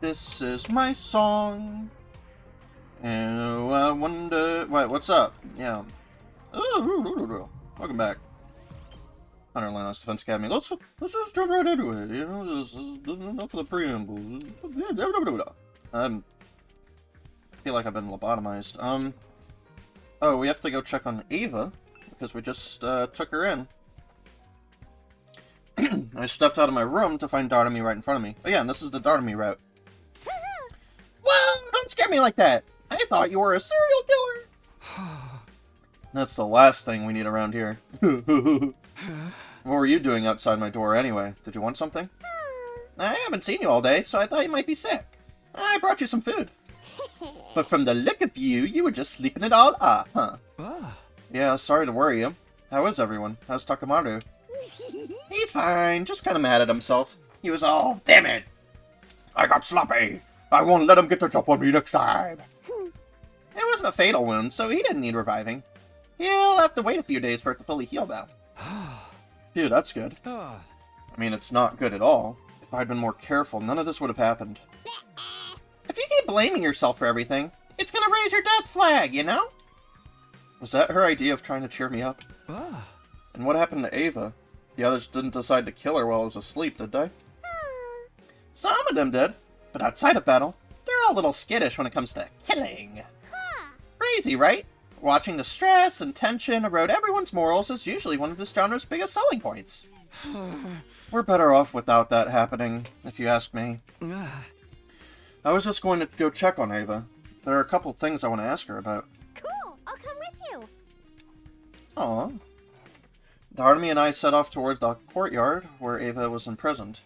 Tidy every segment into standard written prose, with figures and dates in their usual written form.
This is my song. And I wonder... Wait, what's up? Yeah. Welcome back. Underline Last Defense Academy. Let's just jump right into it. You know, this is enough of the preamble. I feel like I've been lobotomized. Oh, we have to go check on Ava, because we just took her in. I stepped out of my room to find Darumi right in front of me. Oh yeah, and this is the Darumi route. Whoa! Don't scare me like that! I thought you were a serial killer! That's the last thing we need around here. What were you doing outside my door anyway? Did you want something? I haven't seen you all day, so I thought you might be sick. I brought you some food. But from the look of you, you were just sleeping it all up, huh? Yeah, sorry to worry you. How is everyone? How's Takamaru? He's fine, just kind of mad at himself. He was all, damn it! I got sloppy! I won't let him get the jump on me next time! It wasn't a fatal wound, so he didn't need reviving. He'll have to wait a few days for it to fully heal, though. Phew, that's good. I mean, it's not good at all. If I'd been more careful, none of this would have happened. If you keep blaming yourself for everything, it's gonna raise your death flag, you know? Was that her idea of trying to cheer me up? And what happened to Ava? The others didn't decide to kill her while I was asleep, did they? Some of them did, but outside of battle, they're all a little skittish when it comes to killing. Crazy, right? Watching the stress and tension erode everyone's morals is usually one of this genre's biggest selling points. We're better off without that happening, if you ask me. I was just going to go check on Ava. There are a couple things I want to ask her about. Cool, I'll come with you. Aw. Darumi and I set off towards the courtyard where Ava was imprisoned.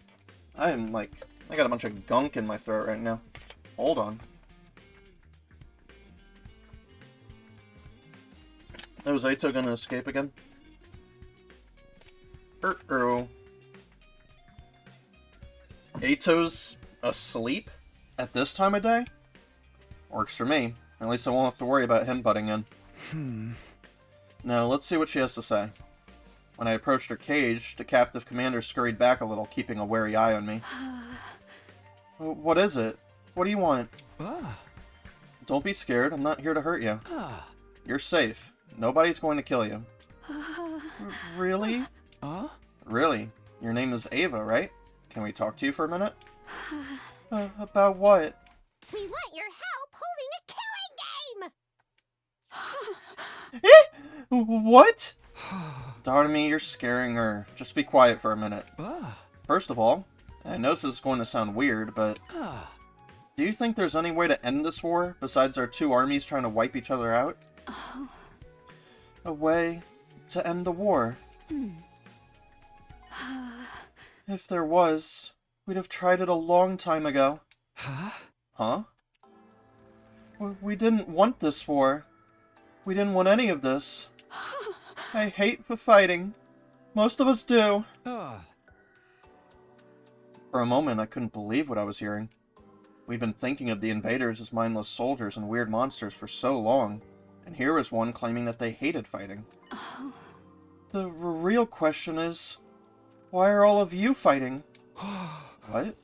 I got a bunch of gunk in my throat right now. Hold on. Oh, is Aito gonna escape again? Aito's asleep at this time of day? Works for me. At least I won't have to worry about him butting in. Now, let's see what she has to say. When I approached her cage, the captive commander scurried back a little, keeping a wary eye on me. What is it? What do you want? Don't be scared. I'm not here to hurt you. You're safe. Nobody's going to kill you. Really? Really? Your name is Ava, right? Can we talk to you for a minute? About what? We want your help holding a killing game! What? Darumi, you're scaring her. Just be quiet for a minute. First of all, I know this is going to sound weird, but... do you think there's any way to end this war, besides our two armies trying to wipe each other out? A way to end the war. If there was, we'd have tried it a long time ago. Huh? We didn't want this war. We didn't want any of this. I hate the fighting. Most of us do. For a moment, I couldn't believe what I was hearing. We'd been thinking of the invaders as mindless soldiers and weird monsters for so long, and here was one claiming that they hated fighting. The real question is, why are all of you fighting? What?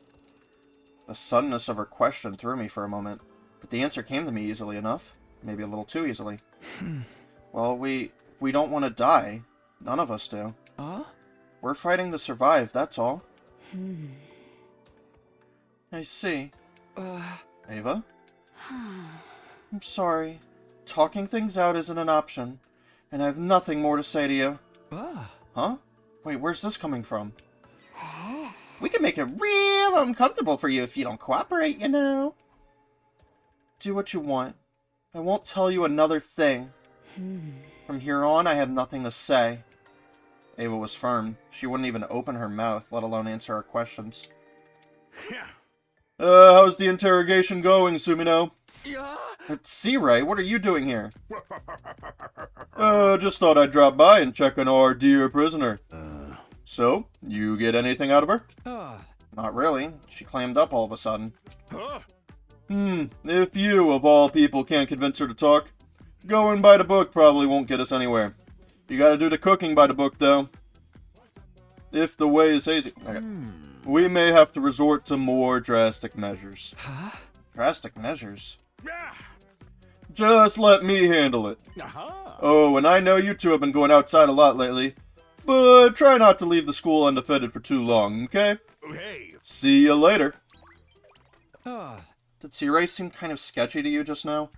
The suddenness of her question threw me for a moment, but the answer came to me easily enough. Maybe a little too easily. Well, we don't want to die. None of us do. We're fighting to survive, that's all. I see. Ava? I'm sorry. Talking things out isn't an option, and I have nothing more to say to you. Huh? Wait, where's this coming from? We can make it real uncomfortable for you if you don't cooperate, you know. Do what you want. I won't tell you another thing. From here on, I have nothing to say. Ava was firm. She wouldn't even open her mouth, let alone answer our questions. How's the interrogation going, Sumino? C-Ray, what are you doing here? Just thought I'd drop by and check on our dear prisoner. So, you get anything out of her? Not really. She clammed up all of a sudden. If you, of all people, can't convince her to talk, going by the book probably won't get us anywhere. You gotta do the cooking by the book, though. If the way is hazy. Okay. we may have to resort to more drastic measures. Huh? Drastic measures? Ah. Just let me handle it. Aha. Oh, and I know you two have been going outside a lot lately, but try not to leave the school undefended for too long, okay? Hey. See you later. Ah. Did C-Ray seem kind of sketchy to you just now?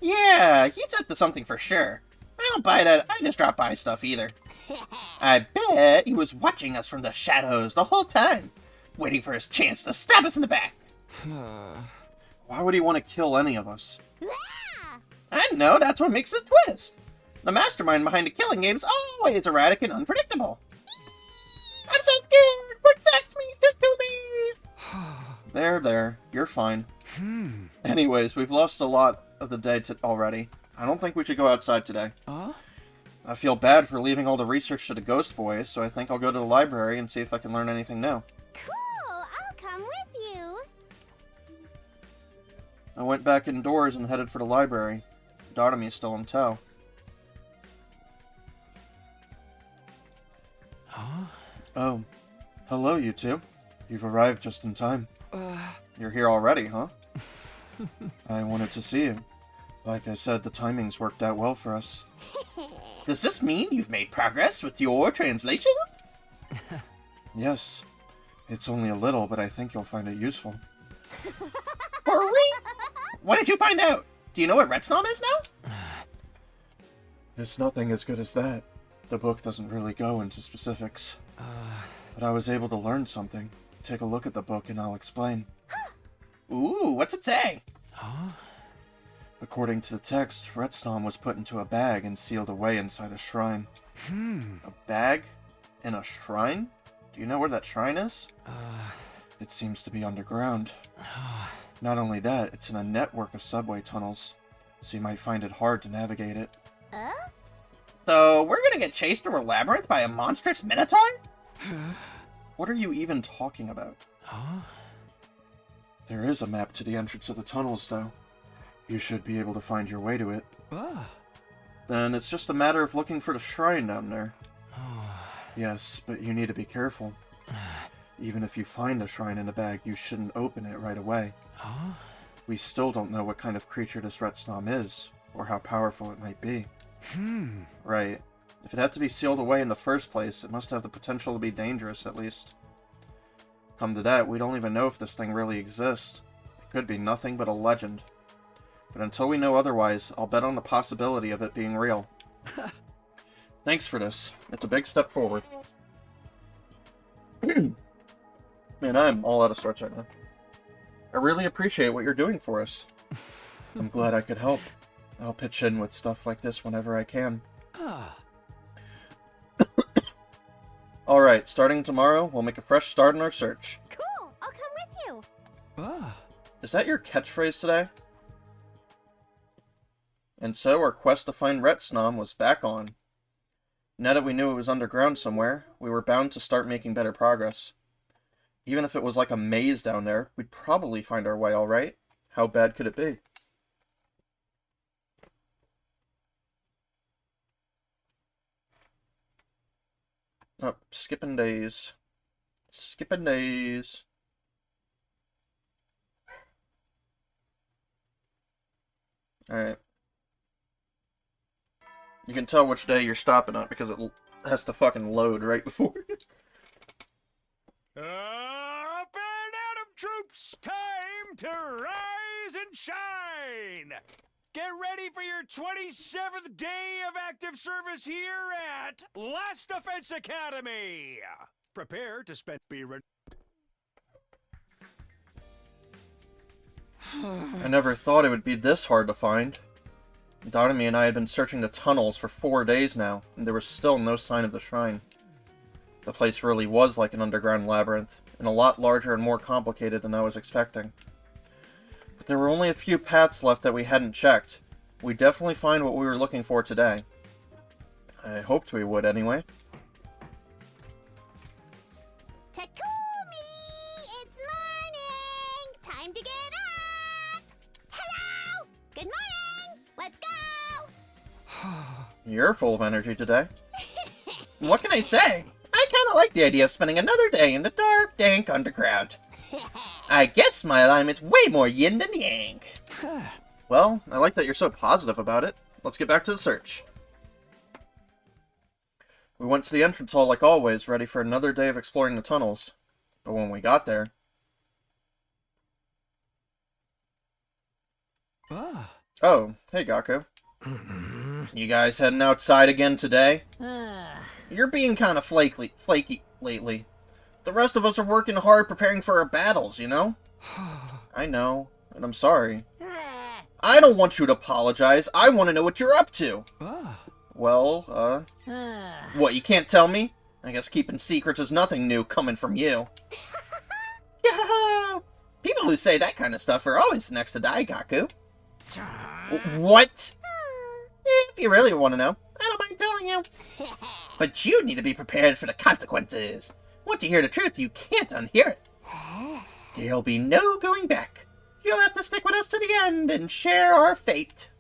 Yeah, he's up to something for sure. I don't buy that. I just drop by stuff either. I bet he was watching us from the shadows the whole time, waiting for his chance to stab us in the back. Why would he want to kill any of us? Ah! I know, that's what makes it a twist. The mastermind behind the killing game is always erratic and unpredictable. I'm so scared! Protect me, Takumi! There, you're fine. Anyways, we've lost a lot of the day already. I don't think we should go outside today. I feel bad for leaving all the research to the Ghost Boys, so I think I'll go to the library and see if I can learn anything new. Cool! I'll come with you. I went back indoors and headed for the library. Darumi's still in tow. Oh, hello, you two. You've arrived just in time. You're here already, huh? I wanted to see you. Like I said, the timings worked out well for us. Does this mean you've made progress with your translation? Yes. It's only a little, but I think you'll find it useful. Hurry! What did you find out? Do you know what Retsnom is now? It's nothing as good as that. The book doesn't really go into specifics. But I was able to learn something. Take a look at the book and I'll explain. Ooh, what's it say? According to the text, Retsnom was put into a bag and sealed away inside a shrine. A bag? In a shrine? Do you know where that shrine is? It seems to be underground. Not only that, it's in a network of subway tunnels, so you might find it hard to navigate it. So, we're gonna get chased through a labyrinth by a monstrous minotaur? What are you even talking about? There is a map to the entrance of the tunnels, though. You should be able to find your way to it. Then it's just a matter of looking for the shrine down there. Yes, but you need to be careful. Even if you find a shrine in a bag, you shouldn't open it right away. We still don't know what kind of creature this Retsnom is, or how powerful it might be. Right. If it had to be sealed away in the first place, it must have the potential to be dangerous, at least. Come to that, we don't even know if this thing really exists. It could be nothing but a legend. But until we know otherwise, I'll bet on the possibility of it being real. Thanks for this. It's a big step forward. Man, I'm all out of sorts right now. I really appreciate what you're doing for us. I'm glad I could help. I'll pitch in with stuff like this whenever I can. Alright, starting tomorrow, we'll make a fresh start in our search. Cool! I'll come with you. Is that your catchphrase today? And so our quest to find Retsnom was back on. Now that we knew it was underground somewhere, we were bound to start making better progress. Even if it was like a maze down there, we'd probably find our way alright. How bad could it be? Oh, skipping days. Skipping days. Alright. You can tell which day you're stopping at because it has to fucking load right before it. Up and Atom troops, time to rise and shine! Get ready for your 27th day of active service here at Last Defense Academy! Prepare to spend... I never thought it would be this hard to find. Darumi and I had been searching the tunnels for 4 days now, and there was still no sign of the shrine. The place really was like an underground labyrinth, and a lot larger and more complicated than I was expecting. But there were only a few paths left that we hadn't checked. We'd definitely find what we were looking for today. I hoped we would, anyway. Takumi! It's morning! Time to get up! Hello! Good morning! Let's go! You're full of energy today. What can I say? I kinda I like the idea of spending another day in the dark, dank underground. I guess my alignment's way more yin than yang. Well, I like that you're so positive about it. Let's get back to the search. We went to the entrance hall like always, ready for another day of exploring the tunnels. But when we got there... Oh, hey Gaku. You guys heading outside again today? You're being kind of flaky lately. The rest of us are working hard preparing for our battles, you know? I know, and I'm sorry. I don't want you to apologize. I want to know what you're up to. Well, what, you can't tell me? I guess keeping secrets is nothing new coming from you. Yeah, people who say that kind of stuff are always next to die, Gaku. What? If you really want to know, I don't mind telling you. But you need to be prepared for the consequences. Want to hear the truth, you can't unhear it. There'll be no going back. You'll have to stick with us to the end and share our fate.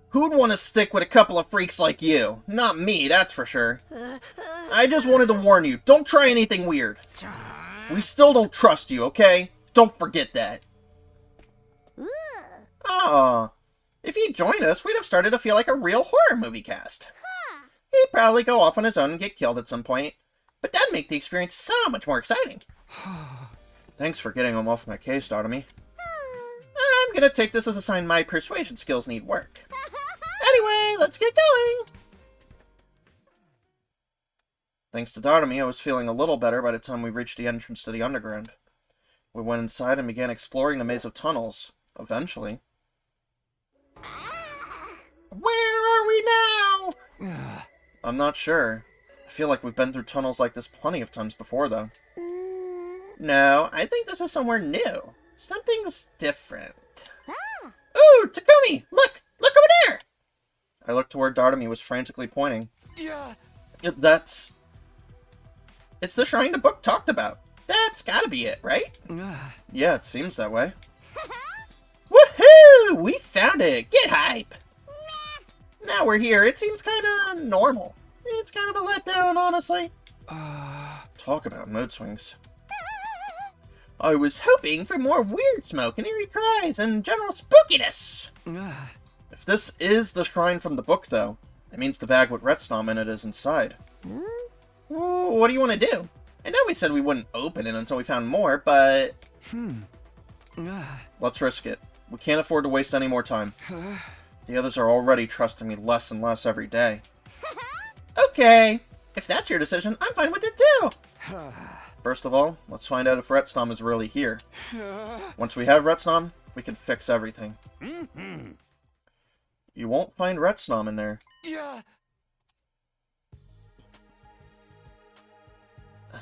Who'd want to stick with a couple of freaks like you? Not me, that's for sure. I just wanted to warn you, don't try anything weird. We still don't trust you, okay? Don't forget that. Aw. If he'd joined us, we'd have started to feel like a real horror movie cast. He'd probably go off on his own and get killed at some point. But that'd make the experience so much more exciting. Thanks for getting him off my case, Darumi. I'm gonna take this as a sign my persuasion skills need work. Anyway, let's get going! Thanks to Darumi, I was feeling a little better by the time we reached the entrance to the underground. We went inside and began exploring the maze of tunnels. Eventually. Where are we now? I'm not sure. I feel like we've been through tunnels like this plenty of times before, though. No, I think this is somewhere new. Something's different. Ooh, Takumi! Look! Look over there! I looked to where Darumi was frantically pointing. It's the shrine the book talked about. That's gotta be it, right? Yeah, it seems that way. Woohoo! We found it! Get hype! Now we're here, it seems kinda normal. It's kind of a letdown, honestly. Talk about mood swings. I was hoping for more weird smoke and eerie cries and general spookiness. If this is the shrine from the book, though, it means the bag with Retsnom in it is inside. What do you want to do? I know we said we wouldn't open it until we found more, but... Let's risk it. We can't afford to waste any more time. The others are already trusting me less and less every day. Okay, if that's your decision, I'm fine with it too. First of all, let's find out if Retsnom is really here. Once we have Retsnom, we can fix everything. You won't find Retsnom in there.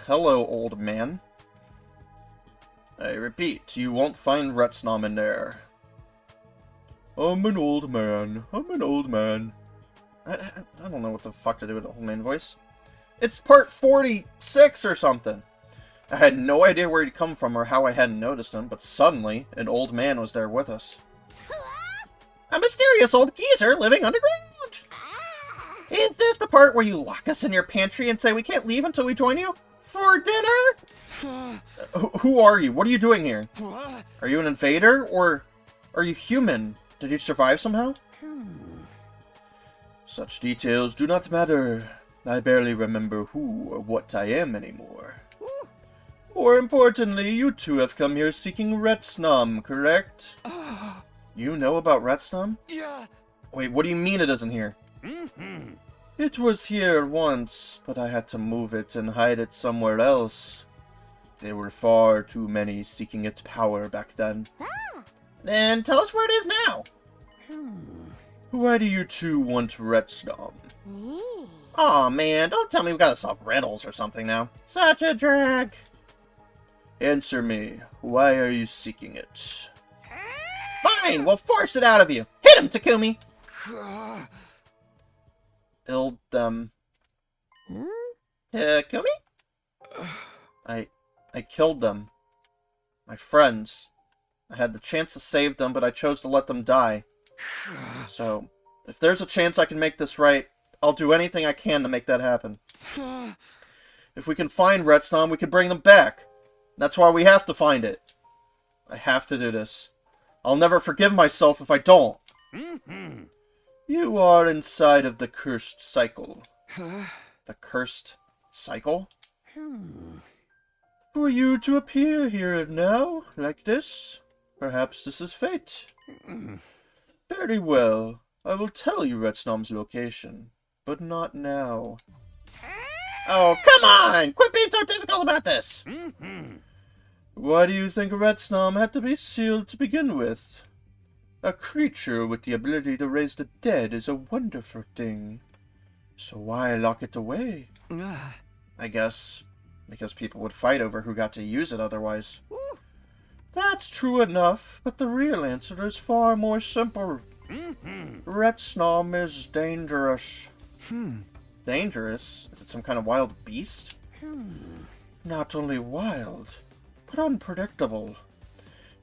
Hello, old man. I repeat, you won't find Retsnom in there. I'm an old man. I'm an old man. I don't know what the fuck to do with the old man voice. It's part 46 or something. I had no idea where he'd come from or how I hadn't noticed him, but suddenly, an old man was there with us. A mysterious old geezer living underground! Is this the part where you lock us in your pantry and say we can't leave until we join you? For dinner? Who are you? What are you doing here? Are you an invader? Or are you human? Did you survive somehow? Such details do not matter. I barely remember who or what I am anymore. More importantly, you two have come here seeking Retsnom, correct? You know about Retsnom? Yeah. Wait, what do you mean it isn't here? It was here once, but I had to move it and hide it somewhere else. There were far too many seeking its power back then. Then tell us where it is now. Why do you two want Retsnom? Aw, man, don't tell me we gotta solve riddles or something now. Such a drag. Answer me. Why are you seeking it? Fine, we'll force it out of you. Hit him, Takumi! Takumi? I killed them. My friends. I had the chance to save them, but I chose to let them die. So, if there's a chance I can make this right, I'll do anything I can to make that happen. If we can find Retsnom, we can bring them back. That's why we have to find it. I have to do this. I'll never forgive myself if I don't. You are inside of the cursed cycle. The cursed cycle? For you to appear here and now, like this, perhaps this is fate. Very well. I will tell you Retsnom's location, but not now. Oh, come on! Quit being so difficult about this! Why do you think Retsnom had to be sealed to begin with? A creature with the ability to raise the dead is a wonderful thing. So why lock it away? I guess because people would fight over who got to use it otherwise. That's true enough, but the real answer is far more simple. Retsnom is dangerous. Dangerous? Is it some kind of wild beast? Not only wild, but unpredictable.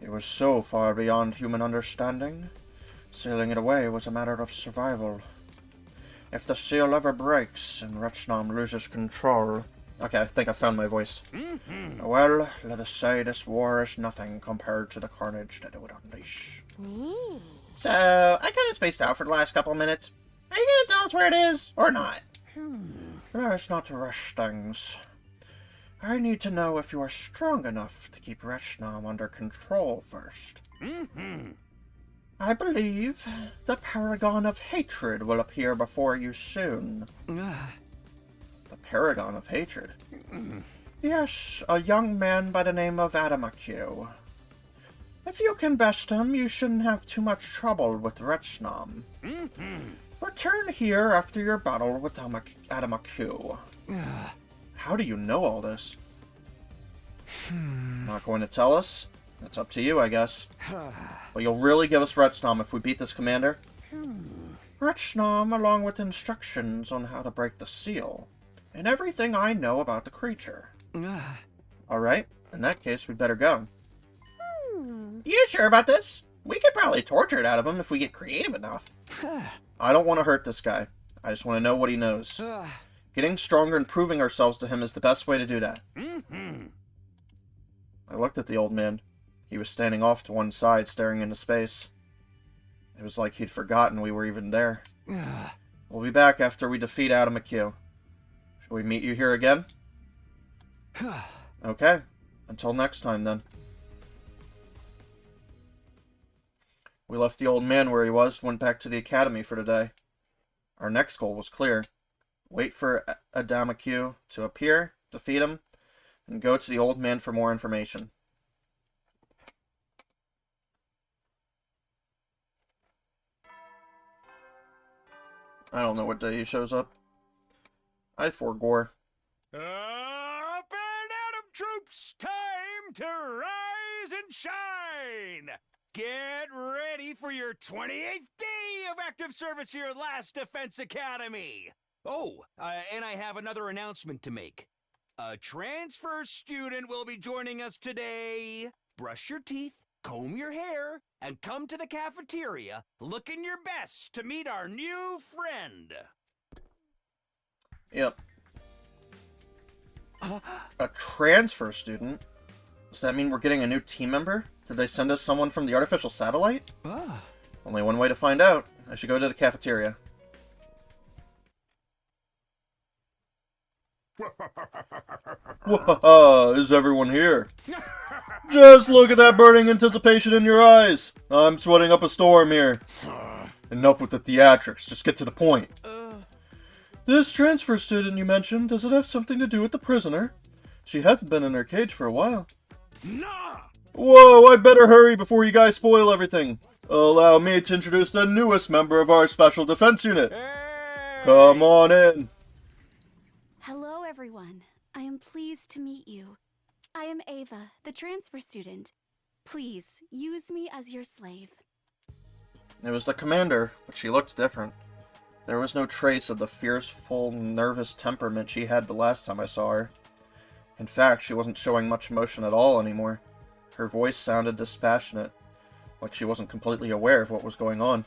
It was so far beyond human understanding. Sealing it away was a matter of survival. If the seal ever breaks and Retsnom loses control... Okay, I think I found my voice. Well, let us say this war is nothing compared to the carnage that it would unleash. So, I kind of spaced out for the last couple of minutes. Are you going to tell us where it is, or not? Let us not rush things. I need to know if you are strong enough to keep Retsnom under control first. I believe the Paragon of Hatred will appear before you soon. The Paragon of Hatred? Yes, a young man by the name of Adamakyu. If you can best him, you shouldn't have too much trouble with Retsnom. Return here after your battle with Adamakyu. How do you know all this? Not going to tell us? That's up to you, I guess. But you'll really give us Retsnom if we beat this commander? Retsnom, along with instructions on how to break the seal, and everything I know about the creature. Alright, in that case, we'd better go. You sure about this? We could probably torture it out of him if we get creative enough. I don't want to hurt this guy. I just want to know what he knows. Getting stronger and proving ourselves to him is the best way to do that. I looked at the old man. He was standing off to one side, staring into space. It was like he'd forgotten we were even there. We'll be back after we defeat Adamakyu. Shall we meet you here again? Okay. Until next time, then. We left the old man where he was, went back to the academy for today. Our next goal was clear. Wait for Adamakyu to appear, defeat him, and go to the old man for more information. I don't know what day he shows up. I forgore. Up and Atom troops, time to rise and shine! Get ready for your 28th day of active service here at Last Defense Academy! Oh, and I have another announcement to make. A transfer student will be joining us today. Brush your teeth, comb your hair, and come to the cafeteria looking your best to meet our new friend. Yep. A transfer student? Does that mean we're getting a new team member? Did they send us someone from the artificial satellite? Only one way to find out. I should go to the cafeteria. Is everyone here? Just look at that burning anticipation in your eyes. I'm sweating up a storm here. Enough with the theatrics. Just get to the point. This transfer student you mentioned, does it have something to do with the prisoner? She hasn't been in her cage for a while. Nah! Whoa, I better hurry before you guys spoil everything. Allow me to introduce the newest member of our Special Defense Unit. Hey! Come on in. Hello, everyone. I am pleased to meet you. I am Ava, the transfer student. Please, use me as your slave. It was the commander, but she looked different. There was no trace of the fearful, nervous temperament she had the last time I saw her. In fact, she wasn't showing much emotion at all anymore. Her voice sounded dispassionate, like she wasn't completely aware of what was going on.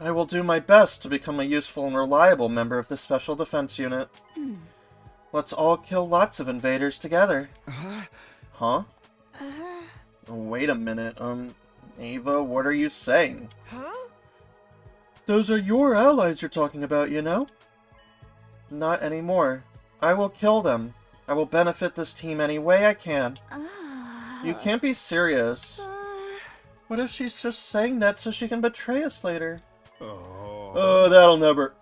I will do my best to become a useful and reliable member of the Special Defense Unit. Let's all kill lots of invaders together. Huh? Wait a minute, Ava, what are you saying? Huh? Those are your allies you're talking about, you know? Not anymore. I will kill them. I will benefit this team any way I can. You can't be serious. What if she's just saying that so she can betray us later? Oh, that'll never...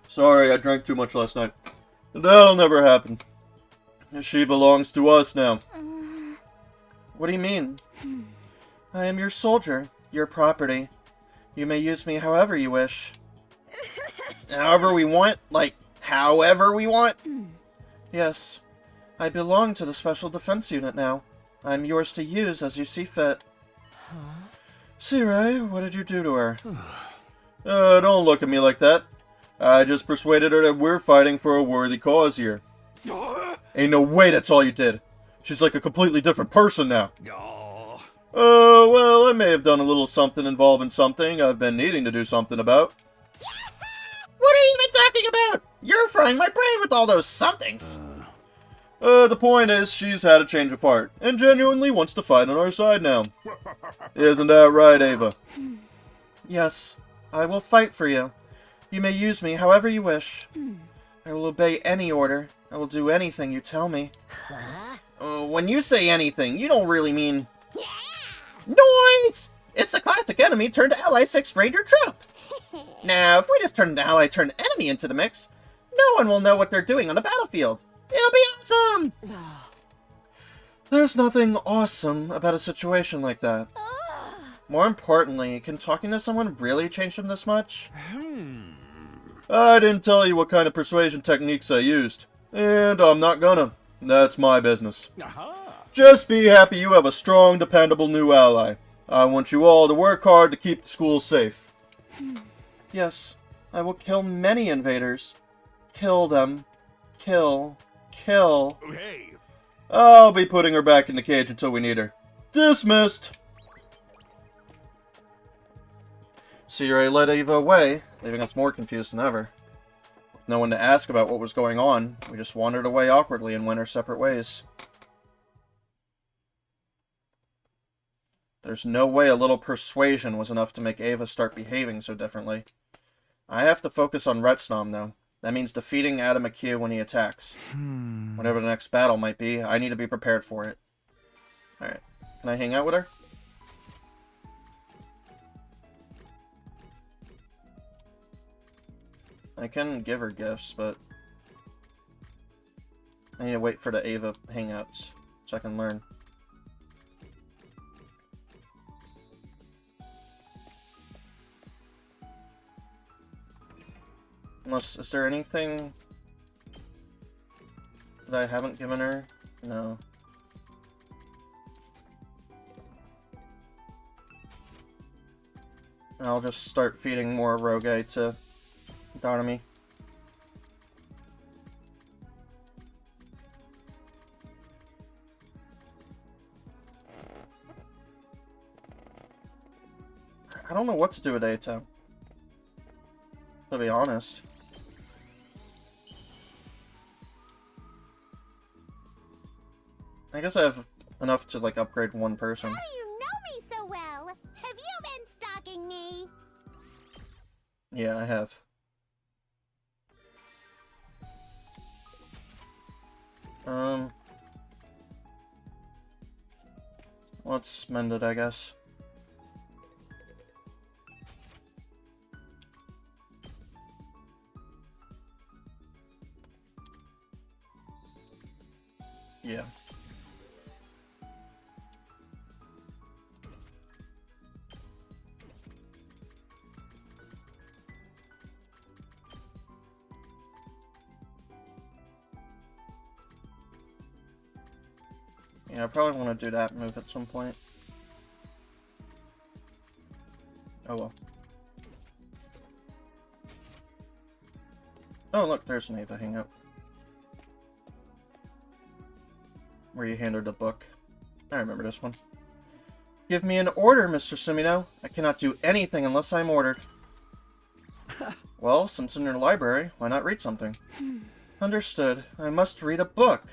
Sorry, I drank too much last night. That'll never happen. She belongs to us now. What do you mean? I am your soldier, your property. You may use me however you wish. However we want? Like, however we want? Yes. I belong to the Special Defense Unit now. I'm yours to use as you see fit. Sirai, what did you do to her? Don't look at me like that. I just persuaded her that we're fighting for a worthy cause here. Ain't no way that's all you did. She's like a completely different person now. Well, I may have done a little something involving something I've been needing to do something about. What are you even talking about? You're frying my brain with all those somethings. The point is, she's had a change of heart, and genuinely wants to fight on our side now. Isn't that right, Ava? Yes, I will fight for you. You may use me however you wish. I will obey any order. I will do anything you tell me. When you say anything, you don't really mean... Noise! It's the classic enemy turned ally 6th Ranger troop! Now, if we just turn an ally turned enemy into the mix, no one will know what they're doing on the battlefield. It'll be awesome! There's nothing awesome about a situation like that. More importantly, can talking to someone really change them this much? I didn't tell you what kind of persuasion techniques I used. And I'm not gonna. That's my business. Just be happy you have a strong, dependable new ally. I want you all to work hard to keep the school safe. Yes, I will kill many invaders. Kill them. Kill. Kill. Hey. I'll be putting her back in the cage until we need her. Dismissed! Sirai led Ava away, leaving us more confused than ever. With no one to ask about what was going on, we just wandered away awkwardly and went our separate ways. There's no way a little persuasion was enough to make Ava start behaving so differently. I have to focus on Retsnom, though. That means defeating Adam McHugh when he attacks. Whatever the next battle might be, I need to be prepared for it. Alright. Can I hang out with her? I can give her gifts, but... I need to wait for the Ava hangouts, so I can learn. Unless, is there anything that I haven't given her? No. I'll just start feeding more Rogue to Darumi. I don't know what to do with Ato, to be honest. I guess I have enough to, like, upgrade one person. How do you know me so well? Have you been stalking me? Yeah, I have. Let's mend it, I guess. Yeah. Yeah, I probably want to do that move at some point. Oh well. Oh look, there's an Ava hangout. Where you hand her the book. I remember this one. Give me an order, Mr. Sumino. I cannot do anything unless I'm ordered. Well, since in your library, why not read something? Understood. I must read a book.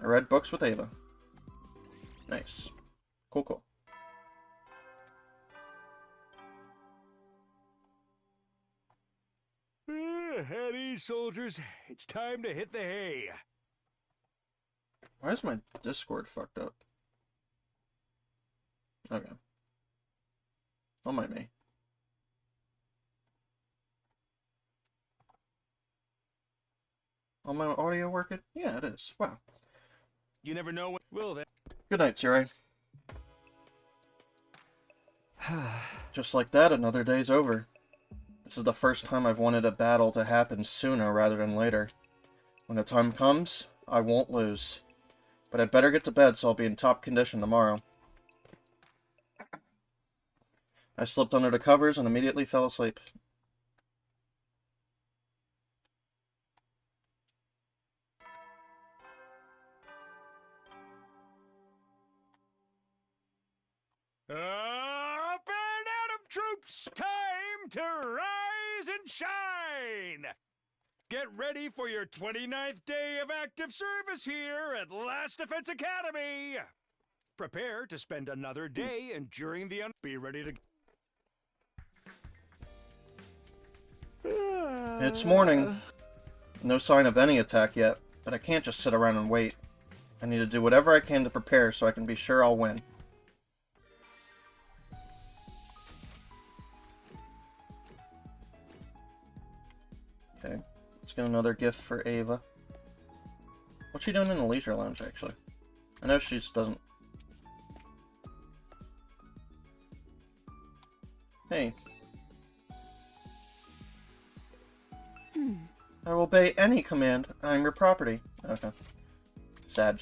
I read books with Ava. Nice. Cool, cool. At ease, soldiers. It's time to hit the hay. Why is my Discord fucked up? Okay. Don't mind me. On my audio working? Yeah, it is. Wow. You never know when... Will then. Good night, Tsuri. Just like that, another day's over. This is the first time I've wanted a battle to happen sooner rather than later. When the time comes, I won't lose. But I'd better get to bed so I'll be in top condition tomorrow. I slipped under the covers and immediately fell asleep. Up and Atom troops! Time to rise and shine! Get ready for your 29th day of active service here at Last Defense Academy! Prepare to spend another day enduring the Be ready to... It's morning. No sign of any attack yet, but I can't just sit around and wait. I need to do whatever I can to prepare so I can be sure I'll win. Okay, let's get another gift for Ava. What's she doing in the leisure lounge, actually? I know she just doesn't... Hey. I will obey any command. I'm your property. Okay. Sag.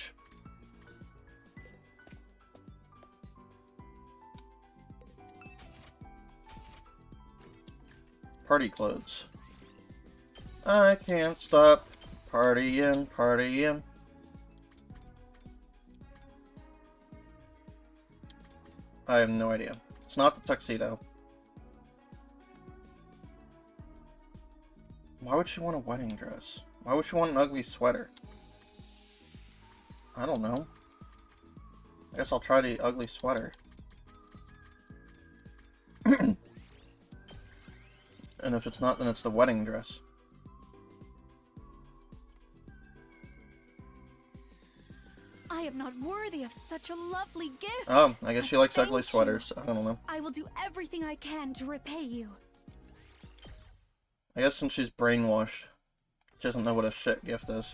Party clothes. I can't stop partying, partying. I have no idea. It's not the tuxedo. Why would she want a wedding dress? Why would she want an ugly sweater? I don't know. I guess I'll try the ugly sweater. And if it's not, then it's the wedding dress. I am not worthy of such a lovely gift. Oh, I guess she likes Thank ugly you. sweaters. I don't know. I will do everything I can to repay you. I guess since she's brainwashed, she doesn't know what a shit gift is.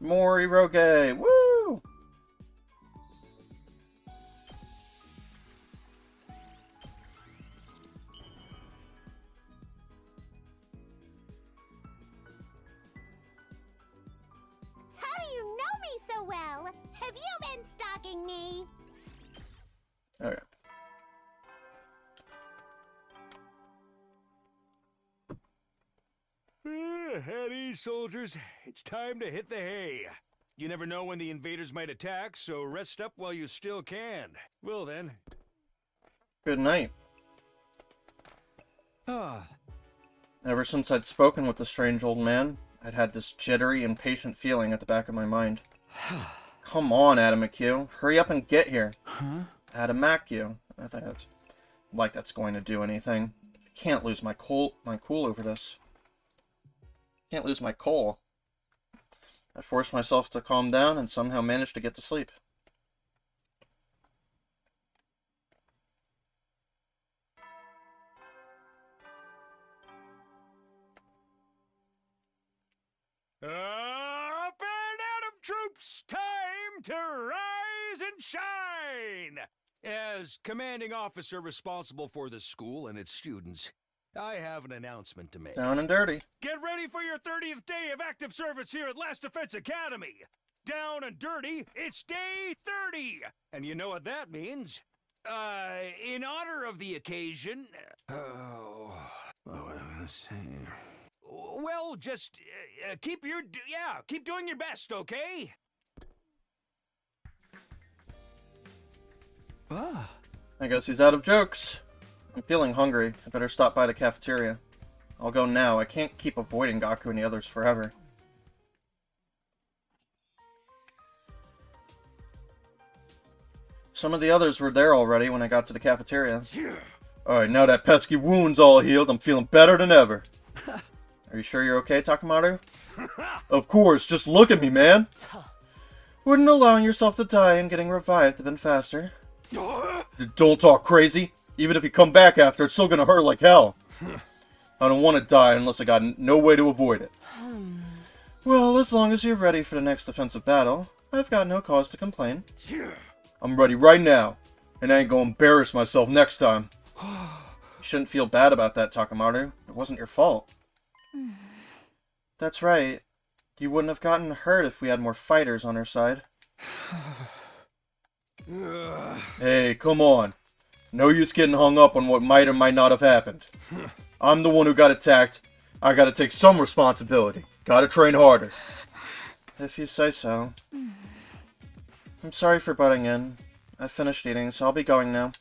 Moriroge! Woo! How do you know me so well? Have you been stalking me? Okay. At ease, soldiers. It's time to hit the hay. You never know when the invaders might attack, so rest up while you still can. Well then. Good night. Ah. Ever since I'd spoken with the strange old man, I'd had this jittery, impatient feeling at the back of my mind. Come on, Adam McHugh. Hurry up and get here. Huh? Adam McHugh. I think that's... like that's going to do anything. I can't lose my cool over this. Can't lose my coal. I forced myself to calm down and somehow managed to get to sleep. Up and Atom troops! Time to rise and shine! As commanding officer responsible for the school and its students, I have an announcement to make. Down and dirty. Get ready for your 30th day of active service here at Last Defense Academy! Down and dirty, it's day 30! And you know what that means? In honor of the occasion... Oh, let's see... Well, just keep doing your best, okay? Ah. I guess he's out of jokes. I'm feeling hungry. I better stop by the cafeteria. I'll go now. I can't keep avoiding Gaku and the others forever. Some of the others were there already when I got to the cafeteria. Alright, now that pesky wound's all healed, I'm feeling better than ever. Are you sure you're okay, Takamaru? Of course, just look at me, man! Wouldn't allowing yourself to die and getting revived have been faster? Don't talk crazy! Even if you come back after, it's still gonna hurt like hell! I don't want to die unless I got no way to avoid it. Well, as long as you're ready for the next offensive battle, I've got no cause to complain. I'm ready right now, and I ain't gonna embarrass myself next time. You shouldn't feel bad about that, Takamaru. It wasn't your fault. That's right. You wouldn't have gotten hurt if we had more fighters on our side. Hey, come on. No use getting hung up on what might or might not have happened. I'm the one who got attacked. I gotta take some responsibility. Gotta train harder. If you say so. I'm sorry for butting in. I finished eating, so I'll be going now.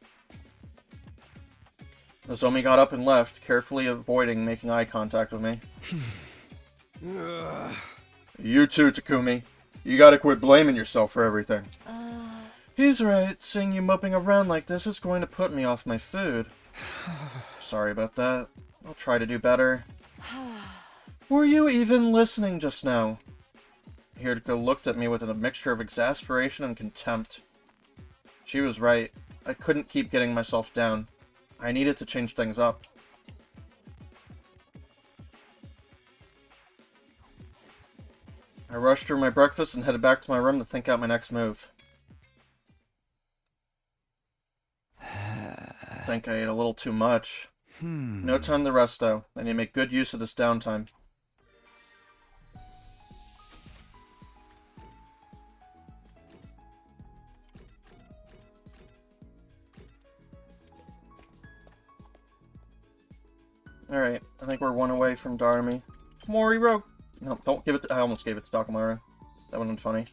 Nozomi got up and left, carefully avoiding making eye contact with me. You too, Takumi. You gotta quit blaming yourself for everything. He's right. Seeing you moping around like this is going to put me off my food. Sorry about that. I'll try to do better. Were you even listening just now? Hirika looked at me with a mixture of exasperation and contempt. She was right. I couldn't keep getting myself down. I needed to change things up. I rushed through my breakfast and headed back to my room to think out my next move. I think I ate a little too much. No time to rest, though. I need to make good use of this downtime. Alright, I think we're one away from Darumi. Moriro! No, don't give it to... I almost gave it to Takamaru. That would have been funny.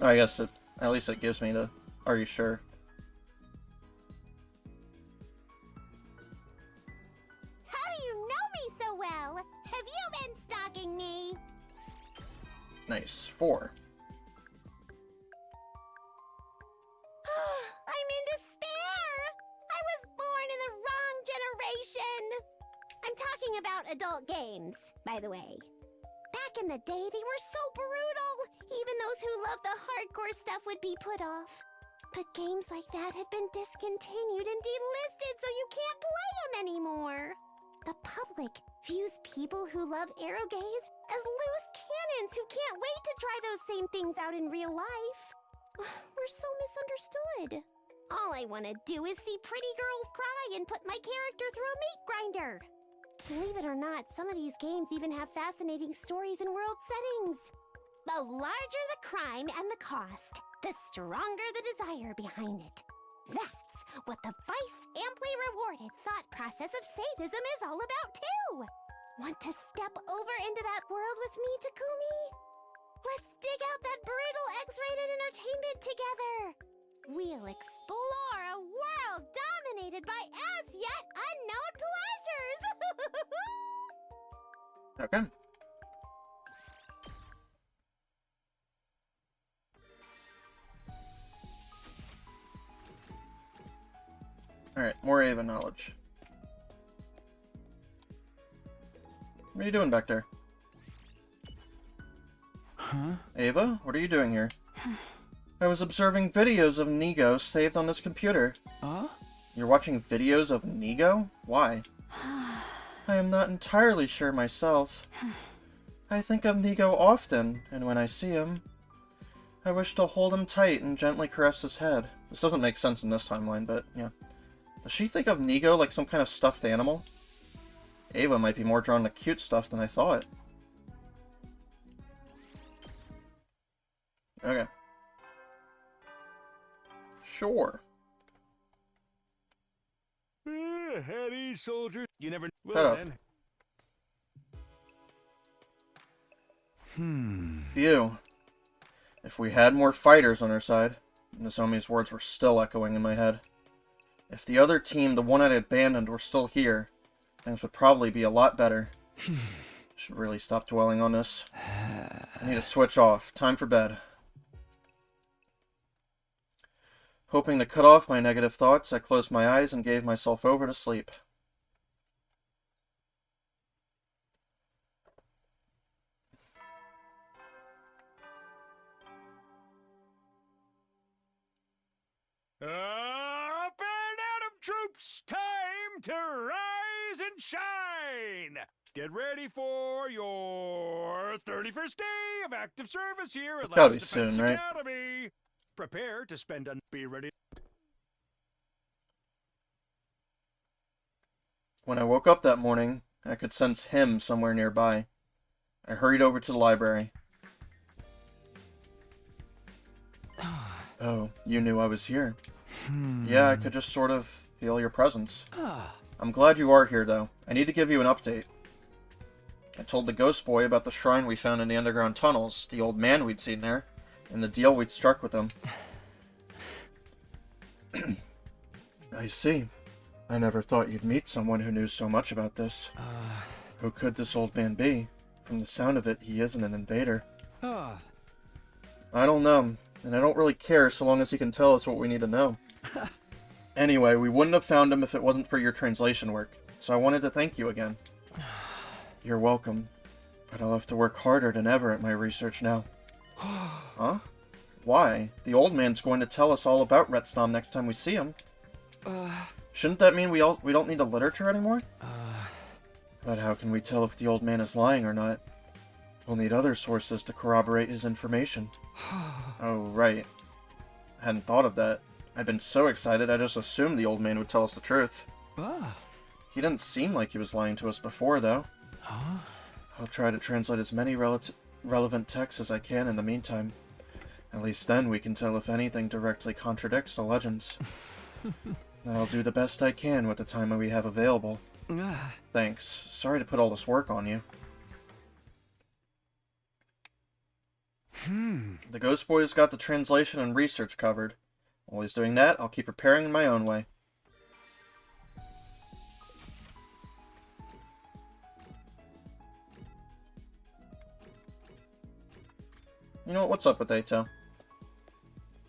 I guess it... At least it gives me the... Are you sure? How do you know me so well? Have you been stalking me? Nice. 4. I'm in despair! I was born in the wrong generation! I'm talking about adult games, by the way. Back in the day, they were so brutal! Even those who loved the hardcore stuff would be put off. But games like that have been discontinued and delisted, so you can't play them anymore. The public views people who love erogaze as loose cannons who can't wait to try those same things out in real life. We're so misunderstood. All I want to do is see pretty girls cry and put my character through a meat grinder. Believe it or not, some of these games even have fascinating stories and world settings. The larger the crime and the cost, the stronger the desire behind it. That's what the vice-amply rewarded thought process of sadism is all about, too. Want to step over into that world with me, Takumi? Let's dig out that brutal X-rated entertainment together. We'll explore a world dominated by as-yet unknown pleasures. Okay. Alright, more Ava knowledge. What are you doing back there? Huh? Ava, what are you doing here? I was observing videos of Nigo saved on this computer. You're watching videos of Nigo? Why? I am not entirely sure myself. I think of Nigo often, and when I see him, I wish to hold him tight and gently caress his head. This doesn't make sense in this timeline, but yeah. Does she think of Nigo like some kind of stuffed animal? Ava might be more drawn to cute stuff than I thought. Okay. Sure. At ease, soldier. You never... Shut Well, up. then. Phew. If we had more fighters on our side, Nozomi's words were still echoing in my head. If the other team, the one I abandoned, were still here, things would probably be a lot better. Should really stop dwelling on this. I need to switch off. Time for bed. Hoping to cut off my negative thoughts, I closed my eyes and gave myself over to sleep. Up and at 'em, troops! Time to rise and shine! Get ready for your 31st day of active service here at It's gotta Last be Defense soon, right? Academy. Prepare to spend an... Be ready. When I woke up that morning, I could sense him somewhere nearby. I hurried over to the library. Oh, you knew I was here. Yeah, I could just sort of feel your presence. I'm glad you are here, though. I need to give you an update. I told the ghost boy about the shrine we found in the underground tunnels, the old man we'd seen there, and the deal we'd struck with him. I see. I never thought you'd meet someone who knew so much about this. Who could this old man be? From the sound of it, he isn't an invader. I don't know, and I don't really care so long as he can tell us what we need to know. Anyway, we wouldn't have found him if it wasn't for your translation work, so I wanted to thank you again. You're welcome, but I'll have to work harder than ever at my research now. Huh? Why? The old man's going to tell us all about Retstom next time we see him. Shouldn't that mean we don't need the literature anymore? But how can we tell if the old man is lying or not? We'll need other sources to corroborate his information. Oh, right. I hadn't thought of that. I'd been so excited I just assumed the old man would tell us the truth. He didn't seem like he was lying to us before, though. I'll try to translate as many relevant texts as I can in the meantime. At least then we can tell if anything directly contradicts the legends. I'll do the best I can with the time we have available. Thanks. Sorry to put all this work on you. The Ghost Boy's got the translation and research covered. While he's doing that, I'll keep preparing in my own way. You know what? What's up with Ato?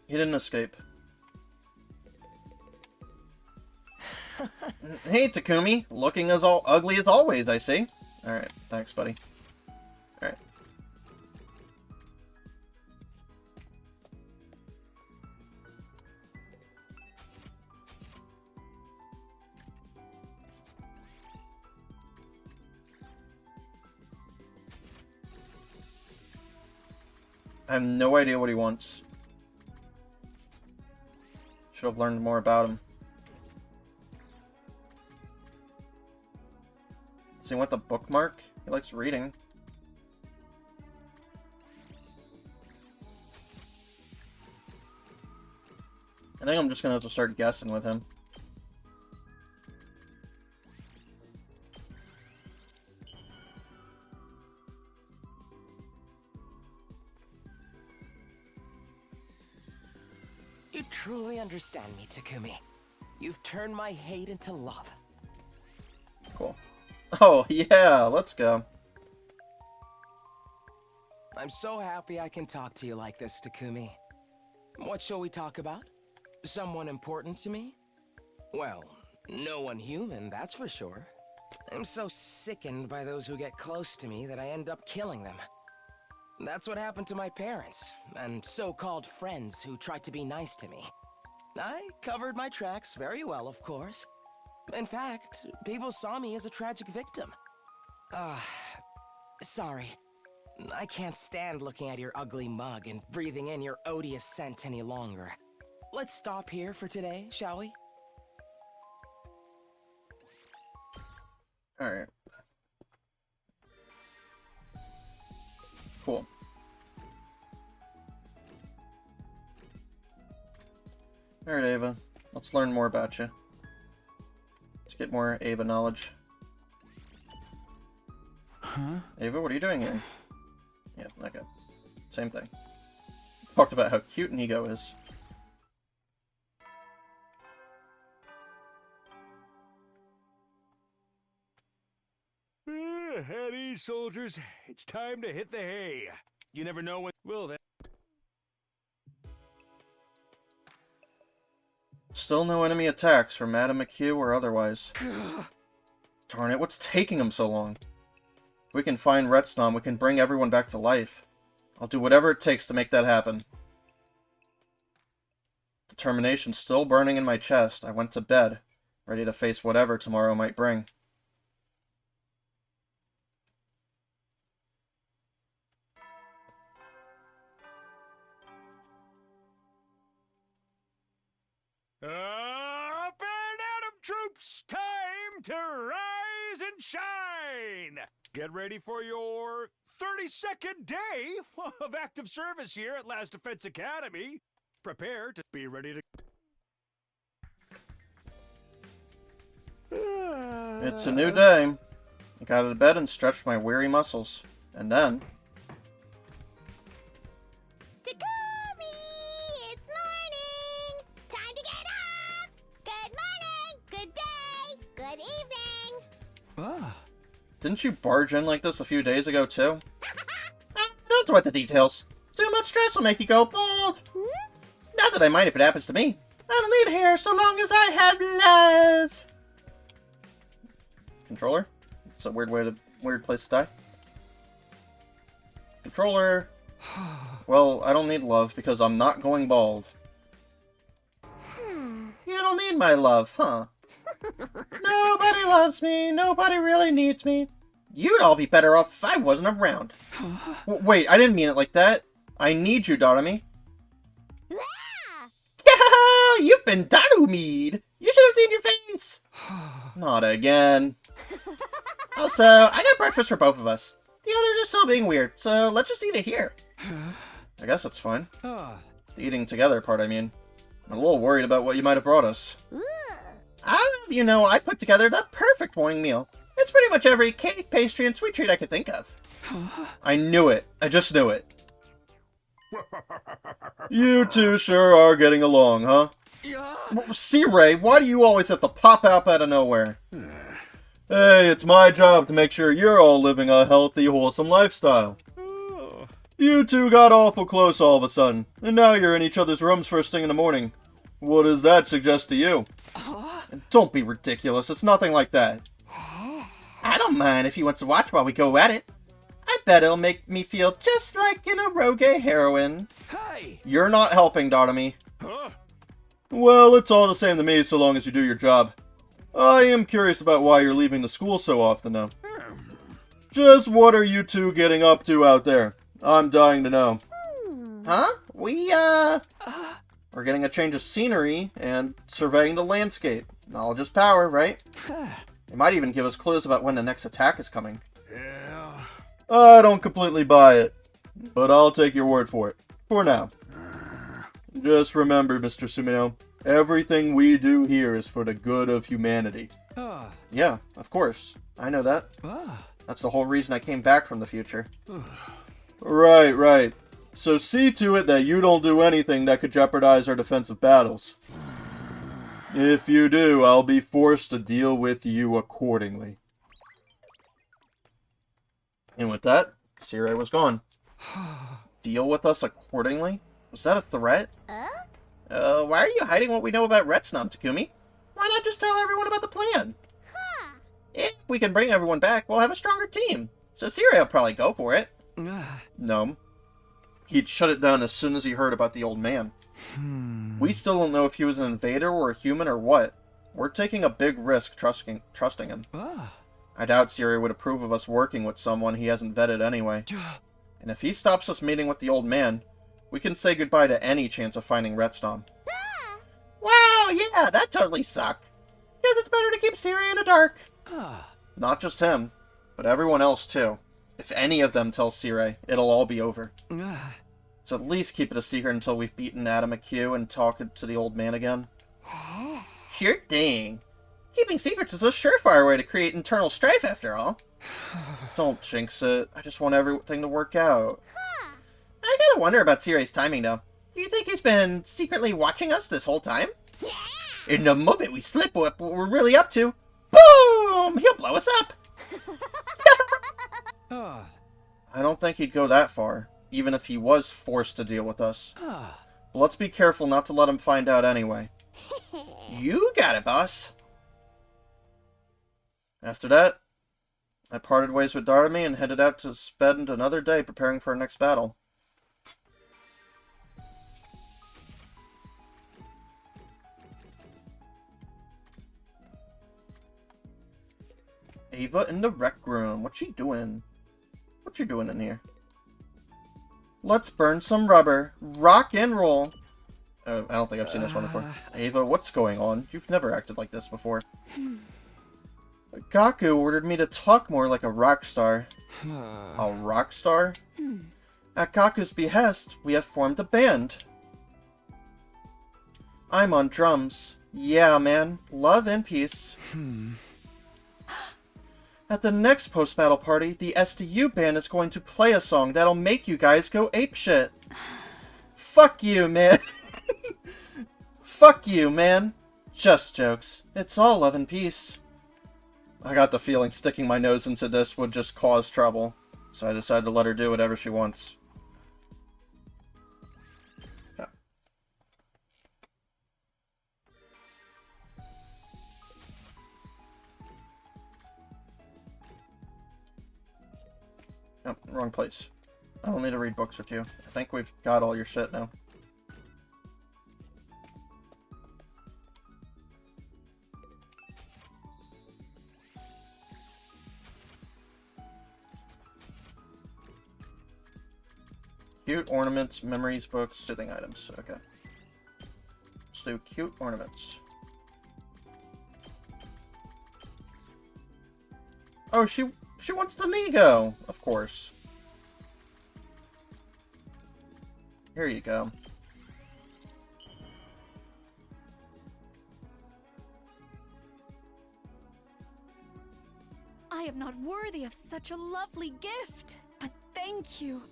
He didn't escape. Hey, Takumi. Looking as ugly as always, I see. Alright, thanks, buddy. Alright. I have no idea what he wants. Should have learned more about him. Does he want the bookmark? He likes reading. I think I'm just gonna have to start guessing with him. You truly understand me, Takumi. You've turned my hate into love. Cool. Oh, yeah, let's go. I'm so happy I can talk to you like this, Takumi. What shall we talk about? Someone important to me? Well, no one human, that's for sure. I'm so sickened by those who get close to me that I end up killing them. That's what happened to my parents, and so-called friends who tried to be nice to me. I covered my tracks very well, of course. In fact, people saw me as a tragic victim. Sorry. I can't stand looking at your ugly mug and breathing in your odious scent any longer. Let's stop here for today, shall we? Alright. Cool. Alright, Ava. Let's learn more about you. Let's get more Ava knowledge. Huh? Ava, what are you doing here? Yeah, okay. Same thing. Talked about how cute Nigo is. At ease, soldiers. It's time to hit the hay. You never know when... Will then. Still no enemy attacks from Madam McHugh or otherwise. Darn it, what's taking him so long? If we can find Retsnom, we can bring everyone back to life. I'll do whatever it takes to make that happen. Determination still burning in my chest, I went to bed, ready to face whatever tomorrow might bring. Up and Atom troops, time to rise and shine! Get ready for your 32nd day of active service here at Last Defense Academy. Prepare to be ready to... It's a new day. I got out of bed and stretched my weary muscles. And then... Takumi! It's morning! Time to get up! Good morning! Good day! Good evening! Ah. Didn't you barge in like this a few days ago, too? Don't sweat the details. Too much stress will make you go bald. Not that I mind if it happens to me. I don't need hair so long as I have love. Controller? It's a weird place to die. Controller. Well, I don't need love because I'm not going bald. You don't need my love, huh? Nobody loves me. Nobody really needs me. You'd all be better off if I wasn't around. Wait, I didn't mean it like that. I need you, Darumi. Ah! You've been Darumi'd. You should have seen your face. Not again. Also, I got breakfast for both of us. The others are still being weird, so let's just eat it here. I guess that's fine. Ah. The eating together part, I mean. I'm a little worried about what you might have brought us. You know, I put together the perfect morning meal. It's pretty much every cake, pastry, and sweet treat I could think of. I knew it. I just knew it. You two sure are getting along, huh? C-Ray, why do you always have to pop up out of nowhere? Hey, it's my job to make sure you're all living a healthy, wholesome lifestyle. You two got awful close all of a sudden, and now you're in each other's rooms first thing in the morning. What does that suggest to you? Don't be ridiculous, it's nothing like that. I don't mind if he wants to watch while we go at it. I bet it'll make me feel just like an eroge heroine. Hey! You're not helping, Darumi. Huh? Well, it's all the same to me so long as you do your job. I am curious about why you're leaving the school so often, though. Just what are you two getting up to out there? I'm dying to know. Huh? We're getting a change of scenery and surveying the landscape. Knowledge is power, right? It might even give us clues about when the next attack is coming. Yeah. I don't completely buy it, but I'll take your word for it. For now. Just remember, Mr. Sumino, everything we do here is for the good of humanity. Ah. Yeah, of course. I know that. Ah. That's the whole reason I came back from the future. Right. So see to it that you don't do anything that could jeopardize our defensive battles. If you do, I'll be forced to deal with you accordingly. And with that, C-Ray was gone. Deal with us accordingly? Was that a threat? Why are you hiding what we know about Retsnom, Takumi? Why not just tell everyone about the plan? If we can bring everyone back, we'll have a stronger team. So C-Ray will probably go for it. No. He'd shut it down as soon as he heard about the old man. We still don't know if he was an invader or a human or what. We're taking a big risk trusting him. I doubt C-Ray would approve of us working with someone he hasn't vetted anyway. And if he stops us meeting with the old man, we can say goodbye to any chance of finding Retsnom. Wow, yeah, that totally sucked. Guess it's better to keep C-Ray in the dark. Not just him, but everyone else too. If any of them tells C-Ray, it'll all be over. Let's at least keep it a secret until we've beaten Adam McHugh and talked to the old man again. Sure thing. Keeping secrets is a surefire way to create internal strife, after all. Don't jinx it. I just want everything to work out. I gotta wonder about Siri's timing, though. Do you think he's been secretly watching us this whole time? Yeah. In the moment we slip what we're really up to, boom! He'll blow us up! Ah. I don't think he'd go that far, even if he was forced to deal with us. Ah. But let's be careful not to let him find out anyway. You got it, boss. After that, I parted ways with Darumi and headed out to spend another day preparing for our next battle. Ava in the rec room. What's she doing? What you doing in here? Let's burn some rubber. Rock and roll. I don't think I've seen this one before. Ava, what's going on? You've never acted like this before. Gaku ordered me to talk more like a rock star. A rock star? At Gaku's behest, we have formed a band. I'm on drums. Yeah, man. Love and peace. At the next post-battle party, the SDU band is going to play a song that'll make you guys go apeshit. Fuck you, man. Fuck you, man. Just jokes. It's all love and peace. I got the feeling sticking my nose into this would just cause trouble, so I decided to let her do whatever she wants. Yeah. Oh, wrong place. I don't need to read books with you. I think we've got all your shit now. Cute ornaments, memories, books, soothing items. Okay. Let's do cute ornaments. Oh, she wants the Nego! Of course. Here you go. I am not worthy of such a lovely gift, but thank you.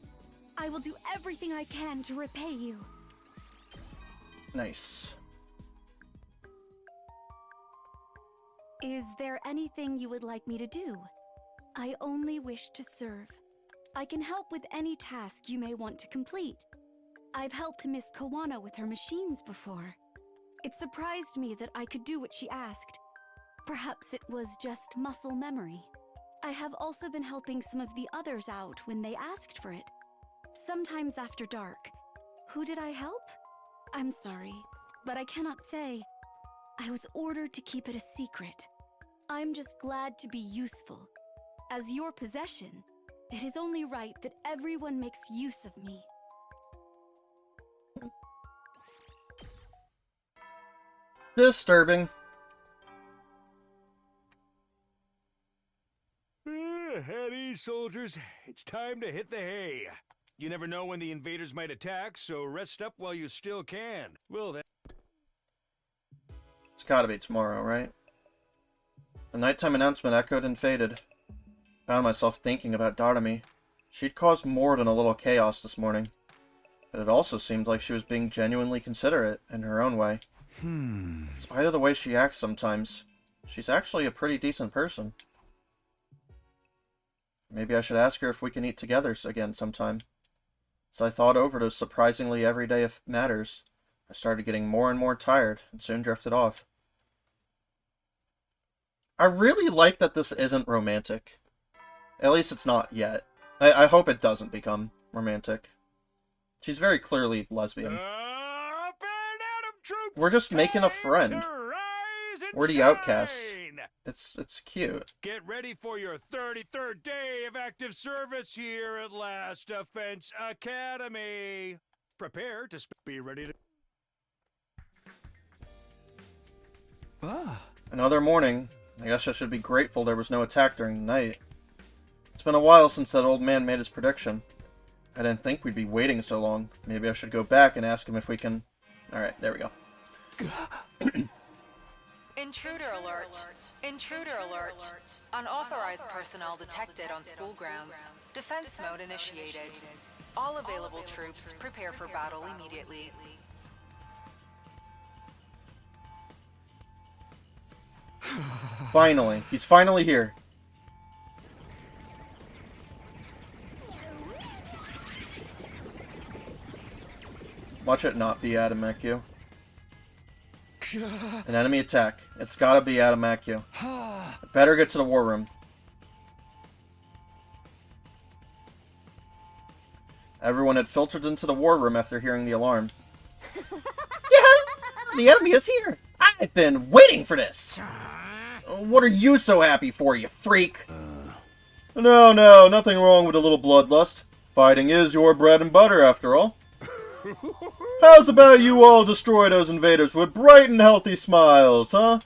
I will do everything I can to repay you. Nice. Is there anything you would like me to do? I only wish to serve. I can help with any task you may want to complete. I've helped Miss Kawana with her machines before. It surprised me that I could do what she asked. Perhaps it was just muscle memory. I have also been helping some of the others out when they asked for it. Sometimes after dark. Who did I help? I'm sorry, but I cannot say. I was ordered to keep it a secret. I'm just glad to be useful. As your possession, it is only right that everyone makes use of me. Disturbing. At ease, soldiers. It's time to hit the hay. You never know when the invaders might attack, so rest up while you still can. Well then. It's gotta be tomorrow, right? The nighttime announcement echoed and faded. Found myself thinking about Darumi. She'd caused more than a little chaos this morning. But it also seemed like she was being genuinely considerate in her own way. In spite of the way she acts sometimes, she's actually a pretty decent person. Maybe I should ask her if we can eat together again sometime. As I thought over those surprisingly everyday matters, I started getting more and more tired and soon drifted off. I really like that this isn't romantic. At least it's not yet. I hope it doesn't become romantic. She's very clearly lesbian. We're just making a friend. We're the outcast. It's cute. Get ready for your 33rd day of active service here at Last Defense Academy. Prepare to be ready to... Another morning. I guess I should be grateful there was no attack during the night. It's been a while since that old man made his prediction. I didn't think we'd be waiting so long. Maybe I should go back and ask him if we can... Alright, there we go. Intruder alert. Intruder alert. Unauthorized personnel detected on school grounds. Defense mode initiated. All available troops prepare for battle immediately. Finally. He's finally here. Watch it not be Adamakyu. An enemy attack. It's gotta be Adamakyu. I better get to the war room. Everyone had filtered into the war room after hearing the alarm. Yeah, the enemy is here. I've been waiting for this. What are you so happy for, you freak? No, nothing wrong with a little bloodlust. Fighting is your bread and butter, after all. How's about you all destroy those invaders with bright and healthy smiles, huh?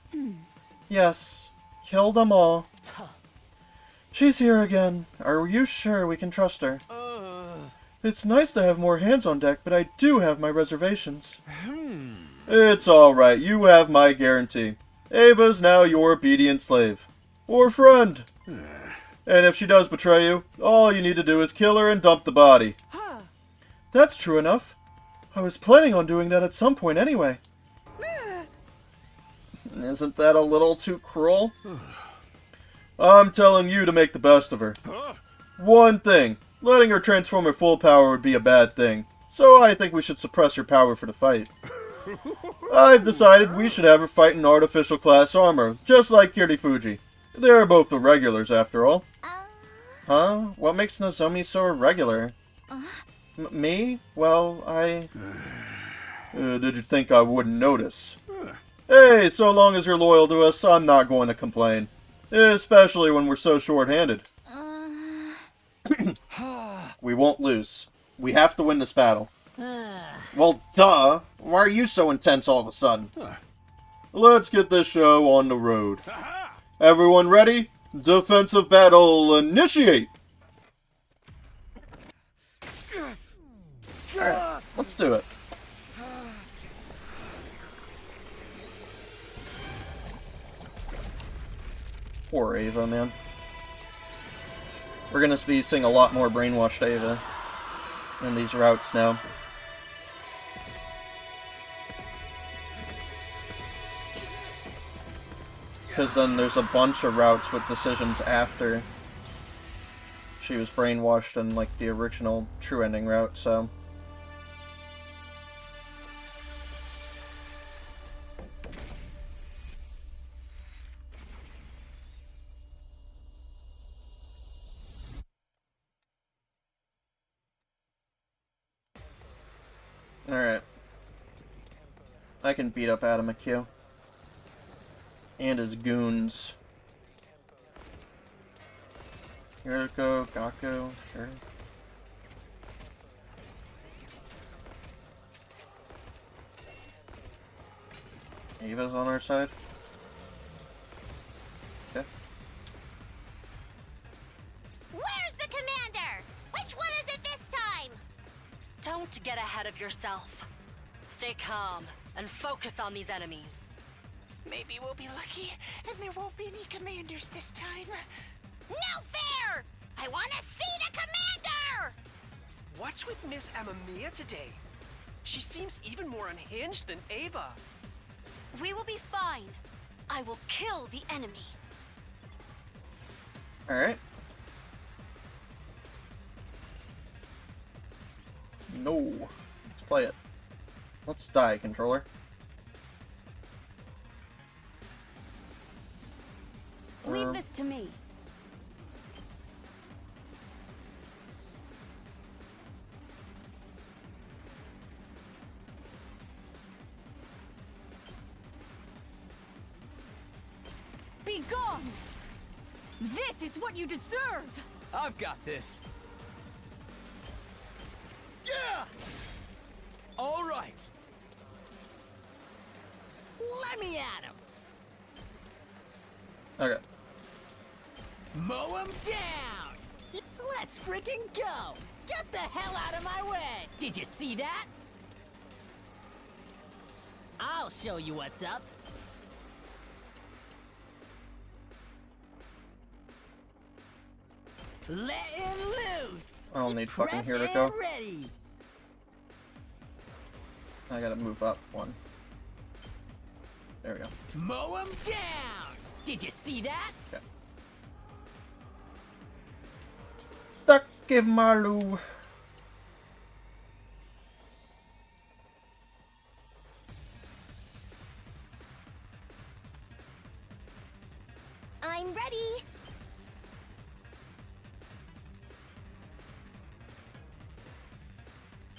Yes, kill them all. She's here again. Are you sure we can trust her? It's nice to have more hands on deck, but I do have my reservations. It's alright, you have my guarantee. Ava's now your obedient slave. Or friend. And if she does betray you, all you need to do is kill her and dump the body. That's true enough. I was planning on doing that at some point anyway. Isn't that a little too cruel? I'm telling you to make the best of her. One thing, letting her transform her full power would be a bad thing, so I think we should suppress her power for the fight. I've decided we should have her fight in artificial class armor, just like Kirifuji. They're both the regulars, after all. Huh? What makes Nozomi so irregular? Me? Well, did you think I wouldn't notice? Hey, so long as you're loyal to us, I'm not going to complain. Especially when we're so short-handed. We won't lose. We have to win this battle. Well, duh. Why are you so intense all of a sudden? Let's get this show on the road. Everyone ready? Defensive battle initiate! Alright, let's do it. Poor Ava, man. We're gonna be seeing a lot more brainwashed Ava in these routes now. Because then there's a bunch of routes with decisions after she was brainwashed in, like, the original true ending route, so... Alright. I can beat up Adamakyu. And his goons. Hiriko, Gakko, sure. Ava's on our side. Okay. Where's the commander? Which one is it this time? Don't get ahead of yourself. Stay calm and focus on these enemies. Maybe we'll be lucky and there won't be any commanders this time. No fair! I want to see the commander! What's with Miss Amamiya today? She seems even more unhinged than Ava. We will be fine. I will kill the enemy. Alright. No. Let's play it. Let's die, controller. Leave this to me. Be gone! This is what you deserve! I've got this. Yeah! All right. Let me at him. Okay. Mow him down. Let's freaking go. Get the hell out of my way! Did you see that? I'll show you what's up. Letting loose! I don't need fucking Prepped here to and go. ready. I gotta move up one. There we go. Mow him down! Did you see that? Okay. Takemaru. I'm ready.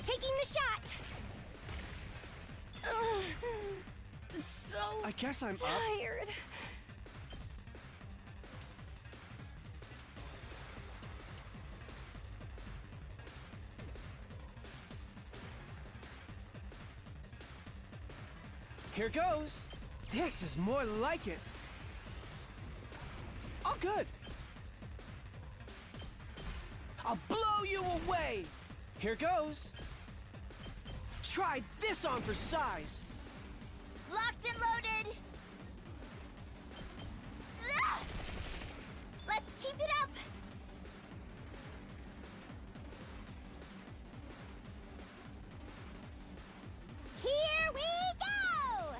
Taking the shot. So I guess I'm up. tired. Here goes. This is more like it. All good. I'll blow you away. Here goes. Try this on for size. Locked and loaded. Ah! Let's keep it up. Here we go.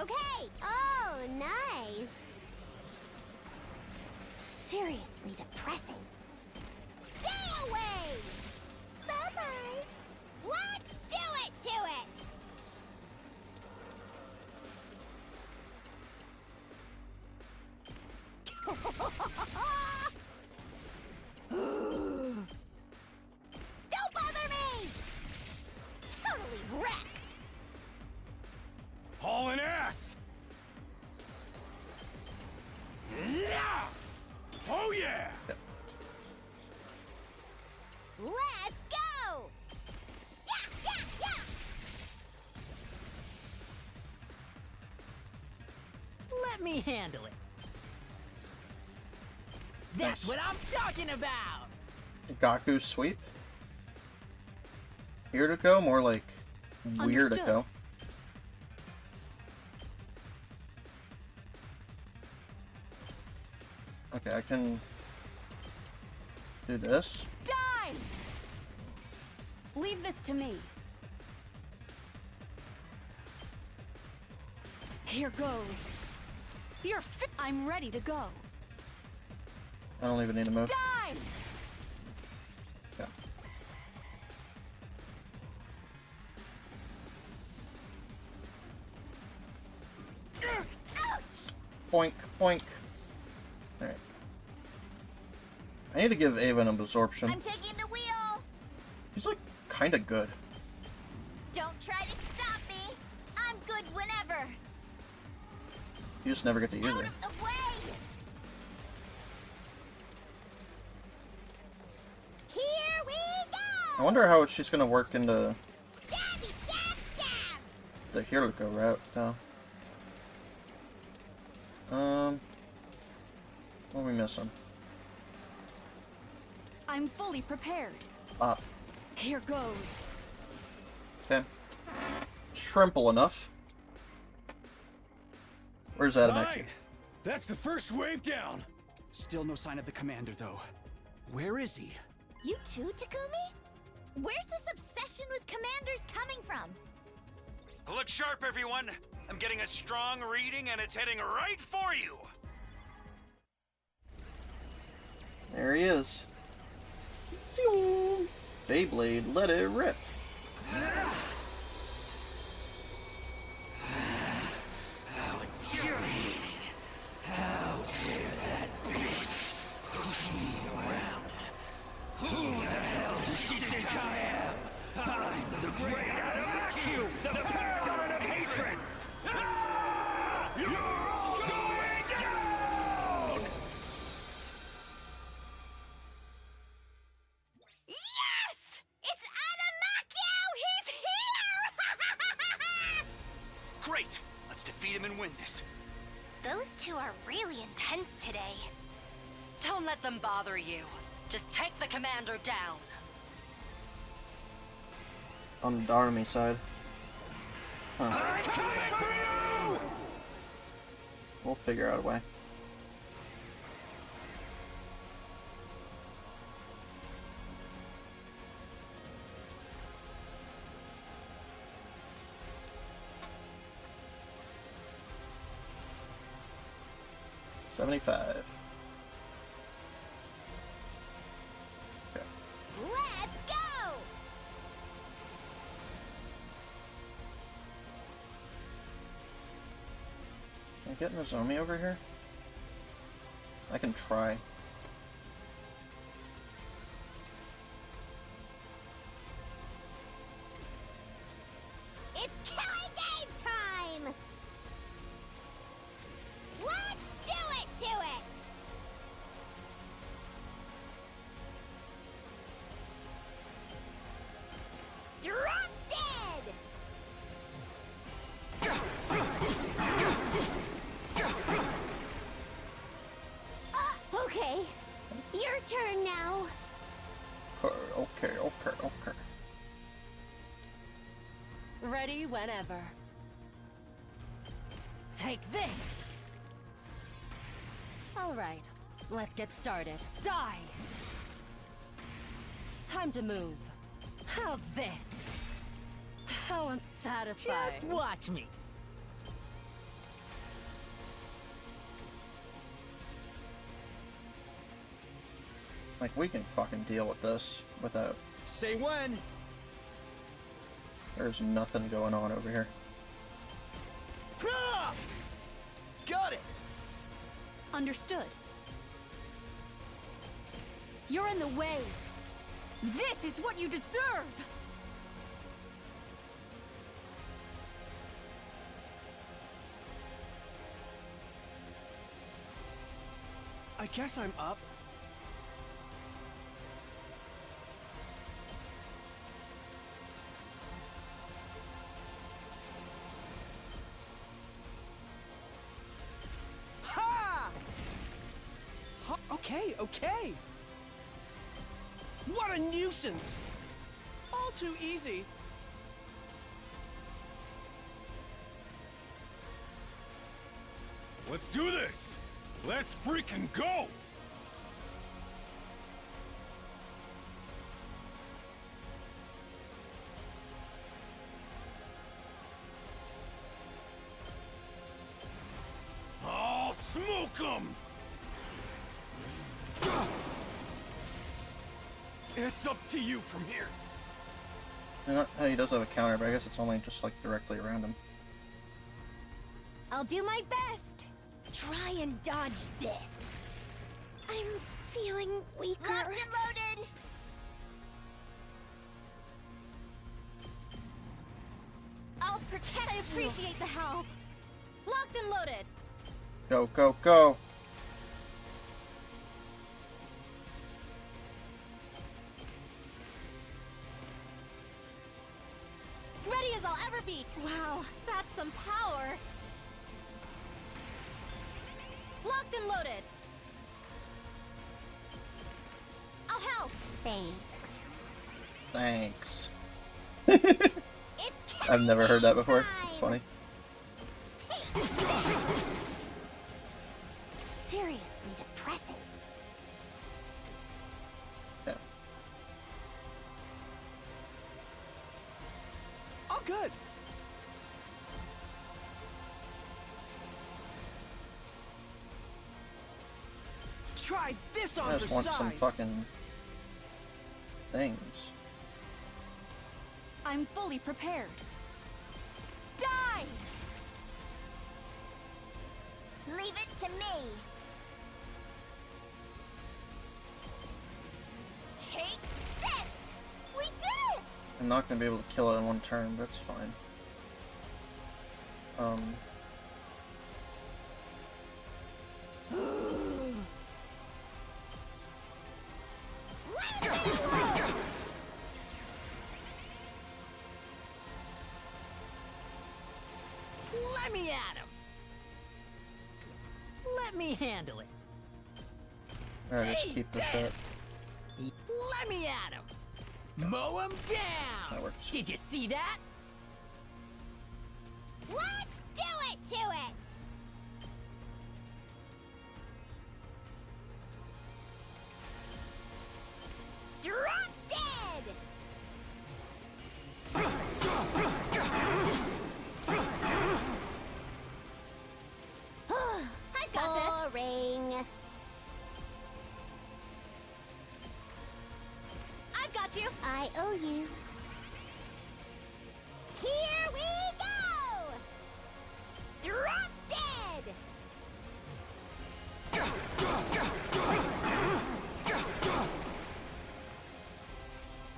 Okay. Oh, nice. Seriously depressing. Stay away. Bye-bye. Let's do it to it. Don't bother me. Totally wrecked. Hauling ass! Yeah! Oh yeah! Let's go! Yeah! Let me handle it. That's Nice. what I'm talking about! Gaku sweep. Here to go, more like weird to Understood. go. Okay, I can do this. Die! Leave this to me. Here goes. I'm ready to go. I don't even need to move. Die! Yeah. Ouch! Boink, boink. Alright. I need to give Ava an absorption. I'm taking the wheel. He's like kinda good. Don't try to stop me. I'm good whenever. You just never get to use Out it. of the way. Here we I go. wonder how she's gonna work into Stabby, stab. the Hiruko route, though. What are we missing? I'm fully prepared. Ah, Here goes. okay. Shrimple enough. Where's Adamaki? Fine. That's the first wave down. Still no sign of the commander, though. Where is he? You too, Takumi? Where's this obsession with commanders coming from? Look sharp, everyone. I'm getting a strong reading, and it's heading right for you. There he is. Zoom. Beyblade, let it rip. How infuriating. How dare that bitch push me around. Who the hell does she think I am? I'm the great Adamaki, the paragon of hatred. Ah! You're all going down! Yes! It's Adamakio! He's here! Great! Let's defeat him and win this. Those two are really intense today. Don't let them bother you. Just take the commander down. On the Darumi side. Huh. I'm coming for you! We'll figure out a way. $75. Okay. Let's go! Can I get Nozomi over here? I can try. It's killing game time! Let's do it to it! Drop dead! Okay, your turn now. Okay. Ready whenever. Take this! Alright, let's get started. Die! Time to move. How's this? How unsatisfying. Just watch me. Like, we can fucking deal with this without... Say when. There's nothing going on over here. Ah! Got it. Understood. You're in the way. This is what you deserve! I guess I'm up. Ha! Okay. What a nuisance! All too easy. Let's do this! Let's freaking go! I'll smoke 'em! It's up to you from here. You know, he does have a counter, but I guess it's only just like directly around him. I'll do my best. Try and dodge this. I'm feeling weaker. Locked and loaded. I'll protect. I appreciate the help. Locked and loaded. Go. Ready as I'll ever be. Wow, that's some power. Locked and loaded. I'll help. Thanks. It's I've never heard that before. time. It's funny. Seriously depressing. Yeah. All good. Try this on I for just want some size. fucking things. I'm fully prepared. Die! Leave it to me. Take this. We did it. I'm not gonna be able to kill it in one turn, but that's fine. Let me at him. Let me handle it. Alright, just keep this up. Let me at him. Mow him down. That works. Did you see that? Let's do it to it! Drop dead! I've got this. Boring. I've got you. I owe you. Here we go! Drop dead!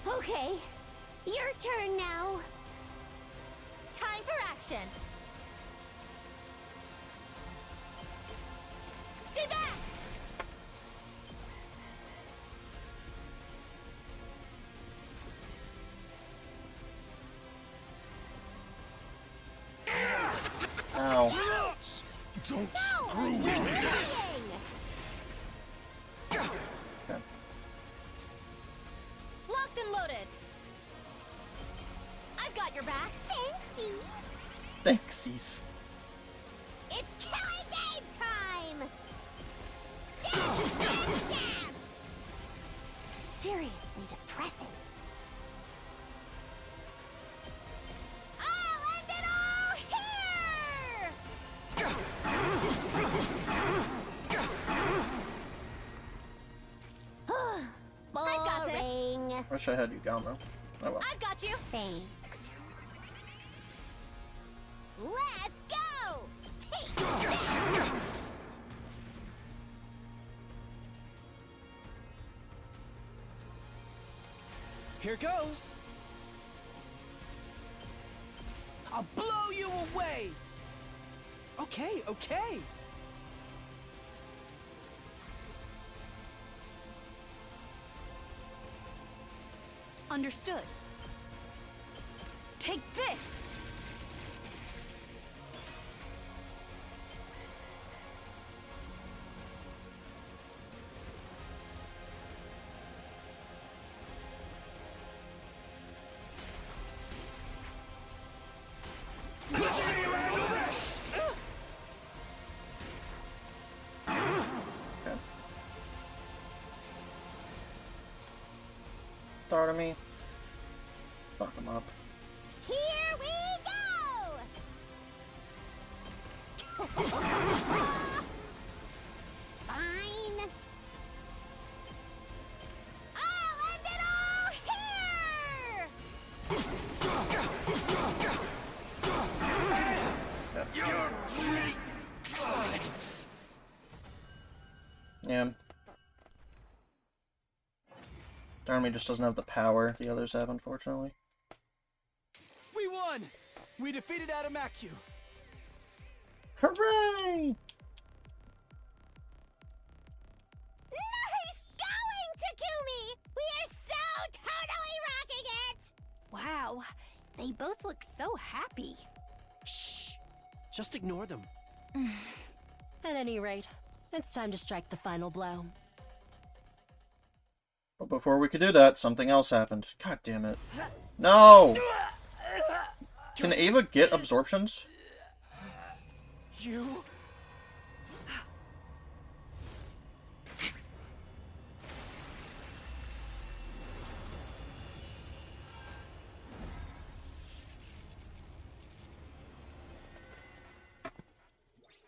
Okay, your turn now. Time for action. Stay back. Ow. Don't So screw with annoying! me! Okay. Locked and loaded. I've got your back. Thanksies! Thanksies. It's killing game time! Stab! Stab! Stab! Seriously depressing. I'll end it all here! I've got this. Boring. Wish I had you gone though. Oh well. I've got you. Thanks. Let's go! Take that! Here goes. I'll blow you away. Okay, okay. Understood. Take this! Okay. Darumi. Fuck him up. Here we go! Fine. I'll end it all here! You're pretty good. Yeah. Darumi just doesn't have the power the others have, unfortunately. We won. We defeated Adamakyu. Hooray! Nice going, Takumi! We are so totally rocking it! Wow, they both look so happy. Shh. Just ignore them. At any rate, it's time to strike the final blow. But before we could do that, something else happened. God damn it. No! Can Ava get absorptions? You?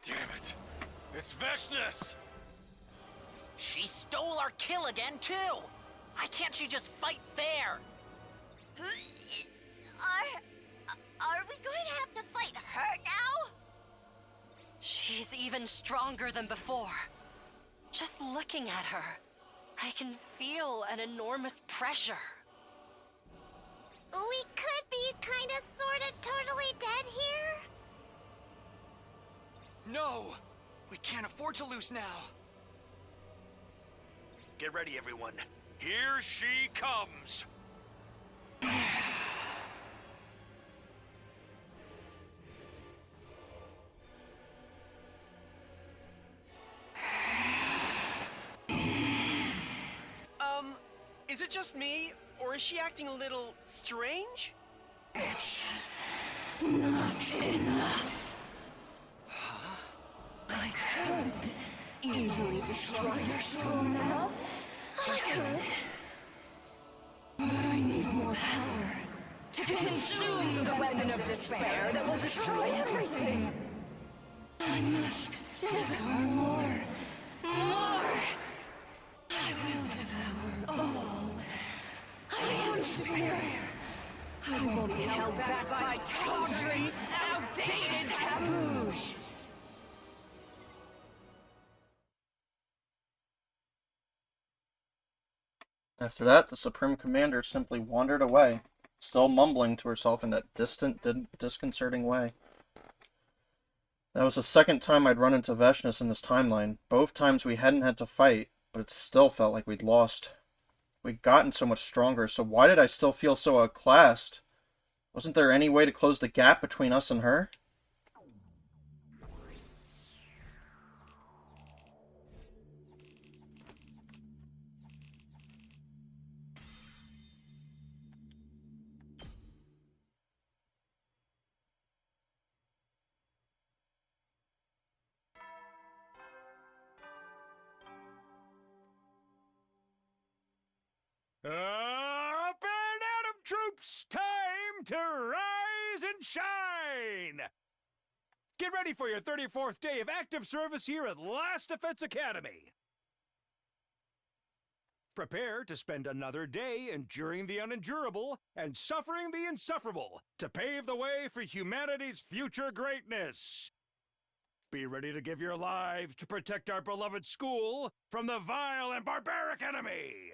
Damn it! It's Veshness! She stole our kill again, too. Why can't she just fight fair? Are we going to have to fight her now? She's even stronger than before. Just looking at her, I can feel an enormous pressure. We could be kinda sorta totally dead here. No! We can't afford to lose now. Get ready, everyone. Here she comes! it just me, or is she acting a little strange? It's not enough. I could easily destroy your school now. I could. But I need more power to consume the weapon of despair that will destroy everything. I must devour more. More! I will devour all. I am superior. I won't be held back by tawdry, outdated taboos. After that, the Supreme Commander simply wandered away, still mumbling to herself in that distant, disconcerting way. That was the second time I'd run into Vashnis in this timeline. Both times we hadn't had to fight, but it still felt like we'd lost. We'd gotten so much stronger, so why did I still feel so outclassed? Wasn't there any way to close the gap between us and her? Up and Atom troops, time to rise and shine! Get ready for your 34th day of active service here at Last Defense Academy. Prepare to spend another day enduring the unendurable and suffering the insufferable to pave the way for humanity's future greatness. Be ready to give your lives to protect our beloved school from the vile and barbaric enemy.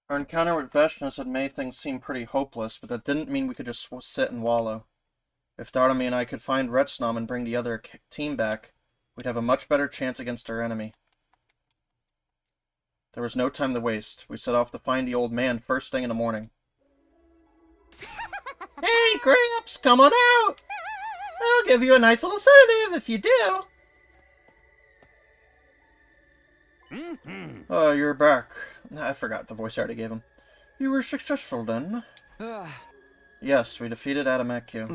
Our encounter with Vashnis had made things seem pretty hopeless, but that didn't mean we could just sit and wallow. If Darumi and I could find Retsnam and bring the other team back, we'd have a much better chance against our enemy. There was no time to waste. We set off to find the old man first thing in the morning. Hey, Gramps, come on out! I'll give you a nice little sedative if you do. Oh, you're back. I forgot the voice I already gave him. You were successful then? Yes, we defeated Adamakyu.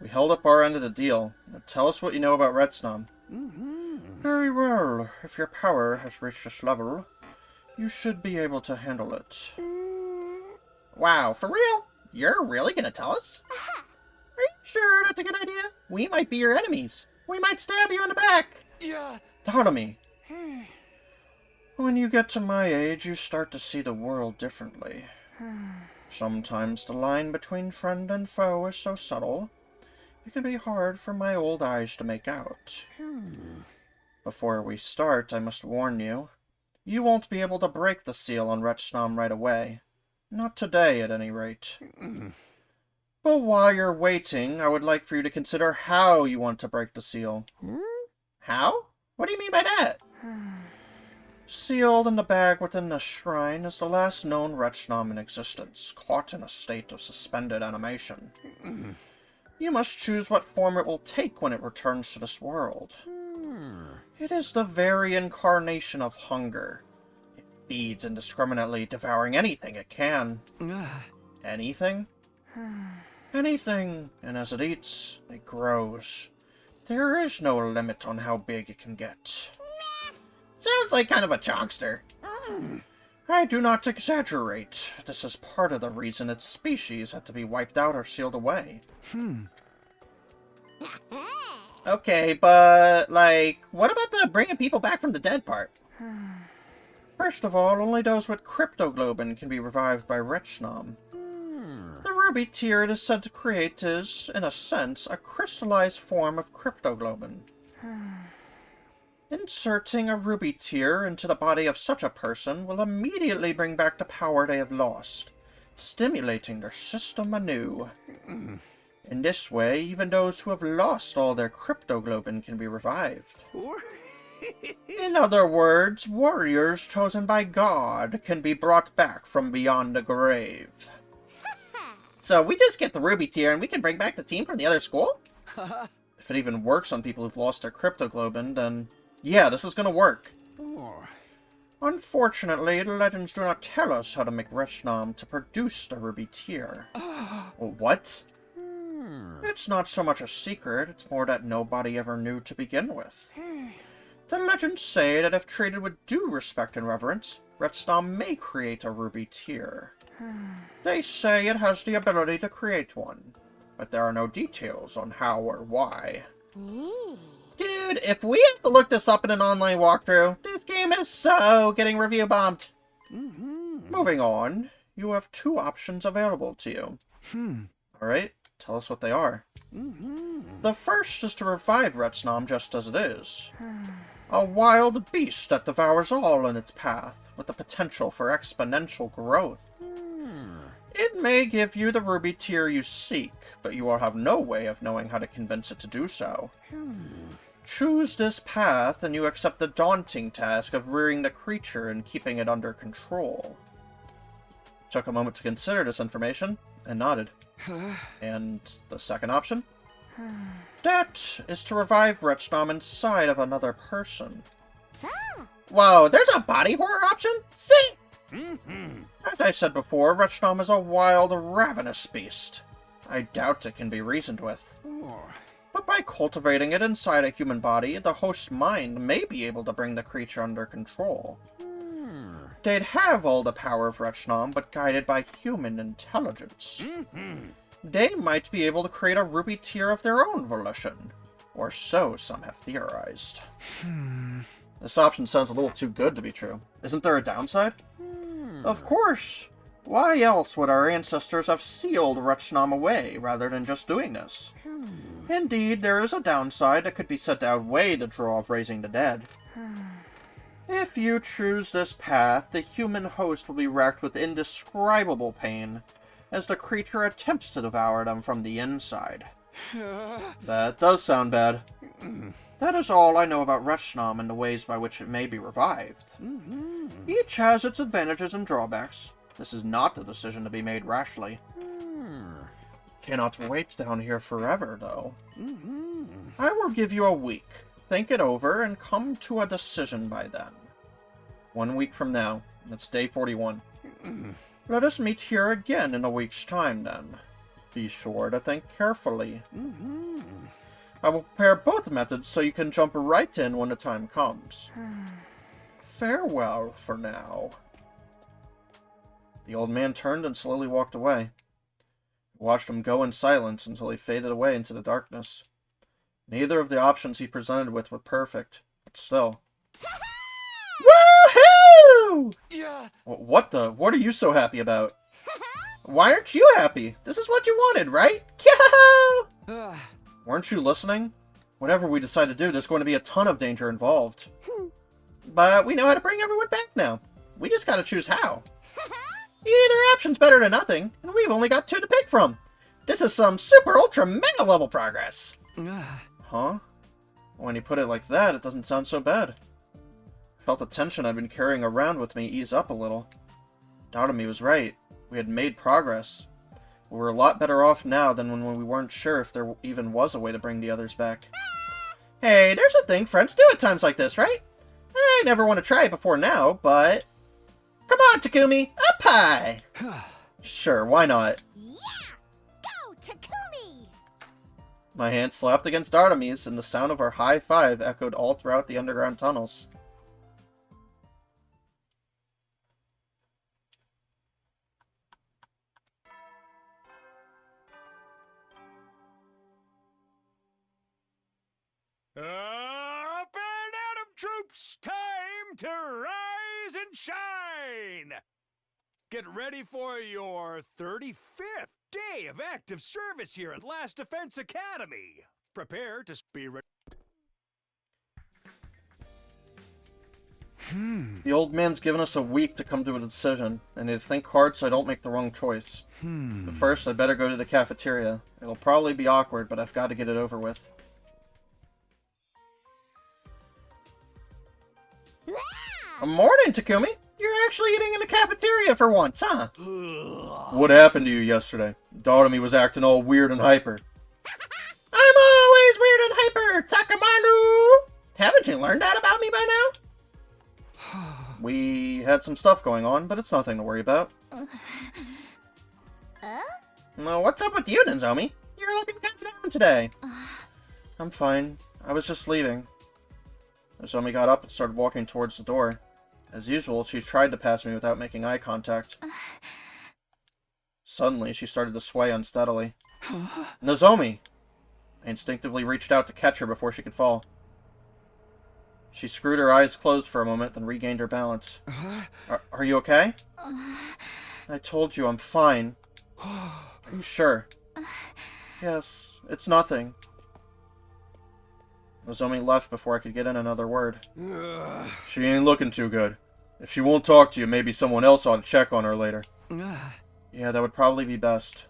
We held up our end of the deal. Now tell us what you know about Retsnam. Very well. If your power has reached this level, you should be able to handle it. Wow, for real? You're really gonna tell us? Are you sure that's a good idea? We might be your enemies. We might stab you in the back. Yeah. Darumi. When you get to my age, you start to see the world differently. Sometimes the line between friend and foe is so subtle, it can be hard for my old eyes to make out. Before we start, I must warn you, you won't be able to break the seal on Retsnam right away. Not today, at any rate. But while you're waiting, I would like for you to consider how you want to break the seal. How? What do you mean by that? Sealed in the bag within the shrine is the last known Retsnam in existence, caught in a state of suspended animation. You must choose what form it will take when it returns to this world. It is the very incarnation of hunger. It feeds indiscriminately, devouring anything it can. Anything? Anything, and as it eats, it grows. There is no limit on how big it can get. Sounds like kind of a chokster. I do not exaggerate. This is part of the reason its species had to be wiped out or sealed away. Okay, but, like, what about the bringing people back from the dead part? First of all, only those with cryptoglobin can be revived by Retsnam. The ruby tear it is said to create is, in a sense, a crystallized form of cryptoglobin. Inserting a ruby tear into the body of such a person will immediately bring back the power they have lost, stimulating their system anew. In this way, even those who have lost all their cryptoglobin can be revived. In other words, warriors chosen by God can be brought back from beyond the grave. So we just get the ruby tear and we can bring back the team from the other school? If If it even works on people who've lost their cryptoglobin, then yeah, this is gonna work. Unfortunately, the legends do not tell us how to make Retchnam to produce the ruby tear. What? It's not so much a secret, it's more that nobody ever knew to begin with. The legends say that if treated with due respect and reverence, Retchnam may create a ruby tear. They say it has the ability to create one, but there are no details on how or why. Dude, if we have to look this up in an online walkthrough, this game is so getting review bombed. Moving on, you have 2 options available to you. Alright, tell us what they are. The first is to revive Retchnam just as it is. A wild beast that devours all in its path, with the potential for exponential growth. It may give you the ruby tear you seek, but you will have no way of knowing how to convince it to do so. Choose this path, and you accept the daunting task of rearing the creature and keeping it under control. Took a moment to consider this information, and nodded. And the second option? That is to revive Retchnam inside of another person. Whoa, there's a body horror option? See? As I said before, Retchnam is a wild, ravenous beast. I doubt it can be reasoned with. But by cultivating it inside a human body, the host's mind may be able to bring the creature under control. They'd have all the power of Retchnam, but guided by human intelligence. They might be able to create a ruby tear of their own volition. Or so some have theorized. This option sounds a little too good to be true. Isn't there a downside? Of course! Why else would our ancestors have sealed Retchnam away, rather than just doing this? Indeed, there is a downside that could be said to outweigh the draw of raising the dead. If you choose this path, the human host will be racked with indescribable pain, as the creature attempts to devour them from the inside. That does sound bad. That is all I know about Retchnam and the ways by which it may be revived. Each has its advantages and drawbacks. This is not a decision to be made rashly. Cannot wait down here forever, though. I will give you a week. Think it over and come to a decision by then. 1 week from now. That's day 41. Let us meet here again in a week's time, then. Be sure to think carefully. I will prepare both methods so you can jump right in when the time comes. Farewell for now. The old man turned and slowly walked away. I watched him go in silence until he faded away into the darkness. Neither of the options he presented with were perfect, but still. Woohoo! Yeah. What are you so happy about? Why aren't you happy? This is what you wanted, right? Yahoo! Weren't you listening? Whatever we decide to do, there's going to be a ton of danger involved. But we know how to bring everyone back now. We just gotta choose how. Either option's better than nothing, and we've only got 2 to pick from. This is some super ultra mega level progress. Huh? When you put it like that, it doesn't sound so bad. I felt the tension I'd been carrying around with me ease up a little. Darumi was right. We had made progress. We were a lot better off now than when we weren't sure if there even was a way to bring the others back. Hey, there's a thing friends do at times like this, right? I never want to try it before now, but... Come on, Takumi! Up high! Sure, why not? Yeah! Go, Takumi! My hand slapped against Darumi's, and the sound of our high five echoed all throughout the underground tunnels. Up and at 'em, troops! Time to rise and shine! Get ready for your 35th day of active service here at Last Defense Academy. Prepare to be ready. The old man's given us a week to come to a decision. I need to think hard so I don't make the wrong choice. But first, I better go to the cafeteria. It'll probably be awkward, but I've got to get it over with. Morning, Takumi! You're actually eating in the cafeteria for once, huh? What happened to you yesterday? Darumi was acting all weird and hyper. I'm always weird and hyper, Takamaru! Haven't you learned that about me by now? We had some stuff going on, but it's nothing to worry about. What's up with you, Nozomi? You're looking kind of down today. I'm fine. I was just leaving. Nozomi got up and started walking towards the door. As usual, she tried to pass me without making eye contact. Suddenly, she started to sway unsteadily. Nozomi! I instinctively reached out to catch her before she could fall. She screwed her eyes closed for a moment, then regained her balance. Are you okay? I told you I'm fine. Are you sure? Yes, it's nothing. Nozomi left before I could get in another word. She ain't looking too good. If she won't talk to you, maybe someone else ought to check on her later. Yeah, that would probably be best.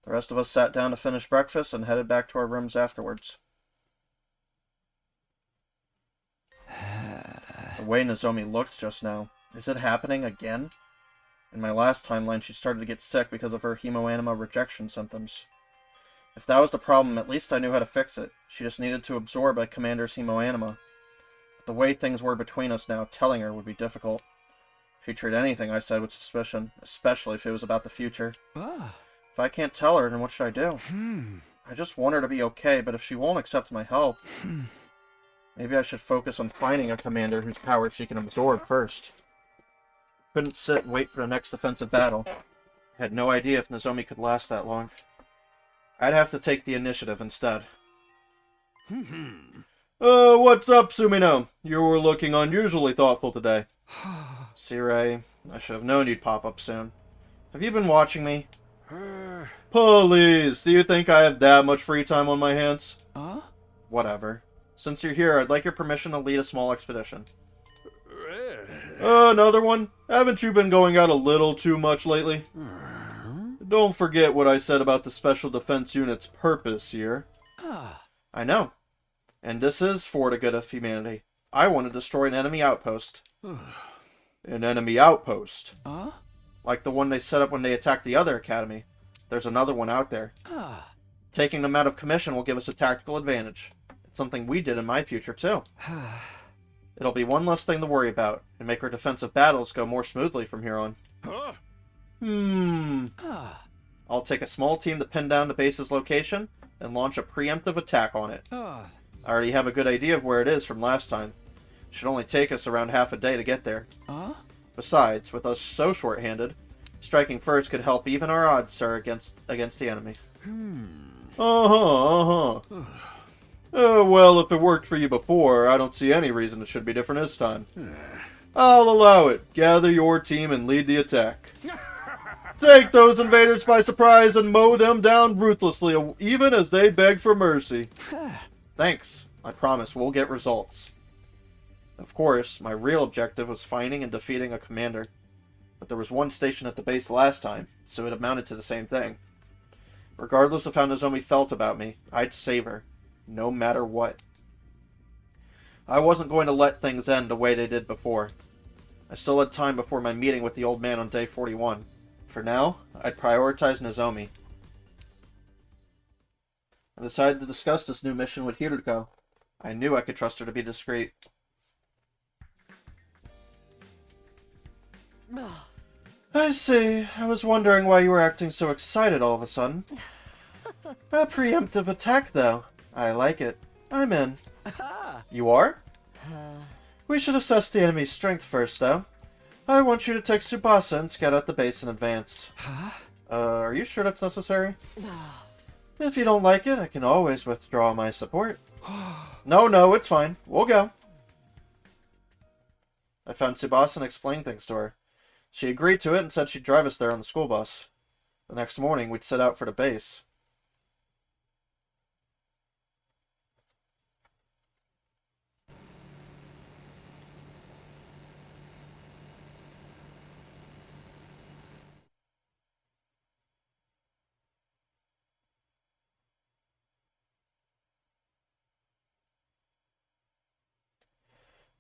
The rest of us sat down to finish breakfast and headed back to our rooms afterwards. The way Nozomi looked just now, is it happening again? In my last timeline, she started to get sick because of her hemoanima rejection symptoms. If that was the problem, at least I knew how to fix it. She just needed to absorb a commander's hemoanima. But the way things were between us now, telling her would be difficult. She'd treat anything I said with suspicion, especially if it was about the future. If I can't tell her, then what should I do? I just want her to be okay, but if she won't accept my help, maybe I should focus on finding a commander whose power she can absorb first. Couldn't sit and wait for the next offensive battle. I had no idea if Nozomi could last that long. I'd have to take the initiative instead. What's up, Sumino? You were looking unusually thoughtful today. Sirei, I should have known you'd pop up soon. Have you been watching me? Please, do you think I have that much free time on my hands? Whatever. Since you're here, I'd like your permission to lead a small expedition. Another one? Haven't you been going out a little too much lately? Don't forget what I said about the Special Defense Unit's purpose here. I know. And this is for the good of humanity. I want to destroy an enemy outpost. An enemy outpost? Like the one they set up when they attacked the other academy. There's another one out there. Taking them out of commission will give us a tactical advantage. It's something we did in my future, too. It'll be one less thing to worry about, and make our defensive battles go more smoothly from here on. I'll take a small team to pin down the base's location, and launch a preemptive attack on it. I already have a good idea of where it is from last time. It should only take us around half a day to get there. Besides, with us so short-handed, striking first could help even our odds, sir, against the enemy. Well, if it worked for you before, I don't see any reason it should be different this time. I'll allow it. Gather your team and lead the attack. Take those invaders by surprise and mow them down ruthlessly, even as they beg for mercy. Thanks. I promise we'll get results. Of course, my real objective was finding and defeating a commander. But there was one station at the base last time, so it amounted to the same thing. Regardless of how Nozomi felt about me, I'd save her. No matter what. I wasn't going to let things end the way they did before. I still had time before my meeting with the old man on day 41. For now, I'd prioritize Nozomi. I decided to discuss this new mission with Hiruko. I knew I could trust her to be discreet. I see. I was wondering why you were acting so excited all of a sudden. A preemptive attack, though. I like it. I'm in. You are? We should assess the enemy's strength first, though. I want you to take Tsubasa and scout out the base in advance. Are you sure that's necessary? If you don't like it, I can always withdraw my support. No, it's fine. We'll go. I found Tsubasa and explained things to her. She agreed to it and said she'd drive us there on the school bus. The next morning, we'd set out for the base.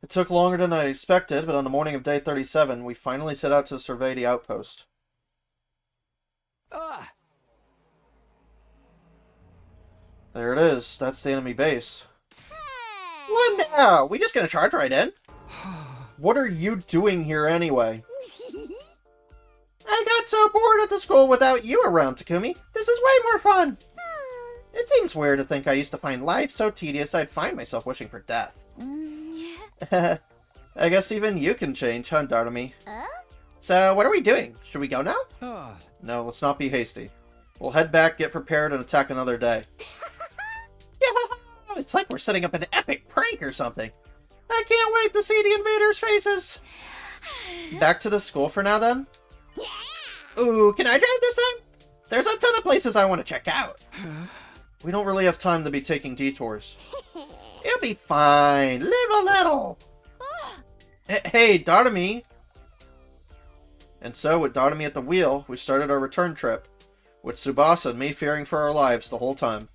It took longer than I expected, but on the morning of day 37, we finally set out to survey the outpost. There it is. That's the enemy base. Hey. What now? We just gonna charge right in? What are you doing here anyway? I got so bored at the school without you around, Takumi. This is way more fun. It seems weird to think I used to find life so tedious I'd find myself wishing for death. I guess even you can change, huh, Darumi? So, what are we doing? Should we go now? No, let's not be hasty. We'll head back, get prepared, and attack another day. Yeah, it's like we're setting up an epic prank or something. I can't wait to see the invaders' faces. Back to the school for now, then? Ooh, can I drive this time? There's a ton of places I want to check out. We don't really have time to be taking detours. It'll be fine. Live a little. Hey, Darumi. And so, with Darumi at the wheel, we started our return trip, with Tsubasa and me fearing for our lives the whole time.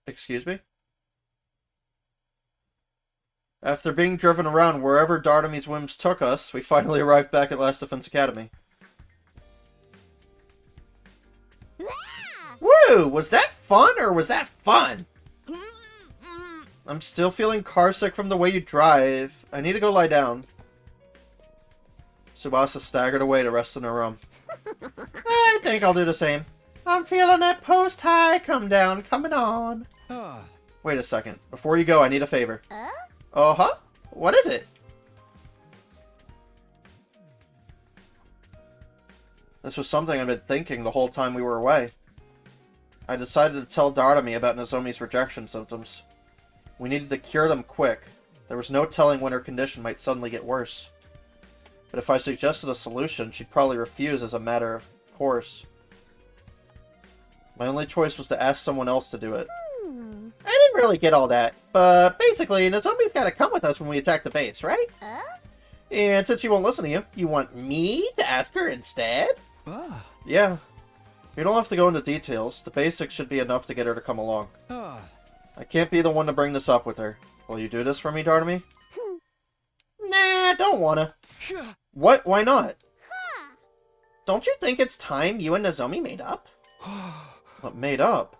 Excuse me? After being driven around wherever Darumi's whims took us, we finally arrived back at Last Defense Academy. Woo! Was that fun or was that fun? I'm still feeling carsick from the way you drive. I need to go lie down. Tsubasa staggered away to rest in her room. I think I'll do the same. I'm feeling that post-high come down coming on. Wait a second. Before you go, I need a favor. Uh-huh? What is it? This was something I've been thinking the whole time we were away. I decided to tell Darumi about Nozomi's rejection symptoms. We needed to cure them quick. There was no telling when her condition might suddenly get worse. But if I suggested a solution, she'd probably refuse as a matter of course. My only choice was to ask someone else to do it. I didn't really get all that, but basically, Nozomi's gotta come with us when we attack the base, right? And since she won't listen to you, you want me to ask her instead? Yeah. You don't have to go into details. The basics should be enough to get her to come along. I can't be the one to bring this up with her. Will you do this for me, Darumi? Nah, don't wanna. What? Why not? Don't you think it's time you and Nozomi made up? What, made up?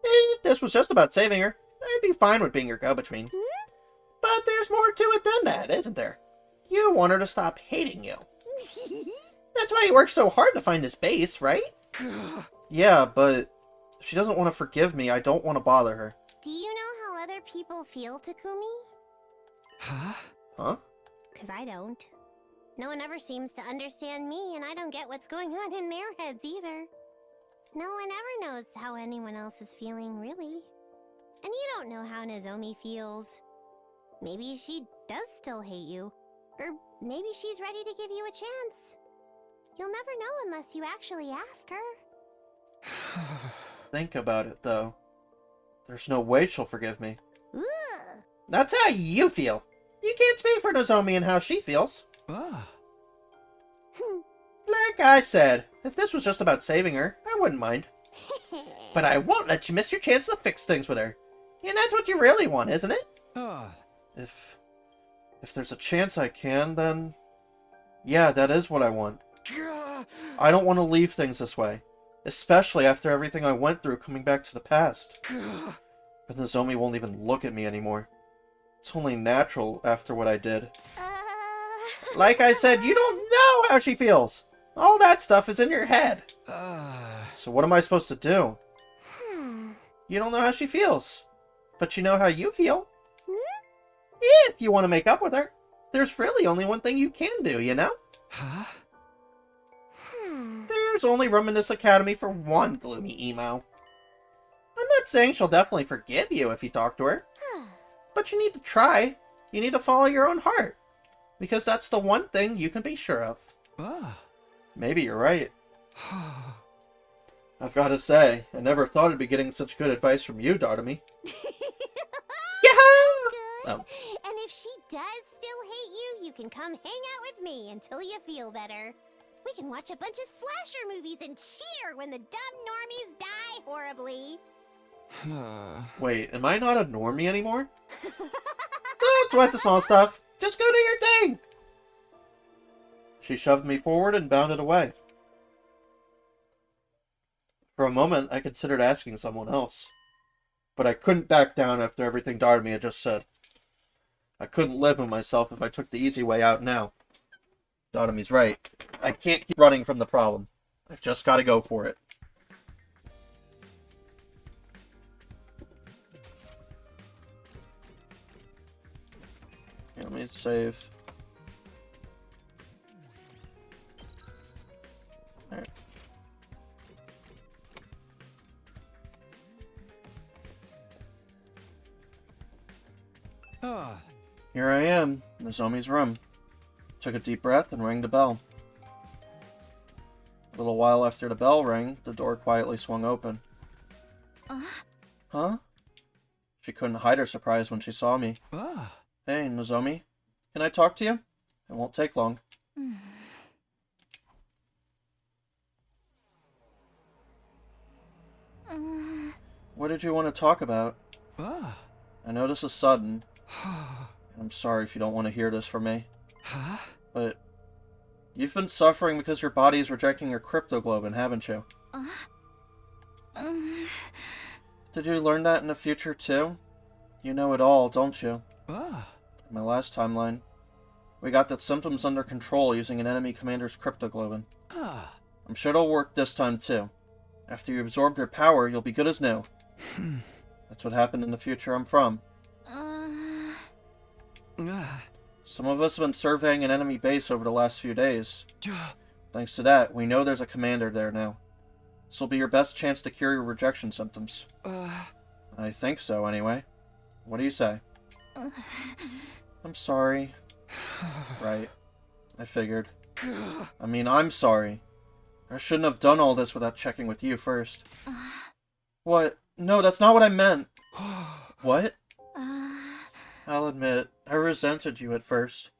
If this was just about saving her, I'd be fine with being your go-between. But there's more to it than that, isn't there? You want her to stop hating you. That's why you worked so hard to find this base, right? Yeah, but if she doesn't want to forgive me, I don't want to bother her. Do you know how other people feel, Takumi? Huh? Because I don't. No one ever seems to understand me, and I don't get what's going on in their heads either. No one ever knows how anyone else is feeling, really. And you don't know how Nozomi feels. Maybe she does still hate you. Or maybe she's ready to give you a chance. You'll never know unless you actually ask her. Think about it, though. There's no way she'll forgive me. Ugh. That's how you feel. You can't speak for Nozomi and how she feels. Like I said, if this was just about saving her, I wouldn't mind. But I won't let you miss your chance to fix things with her. And that's what you really want, isn't it? If there's a chance I can, then... yeah, that is what I want. I don't want to leave things this way. Especially after everything I went through coming back to the past. But Nozomi won't even look at me anymore. It's only natural after what I did. Like I said, you don't know how she feels. All that stuff is in your head. So what am I supposed to do? You don't know how she feels. But you know how you feel. If you want to make up with her, there's really only one thing you can do, you know? There's only room in this academy for one gloomy emo. I'm not saying she'll definitely forgive you if you talk to her. But you need to try. You need to follow your own heart. Because that's the one thing you can be sure of. Maybe you're right. I've got to say, I never thought I'd be getting such good advice from you, Darumi. Good. Oh. And if she does still hate you, you can come hang out with me until you feel better. We can watch a bunch of slasher movies and cheer when the dumb normies die horribly. Wait, am I not a normie anymore? Don't sweat the small stuff. Just go do your thing. She shoved me forward and bounded away. For a moment, I considered asking someone else. But I couldn't back down after everything Darumi had just said. I couldn't live with myself if I took the easy way out now. Darumi's right. I can't keep running from the problem. I've just got to go for it. Let me save. Alright. Here I am, in Nozomi's room. Took a deep breath and rang the bell. A little while after the bell rang, the door quietly swung open. Huh? She couldn't hide her surprise when she saw me. Hey, Nozomi. Can I talk to you? It won't take long. What did you want to talk about? I know this is sudden. I'm sorry if you don't want to hear this from me. But you've been suffering because your body is rejecting your cryptoglobin, haven't you? Did you learn that in the future too? You know it all, don't you? In my last timeline, we got the symptoms under control using an enemy commander's cryptoglobin. I'm sure it'll work this time too. After you absorb their power, you'll be good as new. That's what happened in the future I'm from. Some of us have been surveying an enemy base over the last few days. Thanks to that, we know there's a commander there now. This will be your best chance to cure your rejection symptoms. I think so, anyway. What do you say? I'm sorry. Right. I figured. I mean, I'm sorry. I shouldn't have done all this without checking with you first. What? No, that's not what I meant. What? I'll admit, I resented you at first.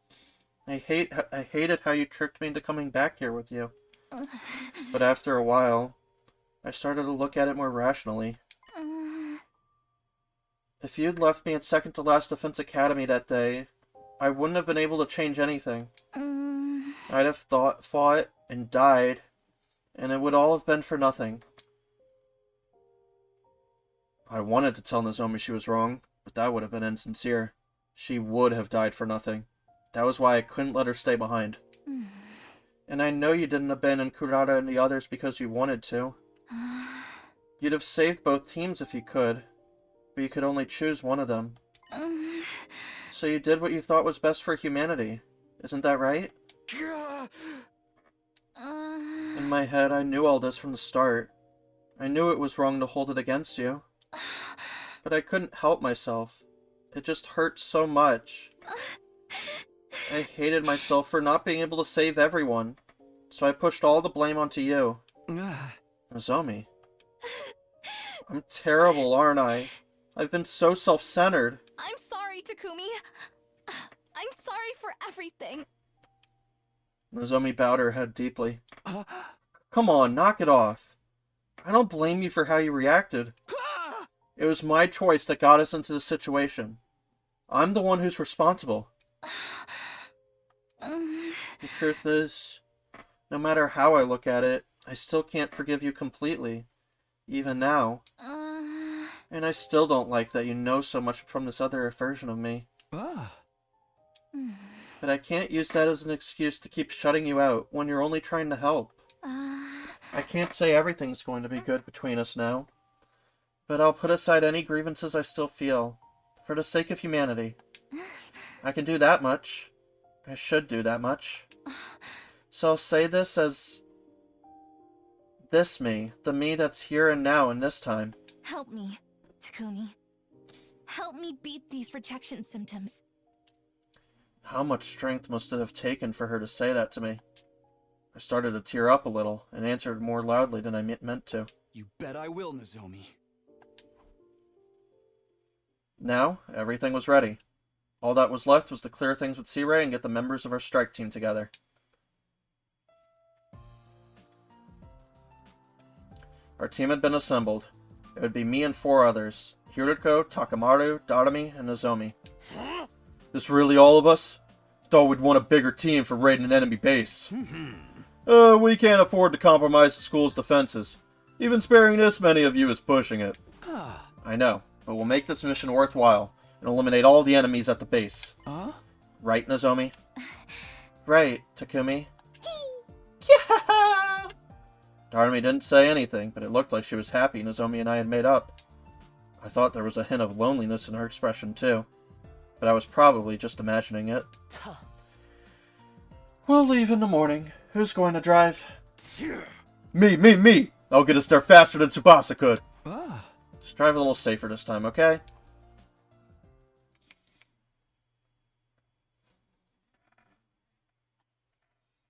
I hated how you tricked me into coming back here with you. But after a while, I started to look at it more rationally. If you'd left me at second to last Defense Academy that day, I wouldn't have been able to change anything. I'd have fought, and died, and it would all have been for nothing. I wanted to tell Nozomi she was wrong, but that would have been insincere. She would have died for nothing. That was why I couldn't let her stay behind. And I know you didn't abandon Kurata and the others because you wanted to. You'd have saved both teams if you could, but you could only choose one of them. So you did what you thought was best for humanity. Isn't that right? In my head, I knew all this from the start. I knew it was wrong to hold it against you. But I couldn't help myself. It just hurt so much. I hated myself for not being able to save everyone. So I pushed all the blame onto you. Nozomi. I'm terrible, aren't I? I've been so self-centered. I'm sorry, Takumi. I'm sorry for everything. Nozomi bowed her head deeply. Come on, knock it off. I don't blame you for how you reacted. It was my choice that got us into this situation. I'm the one who's responsible. The truth is, no matter how I look at it, I still can't forgive you completely. Even now. And I still don't like that you know so much from this other version of me. But I can't use that as an excuse to keep shutting you out when you're only trying to help. I can't say everything's going to be good between us now. But I'll put aside any grievances I still feel, for the sake of humanity. I can do that much. I should do that much. So I'll say this as... this me, the me that's here and now in this time. Help me, Takumi. Help me beat these rejection symptoms. How much strength must it have taken for her to say that to me? I started to tear up a little, and answered more loudly than I meant to. You bet I will, Nozomi. Now, everything was ready. All that was left was to clear things with Sea Ray and get the members of our strike team together. Our team had been assembled. It would be me and 4 others. Hiruko, Takamaru, Darumi, and Nozomi. This really all of us? Thought we'd want a bigger team for raiding an enemy base. We can't afford to compromise the school's defenses. Even sparing this many of you is pushing it. I know, but we'll make this mission worthwhile and eliminate all the enemies at the base. Right, Nozomi? Right, Takumi? Yeah! Darumi didn't say anything, but it looked like she was happy Nozomi and I had made up. I thought there was a hint of loneliness in her expression, too. But I was probably just imagining it. We'll leave in the morning. Who's going to drive? Me! I'll get us there faster than Tsubasa could. Just drive a little safer this time, okay?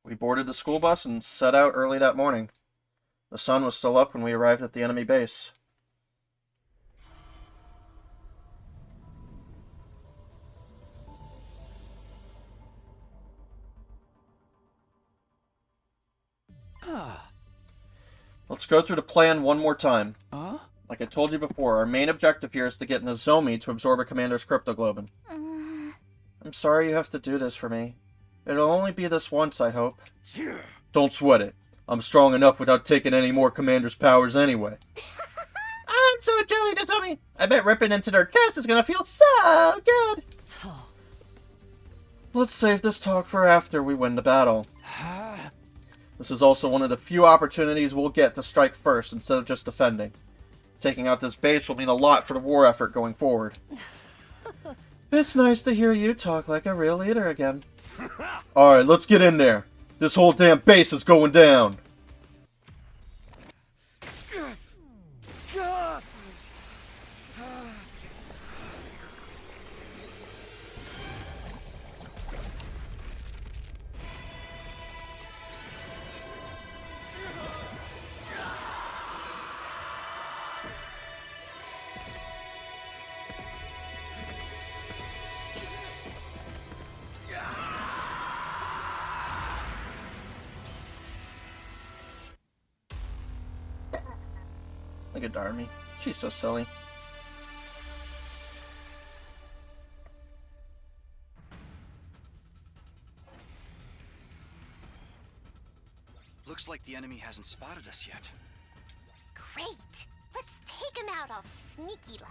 We boarded the school bus and set out early that morning. The sun was still up when we arrived at the enemy base. Let's go through the plan one more time. Like I told you before, our main objective here is to get Nozomi to absorb a commander's cryptoglobin. I'm sorry you have to do this for me. It'll only be this once, I hope. Don't sweat it. I'm strong enough without taking any more commander's powers anyway. I'm so jelly, Nozomi. I bet ripping into their chest is gonna feel so good. Let's save this talk for after we win the battle. This is also one of the few opportunities we'll get to strike first instead of just defending. Taking out this base will mean a lot for the war effort going forward. It's nice to hear you talk like a real leader again. Alright, let's get in there. This whole damn base is going down. Look at Darumi. She's so silly. Looks like the enemy hasn't spotted us yet. Great! Let's take him out all sneaky-like.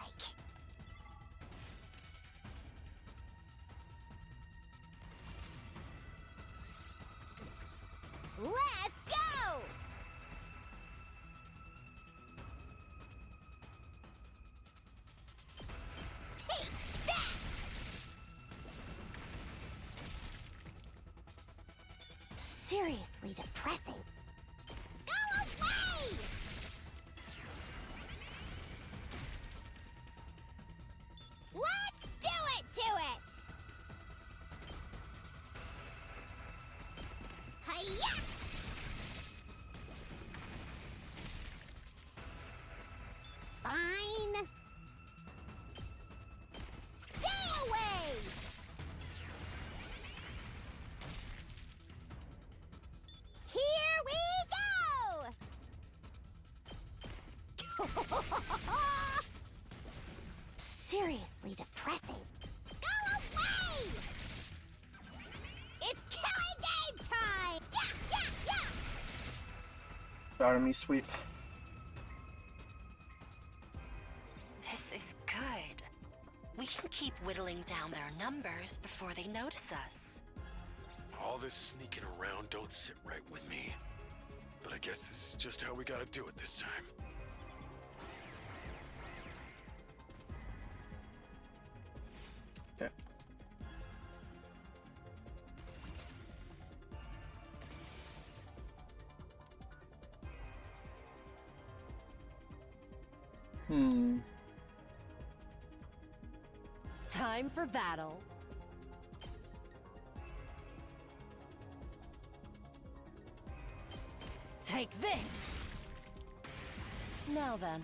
Let's go! Take that! Seriously depressing. Go away! Let's do it to it! Hi-ya! Fine. Stay away! Here we go! Seriously depressing. Go away! It's killing game time! Yeah! Darumi sweep. This is good. We can keep whittling down their numbers before they notice us. All this sneaking around don't sit right with me. But I guess this is just how we gotta do it this time. Okay. Time for battle. Take this! Now then,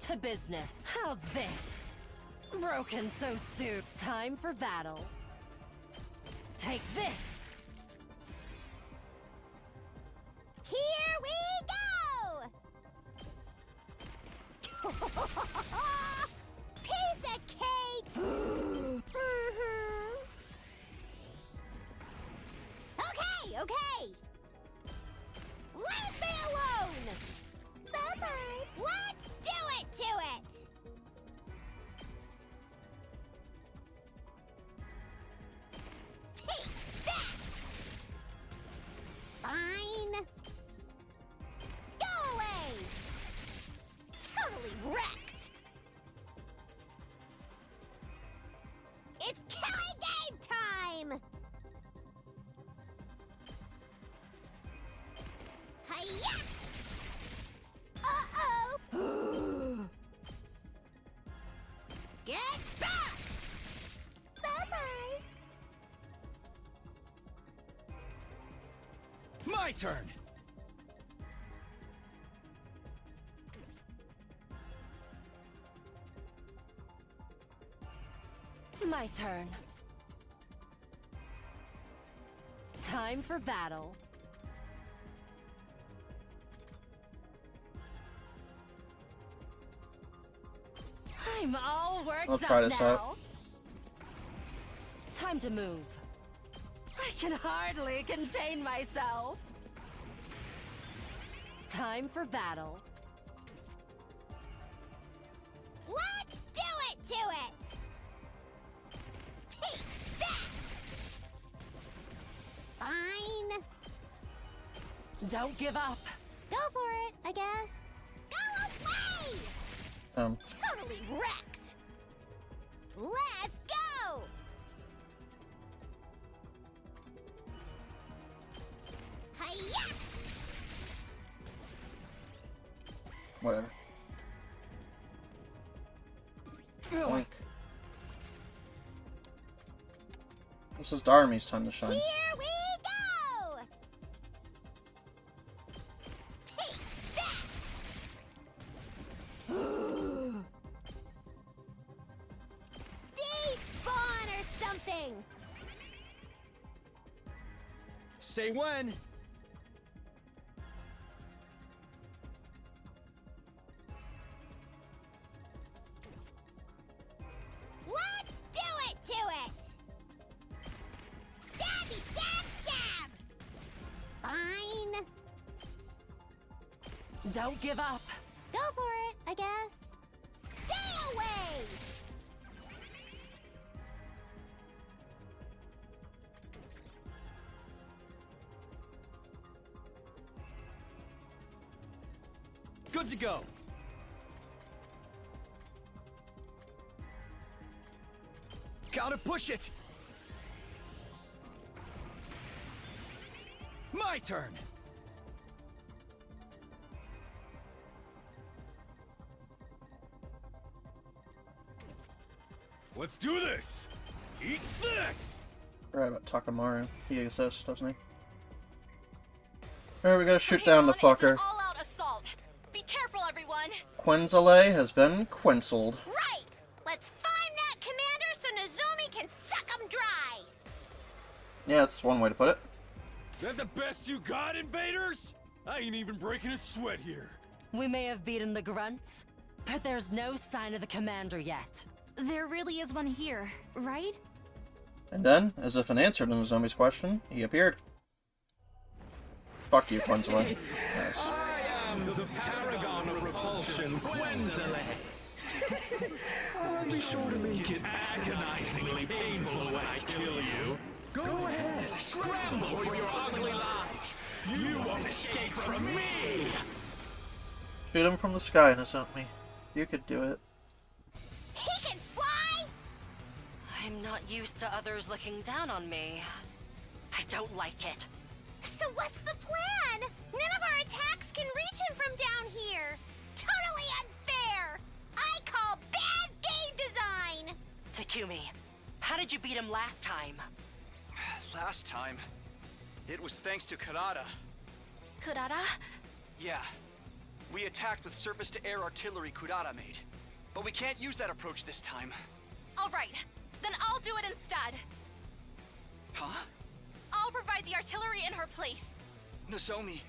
to business. How's this? Broken so soon. Time for battle. Take this! Here we go! Piece of cake! Okay, okay! Leave me alone! Bye-bye! Let's do it to it! Take that! Fine! Go away! Totally wrecked! It's killing game time! Hiya! Uh-oh! Get back! Bye-bye! My turn! My turn. Time for battle. I'm all worked Let's try up this now. out. Time to move. I can hardly contain myself. Time for battle. Let's do it to it! Take that! Fine. Don't give up. Go for it, I guess. Go away! Totally wrecked! Let's go! Hiya! Whatever. Boink. This is Darumi's time to shine. Here we go! Take that! Despawn or something! Say when! Let's do it to it! Stabby stab stab! Fine. Don't give up. Go for it, I guess. Stay away! Good to go! Gotta push it! My turn! Let's do this! Eat this! Right about Takamaru. He exists, doesn't he? Alright, we gotta shoot Hang down the on, it's an fucker. all-out assault. Be careful, everyone. Quinzale has been quinceled. Right! Let's find that commander so Nozomi can suck him dry! Yeah, that's one way to put it. That the best you got, invaders? I ain't even breaking a sweat here. We may have beaten the grunts, but there's no sign of the commander yet. There really is one here, right? And then, as if in answer to Nozomi's question, he appeared. Fuck you, Quinzale. Nice. I am the paragon of repulsion, Quinzale. I'll be sure to make it agonizingly painful when I kill you. Go ahead, scramble for your ugly lives. You won't escape from me. Shoot him from the sky, Nozomi. You could do it. He can fly? I'm not used to others looking down on me. I don't like it. So what's the plan? None of our attacks can reach him from down here. Totally unfair! I call bad game design! Takumi, how did you beat him last time? Last time, it was thanks to Karada. Kurara? Yeah. We attacked with surface-to-air artillery Kurada made. But we can't use that approach this time. All right, then I'll do it instead. Huh? I'll provide the artillery in her place. Nozomi.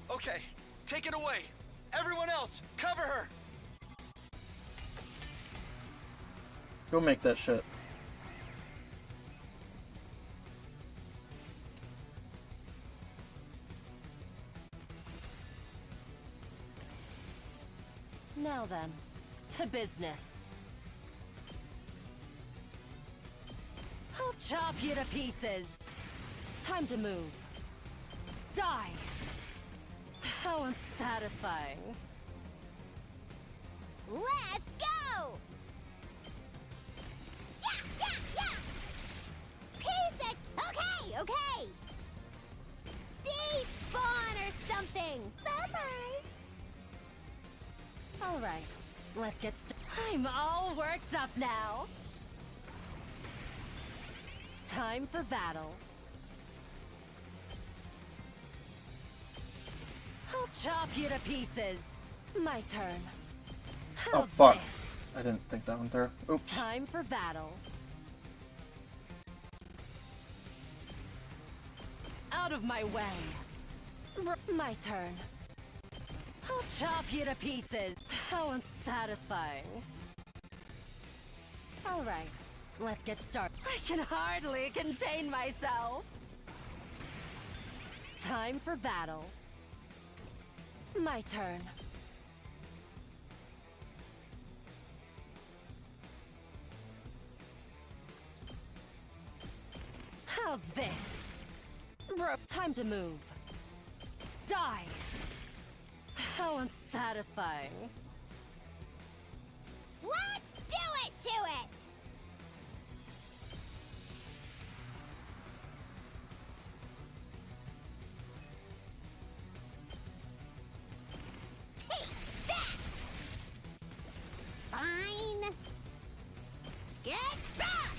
Okay, take it away. Everyone else, cover her. Go make that shit. Now then, to business. I'll chop you to pieces. Time to move. Die. How unsatisfying. Let's go! Yeah, yeah, yeah! Piece it! Okay, okay! Despawn or something! Bye-bye! Alright, let's get started. I'm all worked up now. Time for battle. I'll chop you to pieces. My turn. Oh How's fuck. this? I didn't think that one through. Oops. Time for battle. Out of my way. My turn. I'll chop you to pieces. How unsatisfying. Alright, let's get started. I can hardly contain myself. Time for battle. My turn. How's this? Time to move. Die. How unsatisfying. Let's do it to it! Take that! Fine. Get back!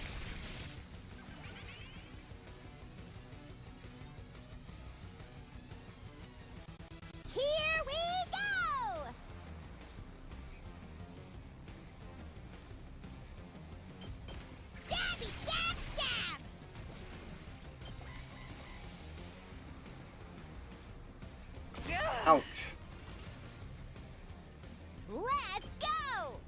Here we go! Stabby, stab, stab! Ouch. Let's go!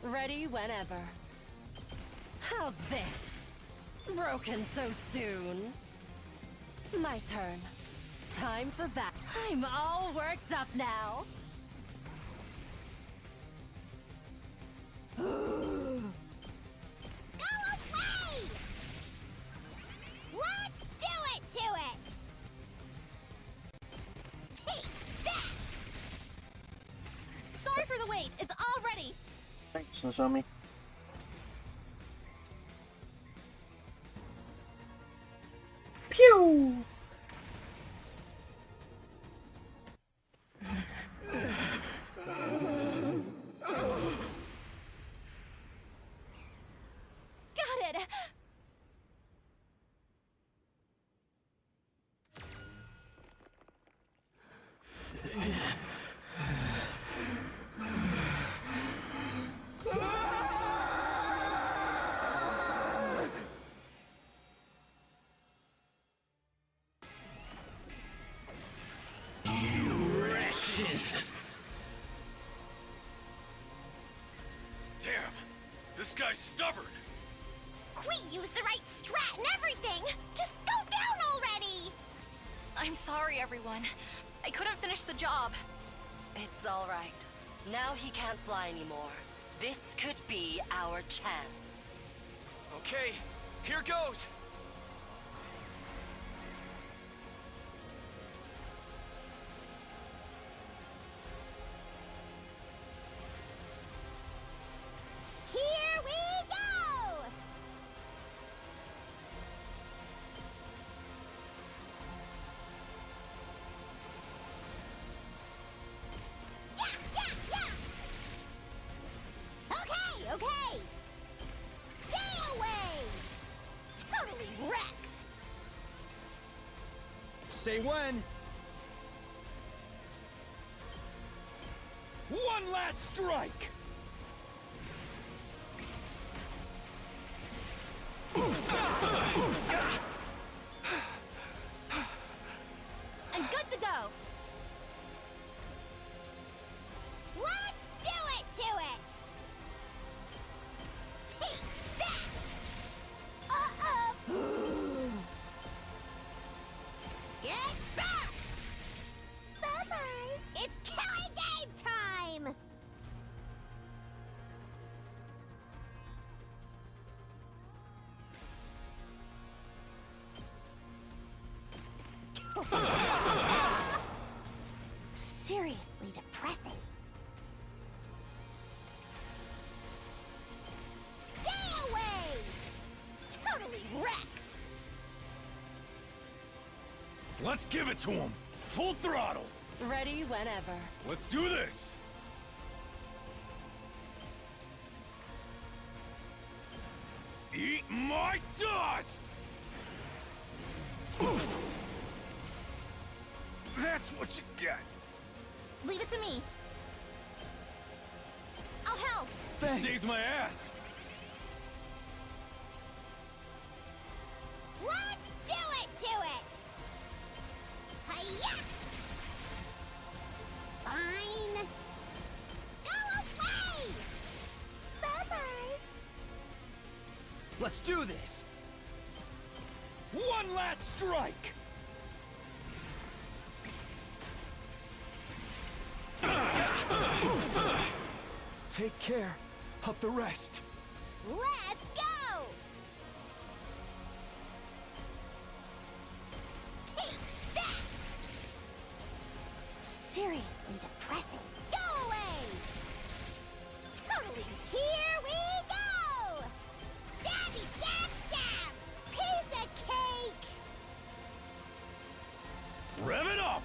Ready whenever. How's this? Broken so soon. My turn. Time for that. I'm all worked up now. Go away! Let's do it to it! Take that! Sorry for the wait. It's all ready. Thanks, Nozomi. Pew! Got it. Damn, this guy's stubborn. We used the right strat and everything! Just go down already! I'm sorry, everyone. I couldn't finish the job. It's all right. Now he can't fly anymore. This could be our chance. Okay, here goes. Here we go! Yeah, yeah, yeah! Okay, okay! Stay away! Totally wrecked! Say when. One last strike! I'm good to go. Let's do it to it. Take that. Uh-oh. Get back. Bye-bye. It's killing game time. Seriously depressing. Stay away! Totally wrecked. Let's give it to him! Full throttle! Ready whenever. Let's do this! Eat my dust! That's what you get! Leave it to me. I'll help. You saved my ass! Let's do it to it. Hiya! Fine. Go away! Bye-bye. Let's do this! One last strike! Take care of the rest. Let's go! Take that! Seriously depressing. Go away! Totally. Here we go! Stabby, stab, stab! Piece of cake! Rev it up!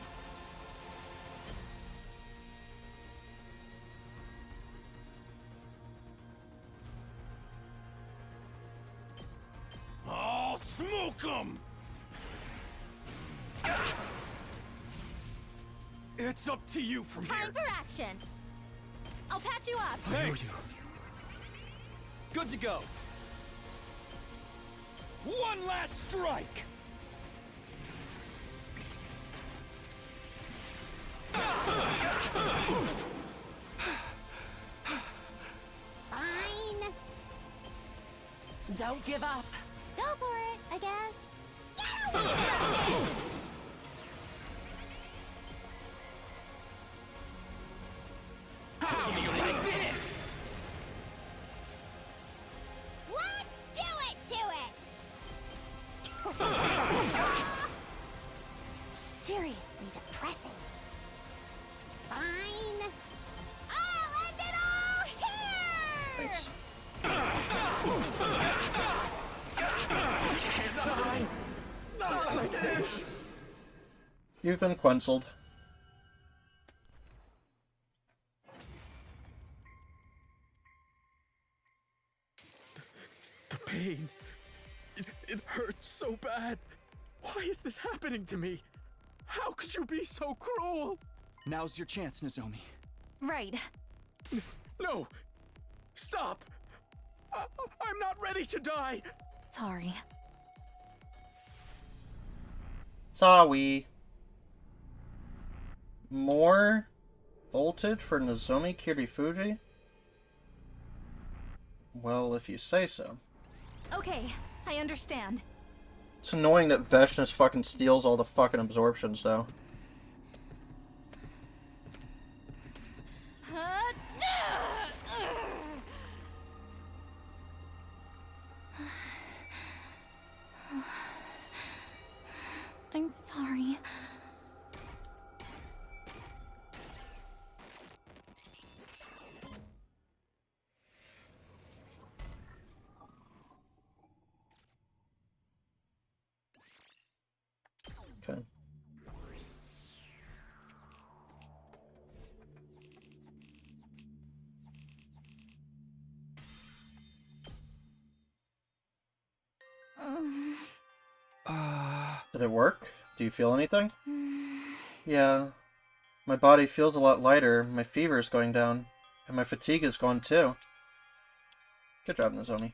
I'll smoke 'em! It's up to you from here. Time for action. I'll patch you up. Thanks. Good to go. One last strike! Fine. Don't give up. Go for it, I guess. Get away from me! How do you like this? Let's do it to it! Seriously depressing. Fine. I'll end it all here! Thanks. Can't die. Not like this. You've been quenceled. The pain. It hurts so bad. Why is this happening to me? How could you be so cruel? Now's your chance, Nozomi. Right. No! Stop! I'm not ready to die! Sorry. Sorry. More voltage for Nozomi Kirifuji? Well, if you say so. Okay, I understand. It's annoying that Veshness fucking steals all the fucking absorptions, though. I'm sorry. Okay. Did it work? Do you feel anything? Yeah. My body feels a lot lighter, my fever is going down, and my fatigue is gone too. Good job, Nozomi.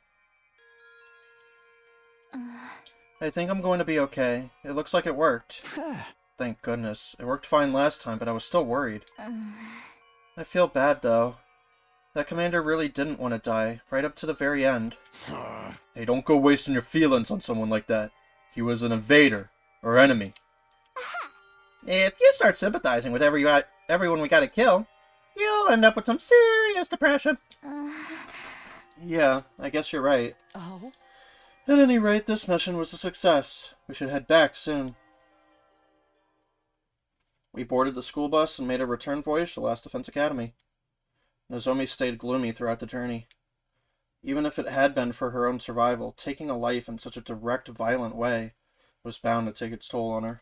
I think I'm going to be okay. It looks like it worked. Thank goodness. It worked fine last time, but I was still worried. I feel bad, though. That commander really didn't want to die, right up to the very end. Hey, don't go wasting your feelings on someone like that. He was an invader, or enemy. If you start sympathizing with everyone we gotta kill, you'll end up with some serious depression. Yeah, I guess you're right. Oh? At any rate, this mission was a success. We should head back soon. We boarded the school bus and made a return voyage to Last Defense Academy. Nozomi stayed gloomy throughout the journey. Even if it had been for her own survival, taking a life in such a direct, violent way was bound to take its toll on her.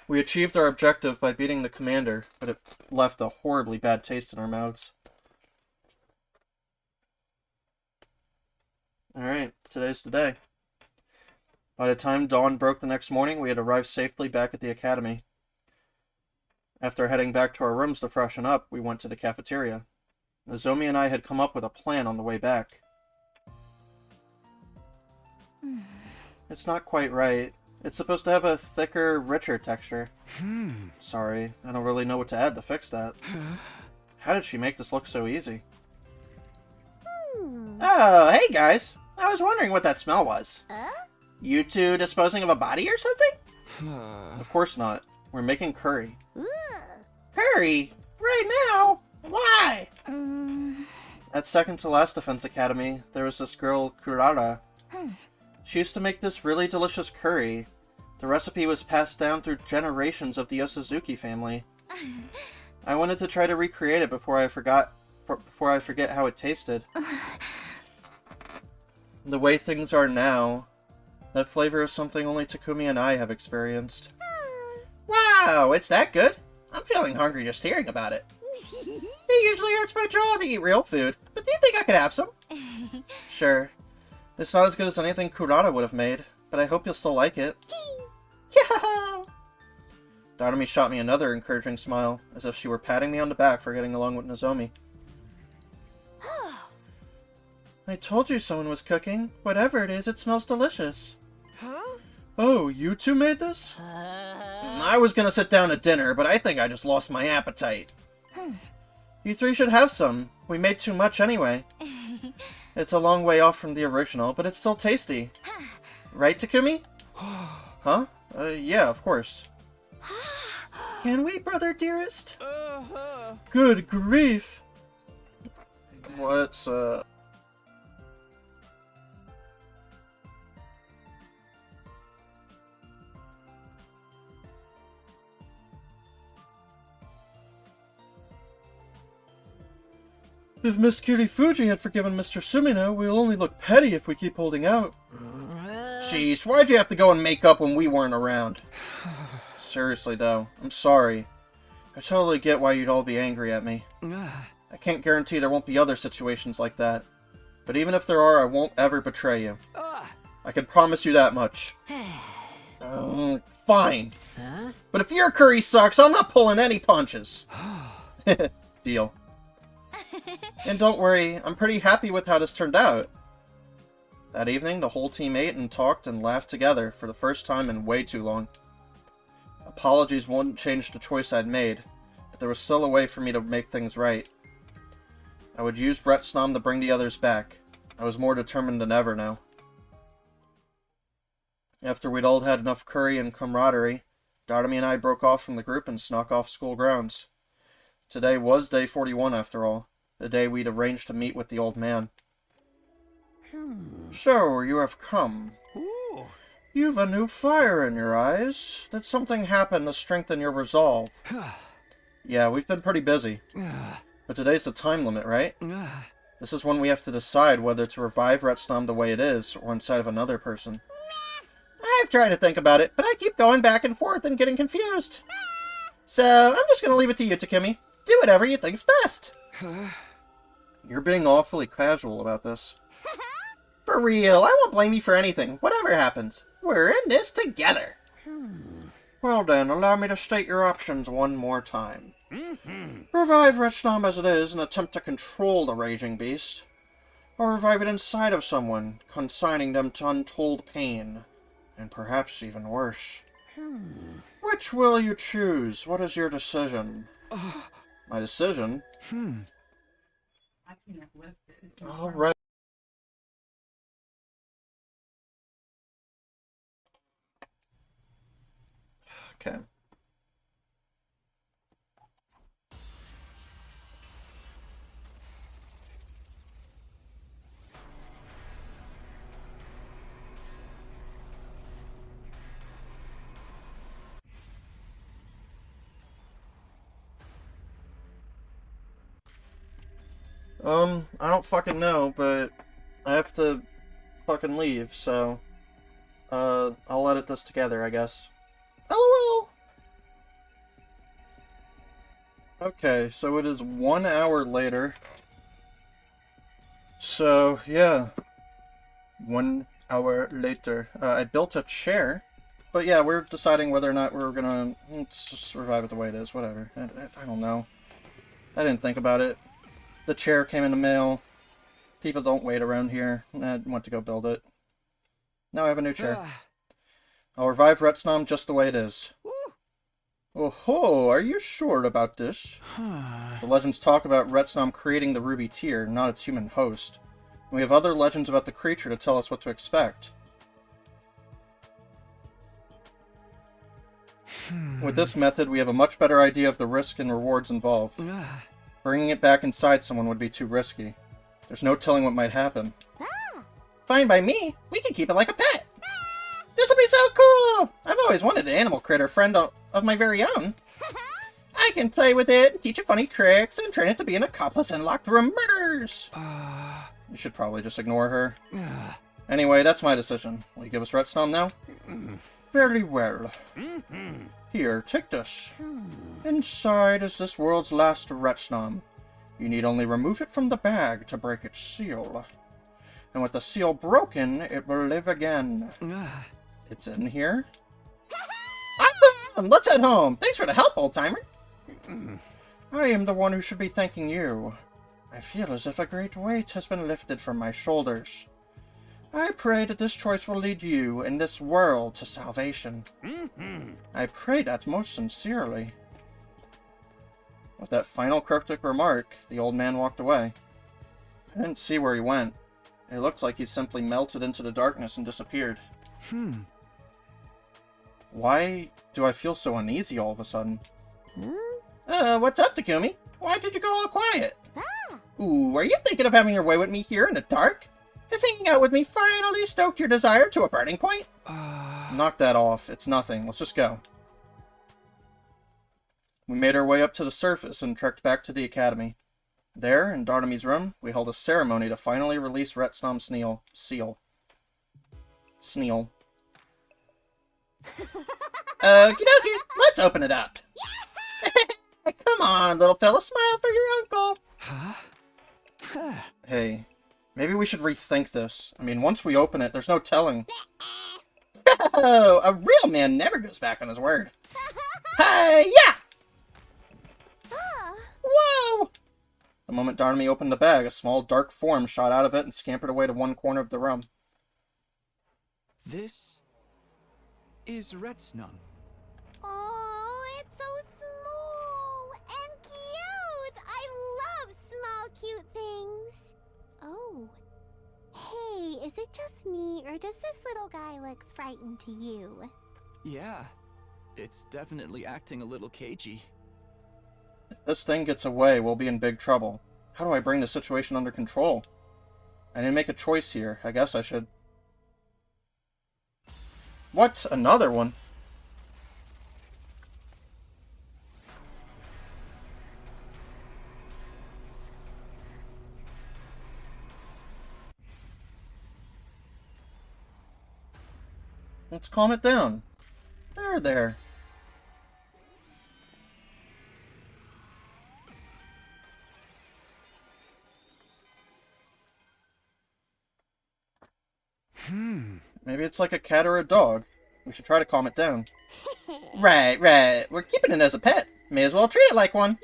We achieved our objective by beating the commander, but it left a horribly bad taste in our mouths. Alright, today's the day. By the time dawn broke the next morning, we had arrived safely back at the academy. After heading back to our rooms to freshen up, we went to the cafeteria. Nozomi and I had come up with a plan on the way back. It's not quite right. It's supposed to have a thicker, richer texture. Sorry, I don't really know what to add to fix that. How did she make this look so easy? Oh, hey guys! I was wondering what that smell was. You two disposing of a body or something? Of course not. We're making curry. Curry? Right now? Why? At second to last Defense Academy, there was this girl, Kurara. She used to make this really delicious curry. The recipe was passed down through generations of the Osazuki family. I wanted to try to recreate it before I forget how it tasted. The way things are now, that flavor is something only Takumi and I have experienced. Wow, it's that good? I'm feeling hungry just hearing about it. It usually hurts my jaw to eat real food, but do you think I could have some? Sure. It's not as good as anything Kurata would have made, but I hope you'll still like it. Yo! Darumi shot me another encouraging smile, as if she were patting me on the back for getting along with Nozomi. I told you someone was cooking. Whatever it is, it smells delicious. Huh? Oh, you two made this? I was gonna sit down at dinner, but I think I just lost my appetite. You three should have some. We made too much anyway. It's a long way off from the original, but it's still tasty. Right, Takumi? Huh? Yeah, of course. Can we, brother dearest? Good grief! What's, If Miss Kirifuji had forgiven Mr. Sumino, we'll only look petty if we keep holding out. Sheesh, why'd you have to go and make up when we weren't around? Seriously, though, I'm sorry. I totally get why you'd all be angry at me. I can't guarantee there won't be other situations like that. But even if there are, I won't ever betray you. I can promise you that much. Fine. But if your curry sucks, I'm not pulling any punches. Deal. And don't worry, I'm pretty happy with how this turned out. That evening, the whole team ate and talked and laughed together for the first time in way too long. Apologies wouldn't change the choice I'd made, but there was still a way for me to make things right. I would use Brett Snom to bring the others back. I was more determined than ever now. After we'd all had enough curry and camaraderie, Darumi and I broke off from the group and snuck off school grounds. Today was day 41 after all, the day we'd arranged to meet with the old man. So, you have come. You've a new fire in your eyes. Did something happen to strengthen your resolve? Yeah, we've been pretty busy. But today's the time limit, right? This is when we have to decide whether to revive Retsnam the way it is, or inside of another person. I've tried to think about it, but I keep going back and forth and getting confused. So, I'm just gonna leave it to you, Takumi. Do whatever you think's best. You're being awfully casual about this. For real, I won't blame you for anything, whatever happens. We're in this together. Well then, allow me to state your options one more time. Revive Retsnom as it is and attempt to control the raging beast. Or revive it inside of someone, consigning them to untold pain. And perhaps even worse. Which will you choose? What is your decision? My decision? Alright. Okay. I don't fucking know, but I have to fucking leave, so, I'll edit this together, I guess. LOL! Okay, so it is 1 hour later. So, yeah. 1 hour later. I built a chair. But yeah, we're deciding whether or not we're gonna... Let's just revive it the way it is, whatever. I don't know. I didn't think about it. The chair came in the mail. People don't wait around here. I went to go build it. Now I have a new chair. I'll revive Retsnom just the way it is. Oh ho, are you sure about this? The legends talk about Retsnom creating the ruby tear, not its human host. And we have other legends about the creature to tell us what to expect. With this method, we have a much better idea of the risk and rewards involved. Bringing it back inside someone would be too risky. There's no telling what might happen. Fine by me. We can keep it like a pet. This will be so cool! I've always wanted an animal critter friend of my very own. I can play with it, and teach it funny tricks, and train it to be an accomplice in locked room murders. You should probably just ignore her. Anyway, that's my decision. Will you give us Retsnom now? Very well. Here, take this. Inside is this world's last Retsnom. You need only remove it from the bag to break its seal. And with the seal broken, it will live again. It's in here. Awesome! Let's head home. Thanks for the help, old-timer. I am the one who should be thanking you. I feel as if a great weight has been lifted from my shoulders. I pray that this choice will lead you and this world to salvation. I pray that most sincerely. With that final cryptic remark, the old man walked away. I didn't see where he went. It looked like he simply melted into the darkness and disappeared. Why do I feel so uneasy all of a sudden? What's up, Takumi? Why did you go all quiet? Ooh, are you thinking of having your way with me here in the dark? Has hanging out with me finally stoked your desire to a burning point? Knock that off. It's nothing. Let's just go. We made our way up to the surface and trekked back to the academy. There, in Darumi's room, we held a ceremony to finally release Retsnom's seal. Sneal. Okie dokie, let's open it up. Come on, little fella, smile for your uncle. Hey, maybe we should rethink this. I mean, once we open it, there's no telling. Oh, a real man never goes back on his word. Hey, yeah! Whoa! The moment Darumi opened the bag, a small dark form shot out of it and scampered away to one corner of the room. This is Retsnom. Oh, it's so small and cute! I love small, cute things. Oh. Hey, is it just me, or does this little guy look frightened to you? Yeah, it's definitely acting a little cagey. If this thing gets away, we'll be in big trouble. How do I bring the situation under control? I didn't make a choice here. I guess I should. What? Another one? Let's calm it down. There. Maybe it's like a cat or a dog. We should try to calm it down. Right, right. We're keeping it as a pet. May as well treat it like one.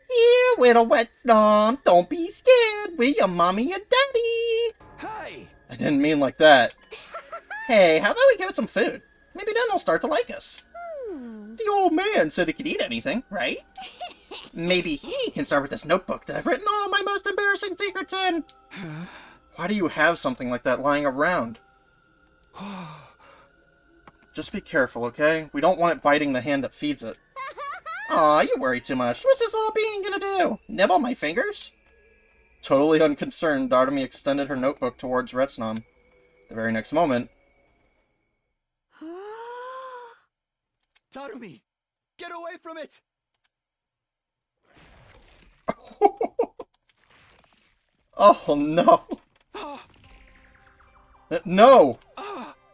Here, little wet snom. Don't be scared. We're your mommy and daddy. Hey! I didn't mean like that. Hey, how about we give it some food? Maybe then it'll start to like us. The old man said it could eat anything, right? Maybe he can start with this notebook that I've written all my most embarrassing secrets in. Why do you have something like that lying around? Just be careful, okay? We don't want it biting the hand that feeds it. Aw, you worry too much. What's this little being gonna do? Nibble my fingers? Totally unconcerned, Darumi extended her notebook towards Retsnom. The very next moment... Darumi! Get away from it! Oh, no! No!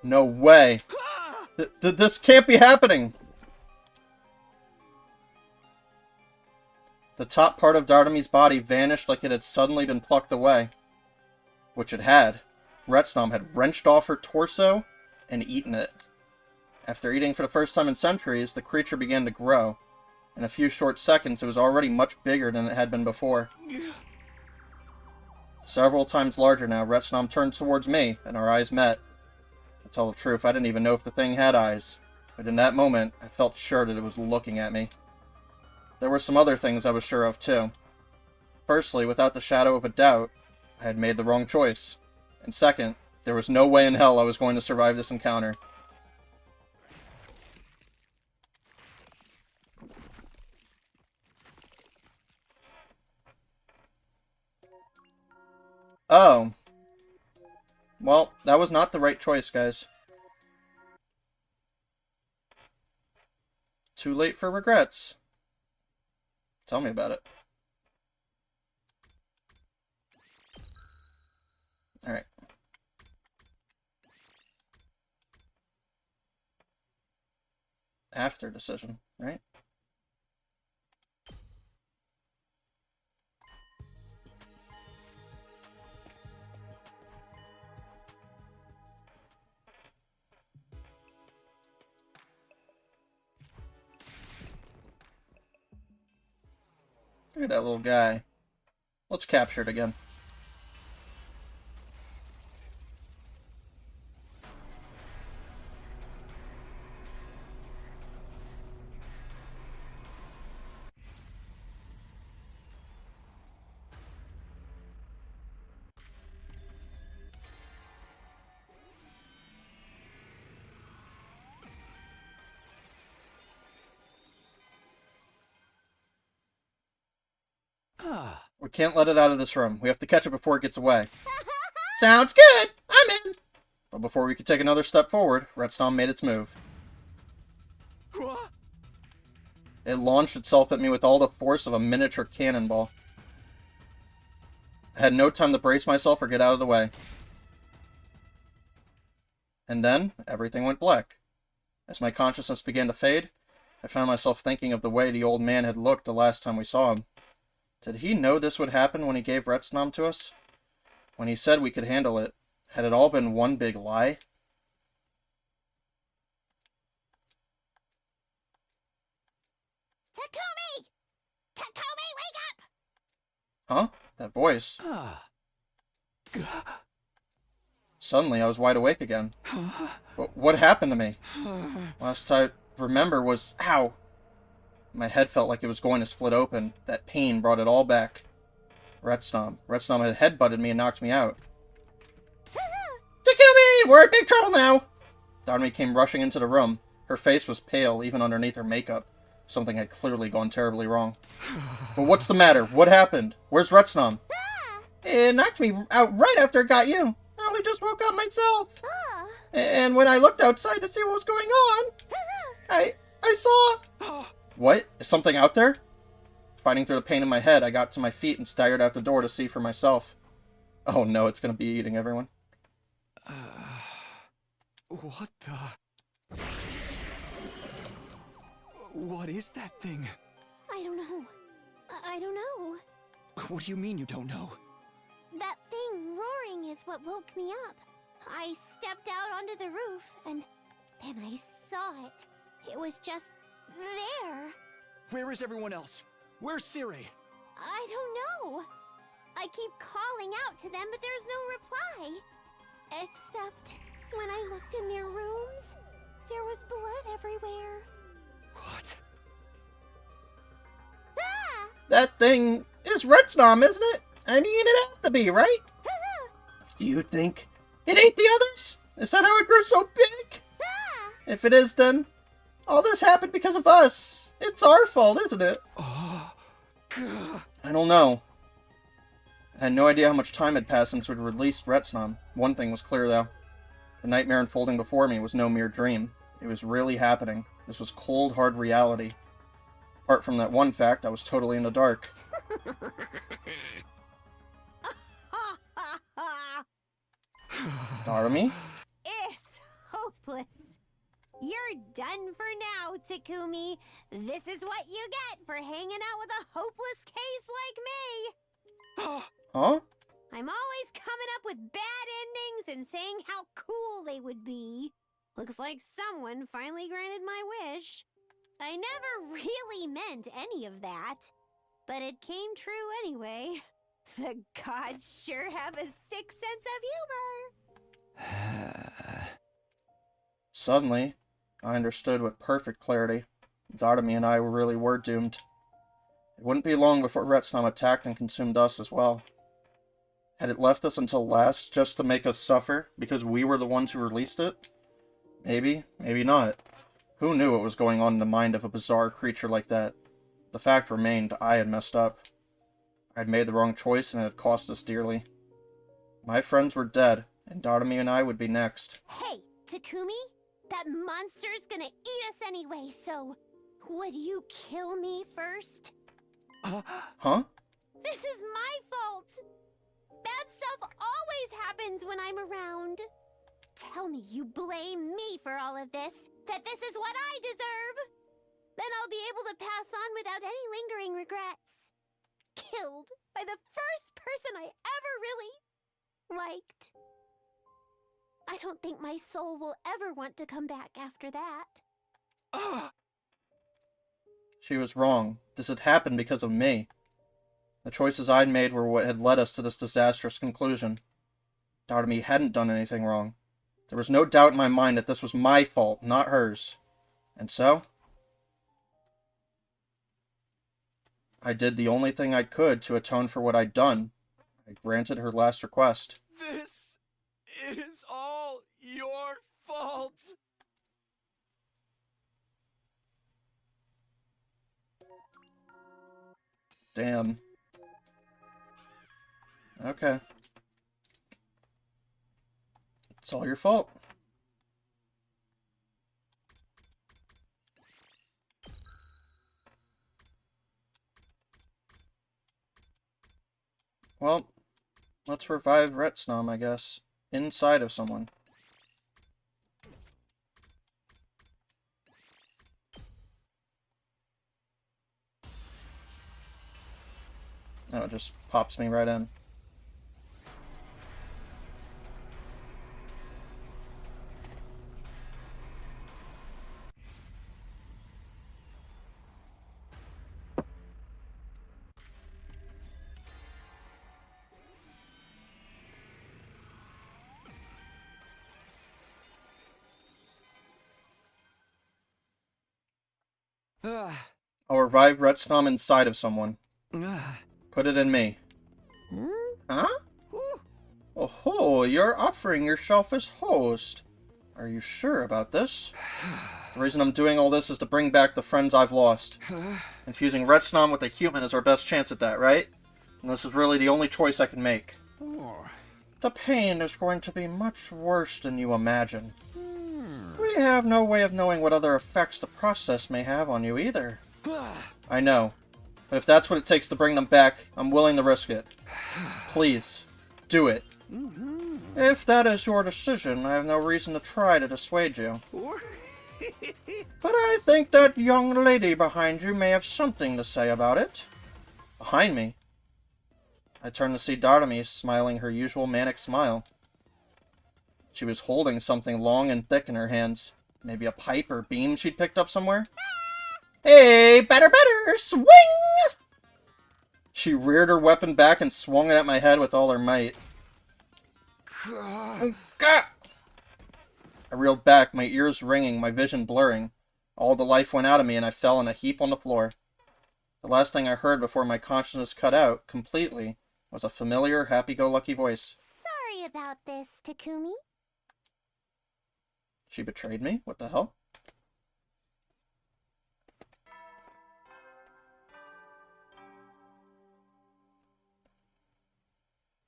No way! This can't be happening! The top part of Darumi's body vanished like it had suddenly been plucked away. Which it had. Retsnom had wrenched off her torso and eaten it. After eating for the first time in centuries, the creature began to grow. In a few short seconds, it was already much bigger than it had been before. Several times larger now, Retsnom turned towards me, and our eyes met. To tell the truth, I didn't even know if the thing had eyes. But in that moment, I felt sure that it was looking at me. There were some other things I was sure of, too. Firstly, without the shadow of a doubt, I had made the wrong choice. And second, there was no way in hell I was going to survive this encounter. Oh. Well, that was not the right choice, guys. Too late for regrets. Tell me about it. Alright. After decision, right? Look at that little guy. Let's capture it again. We can't let it out of this room. We have to catch it before it gets away. Sounds good! I'm in! But before we could take another step forward, Retsnom made its move. It launched itself at me with all the force of a miniature cannonball. I had no time to brace myself or get out of the way. And then, everything went black. As my consciousness began to fade, I found myself thinking of the way the old man had looked the last time we saw him. Did he know this would happen when he gave Retsnom to us? When he said we could handle it, had it all been one big lie? Takumi! Takumi, wake up! Huh? That voice. Suddenly, I was wide awake again. What happened to me? Last I remember was... Ow! My head felt like it was going to split open. That pain brought it all back. Retsnom. Retsnom had headbutted me and knocked me out. Takumi! We're in big trouble now! Darumi came rushing into the room. Her face was pale, even underneath her makeup. Something had clearly gone terribly wrong. But what's the matter? What happened? Where's Retsnom? It knocked me out right after it got you. I only just woke up myself. And when I looked outside to see what was going on, I saw... What? Is something out there? Fighting through the pain in my head, I got to my feet and staggered out the door to see for myself. Oh no, it's gonna be eating everyone. What the... What is that thing? I don't know. I don't know. What do you mean you don't know? That thing roaring is what woke me up. I stepped out onto the roof, and Then I saw it. It was just there. Where is everyone else? Where's Siri? I don't know. I keep calling out to them, but there's no reply. Except when I looked in their rooms, there was blood everywhere. What? Ah! That thing is Red Snom, isn't it? I mean, it has to be, right? Do you think it ate the others? Is that how it grew so big? Ah! If it is, then all this happened because of us. It's our fault, isn't it? Oh, God. I don't know. I had no idea how much time had passed since we'd released Retsnom. One thing was clear, though. The nightmare unfolding before me was no mere dream. It was really happening. This was cold, hard reality. Apart from that one fact, I was totally in the dark. Darumi? It's hopeless. You're done for now, Takumi. This is what you get for hanging out with a hopeless case like me. Huh? I'm always coming up with bad endings and saying how cool they would be. Looks like someone finally granted my wish. I never really meant any of that, but it came true anyway. The gods sure have a sick sense of humor. Suddenly, I understood with perfect clarity. Darumi and I really were doomed. It wouldn't be long before Retsnom attacked and consumed us as well. Had it left us until last just to make us suffer because we were the ones who released it? Maybe, maybe not. Who knew what was going on in the mind of a bizarre creature like that? The fact remained, I had messed up. I had made the wrong choice and it had cost us dearly. My friends were dead, and Darumi and I would be next. Hey, Takumi, that monster's gonna eat us anyway, so would you kill me first? Huh? This is my fault. Bad stuff always happens when I'm around. Tell me you blame me for all of this, that this is what I deserve. Then I'll be able to pass on without any lingering regrets. Killed by the first person I ever really liked. I don't think my soul will ever want to come back after that. She was wrong. This had happened because of me. The choices I'd made were what had led us to this disastrous conclusion. Darumi hadn't done anything wrong. There was no doubt in my mind that this was my fault, not hers. And so, I did the only thing I could to atone for what I'd done. I granted her last request. This is all your fault. Damn. Okay. It's all your fault. Well, let's revive Retsnom, I guess. Inside of someone. Oh, it just pops me right in. I'll revive Retsnom inside of someone. Put it in me. Huh? Oh, you're offering yourself as host. Are you sure about this? The reason I'm doing all this is to bring back the friends I've lost. Infusing Retsnom with a human is our best chance at that, right? And this is really the only choice I can make. The pain is going to be much worse than you imagine. We have no way of knowing what other effects the process may have on you either. I know. But if that's what it takes to bring them back, I'm willing to risk it. Please, do it. If that is your decision, I have no reason to try to dissuade you. But I think that young lady behind you may have something to say about it. Behind me? I turned to see Darumi smiling her usual manic smile. She was holding something long and thick in her hands. Maybe a pipe or beam she'd picked up somewhere? Hey, better, swing! She reared her weapon back and swung it at my head with all her might. Gah! I reeled back, my ears ringing, my vision blurring. All the life went out of me and I fell in a heap on the floor. The last thing I heard before my consciousness cut out, completely, was a familiar, happy-go-lucky voice. Sorry about this, Takumi. She betrayed me? What the hell?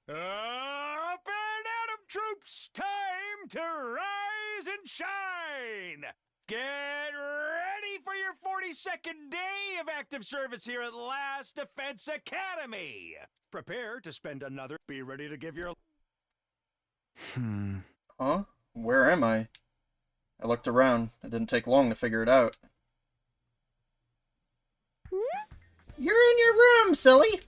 Up and at 'em, troops! Time to rise and shine! Get ready for your 42nd day of active service here at Last Defense Academy! Prepare to spend another... Be ready to give your... Huh? Where am I? I looked around. It didn't take long to figure it out. You're in your room, silly!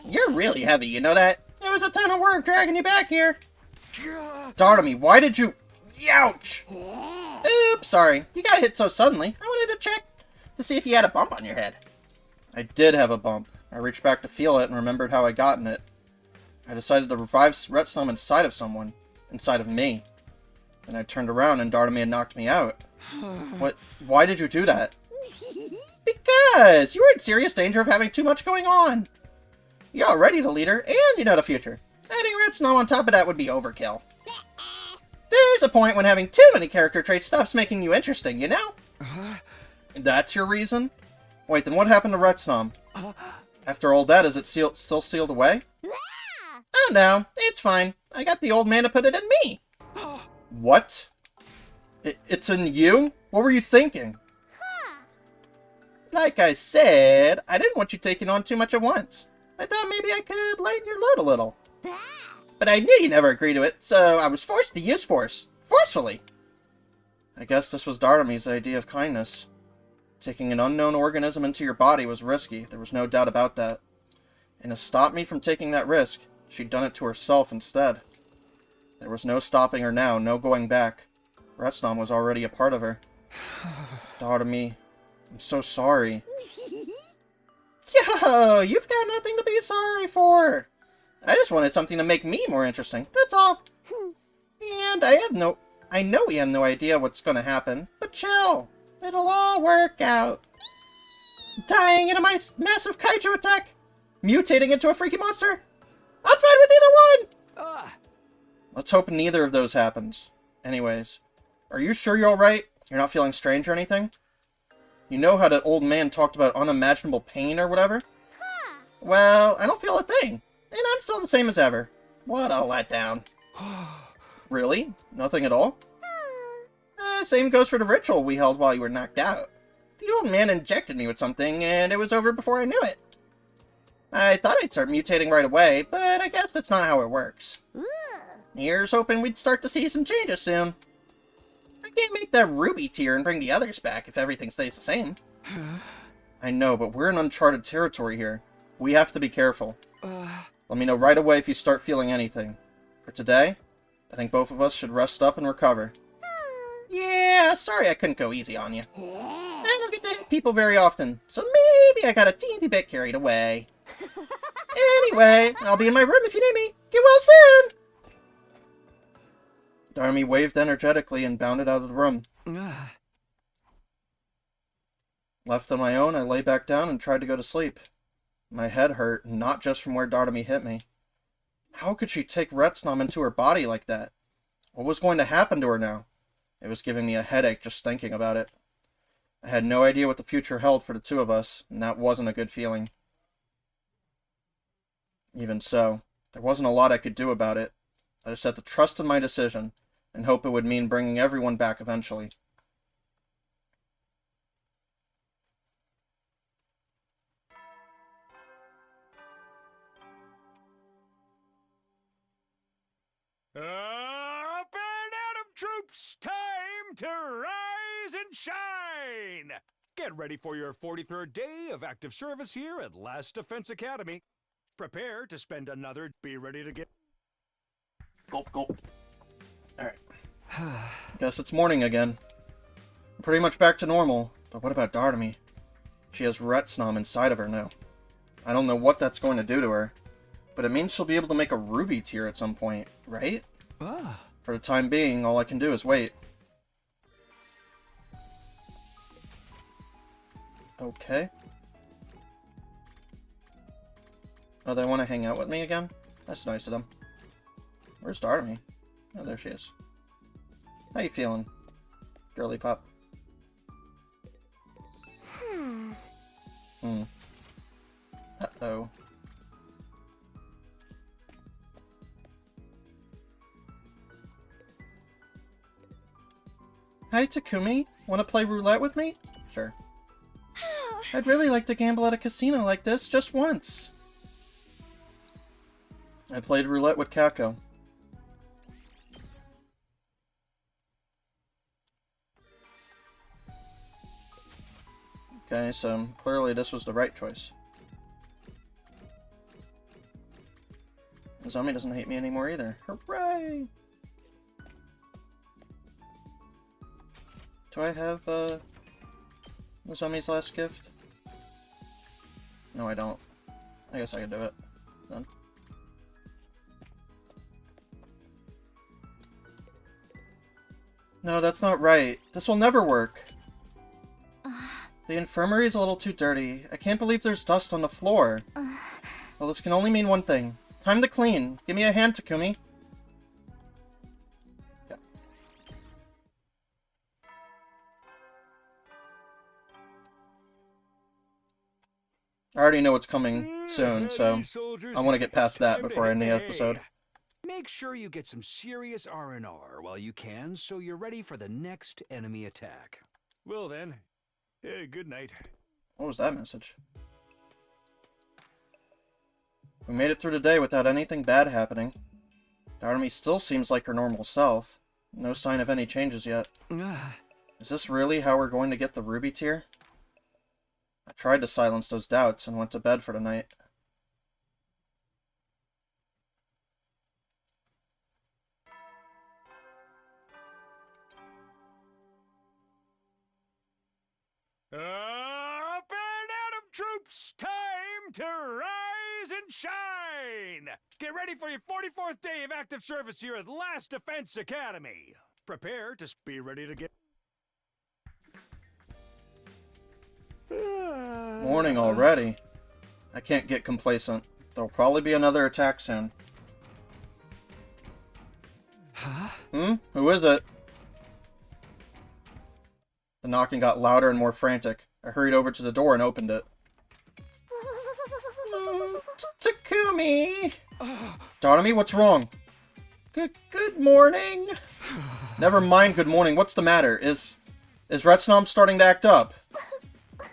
You're really heavy, you know that? It was a ton of work dragging you back here. Darumi, why did you... Ouch! Oops, sorry. You got hit so suddenly. I wanted to check to see if you had a bump on your head. I did have a bump. I reached back to feel it and remembered how I gotten it. I decided to revive Retsnum inside of someone. Inside of me. Then I turned around and Darumi had knocked me out. What? Why did you do that? Because you were in serious danger of having too much going on. You're already the leader, and you know the future. Adding Retsnum on top of that would be overkill. There's a point when having too many character traits stops making you interesting, you know? That's your reason? Wait, then what happened to Retsnum? After all that, is it still sealed away? Oh no, it's fine. I got the old man to put it in me. What? It's in you? What were you thinking? Like I said, I didn't want you taking on too much at once. I thought maybe I could lighten your load a little. But I knew you'd never agree to it, so I was forced to use force. Forcefully. I guess this was Darumi's idea of kindness. Taking an unknown organism into your body was risky, there was no doubt about that. And to stop me from taking that risk, she'd done it to herself instead. There was no stopping her now, no going back. Retsnum was already a part of her. Darumi, I'm so sorry. Yo, you've got nothing to be sorry for. I just wanted something to make me more interesting, that's all. And I know we have no idea what's gonna happen, but chill. It'll all work out. Dying in a massive kaiju attack? Mutating into a freaky monster? I'm fine with either one! Let's hope neither of those happens. Anyways, are you sure you're alright? You're not feeling strange or anything? You know how that old man talked about unimaginable pain or whatever? Well, I don't feel a thing. And I'm still the same as ever. What a letdown. Really? Nothing at all? Same goes for the ritual we held while you were knocked out. The old man injected me with something, and it was over before I knew it. I thought I'd start mutating right away, but I guess that's not how it works. Here's hoping we'd start to see some changes soon. I can't make that ruby tear and bring the others back if everything stays the same. I know, but we're in uncharted territory here. We have to be careful. Let me know right away if you start feeling anything. For today, I think both of us should rest up and recover. Yeah, sorry I couldn't go easy on you. I don't get to hit people very often, so maybe I got a teensy bit carried away. Anyway, I'll be in my room if you need me. Get well soon! Darumi waved energetically and bounded out of the room. Left on my own, I lay back down and tried to go to sleep. My head hurt, not just from where Darumi hit me. How could she take Retsnum into her body like that? What was going to happen to her now? It was giving me a headache just thinking about it. I had no idea what the future held for the two of us, and that wasn't a good feeling. Even so, there wasn't a lot I could do about it. I just had to trust in my decision, and hope it would mean bringing everyone back eventually. Up and at 'em, troops! Time to rise and shine! Get ready for your 43rd day of active service here at Last Defense Academy. Prepare to spend another... Be ready to get... Gulp, gulp. Alright. Guess it's morning again. I'm pretty much back to normal, but what about Darumi? She has Retsnom inside of her now. I don't know what that's going to do to her, but it means she'll be able to make a ruby tier at some point, right? Ah. For the time being, all I can do is wait. Okay. Oh, they want to hang out with me again? That's nice of them. Where's Darumi? Oh, there she is. How you feeling, girly pop? Uh-oh. Hi, Takumi. Want to play roulette with me? Sure. I'd really like to gamble at a casino like this just once. I played roulette with Kako. Okay, so clearly this was the right choice. Zombie doesn't hate me anymore either. Hooray! Do I have, the zombie's last gift? No, I don't. I guess I can do it, then. No, that's not right. This will never work. The infirmary is a little too dirty. I can't believe there's dust on the floor. Well, this can only mean one thing. Time to clean. Give me a hand, Takumi. Yeah. I already know what's coming soon, so I want to get past that before I end the episode. Make sure you get some serious R&R while you can, so you're ready for the next enemy attack. Well then, good night. What was that message? We made it through the day without anything bad happening. Darumi still seems like her normal self. No sign of any changes yet. Is this really how we're going to get the ruby tier? I tried to silence those doubts and went to bed for the night. Up and at 'em, troops! Time to rise and shine! Get ready for your 44th day of active service here at Last Defense Academy. Prepare to be ready to get... Morning already. I can't get complacent. There'll probably be another attack soon. Huh? Who is it? The knocking got louder and more frantic. I hurried over to the door and opened it. Takumi! Darumi, what's wrong? Good morning. Never mind good morning. What's the matter? Is Retsnom starting to act up?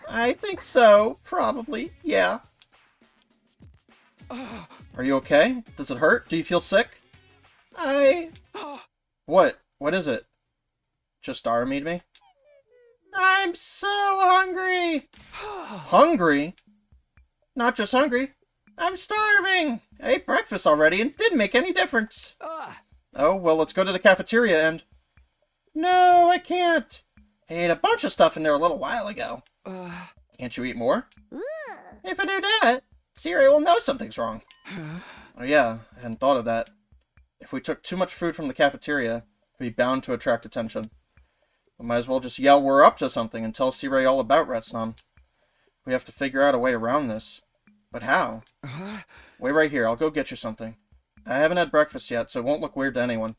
I think so. Probably. Yeah. Are you okay? Does it hurt? Do you feel sick? What? What is it? Just Darumi to me? I'm so hungry! Hungry? Not just hungry. I'm starving! I ate breakfast already and didn't make any difference. Oh, well, let's go to the cafeteria and... No, I can't. I ate a bunch of stuff in there a little while ago. Can't you eat more? If I do that, Siri will know something's wrong. Oh yeah, I hadn't thought of that. If we took too much food from the cafeteria, we'd be bound to attract attention. We might as well just yell we're up to something and tell Siri all about Retsnom. We have to figure out a way around this. But how? Wait right here, I'll go get you something. I haven't had breakfast yet, so it won't look weird to anyone.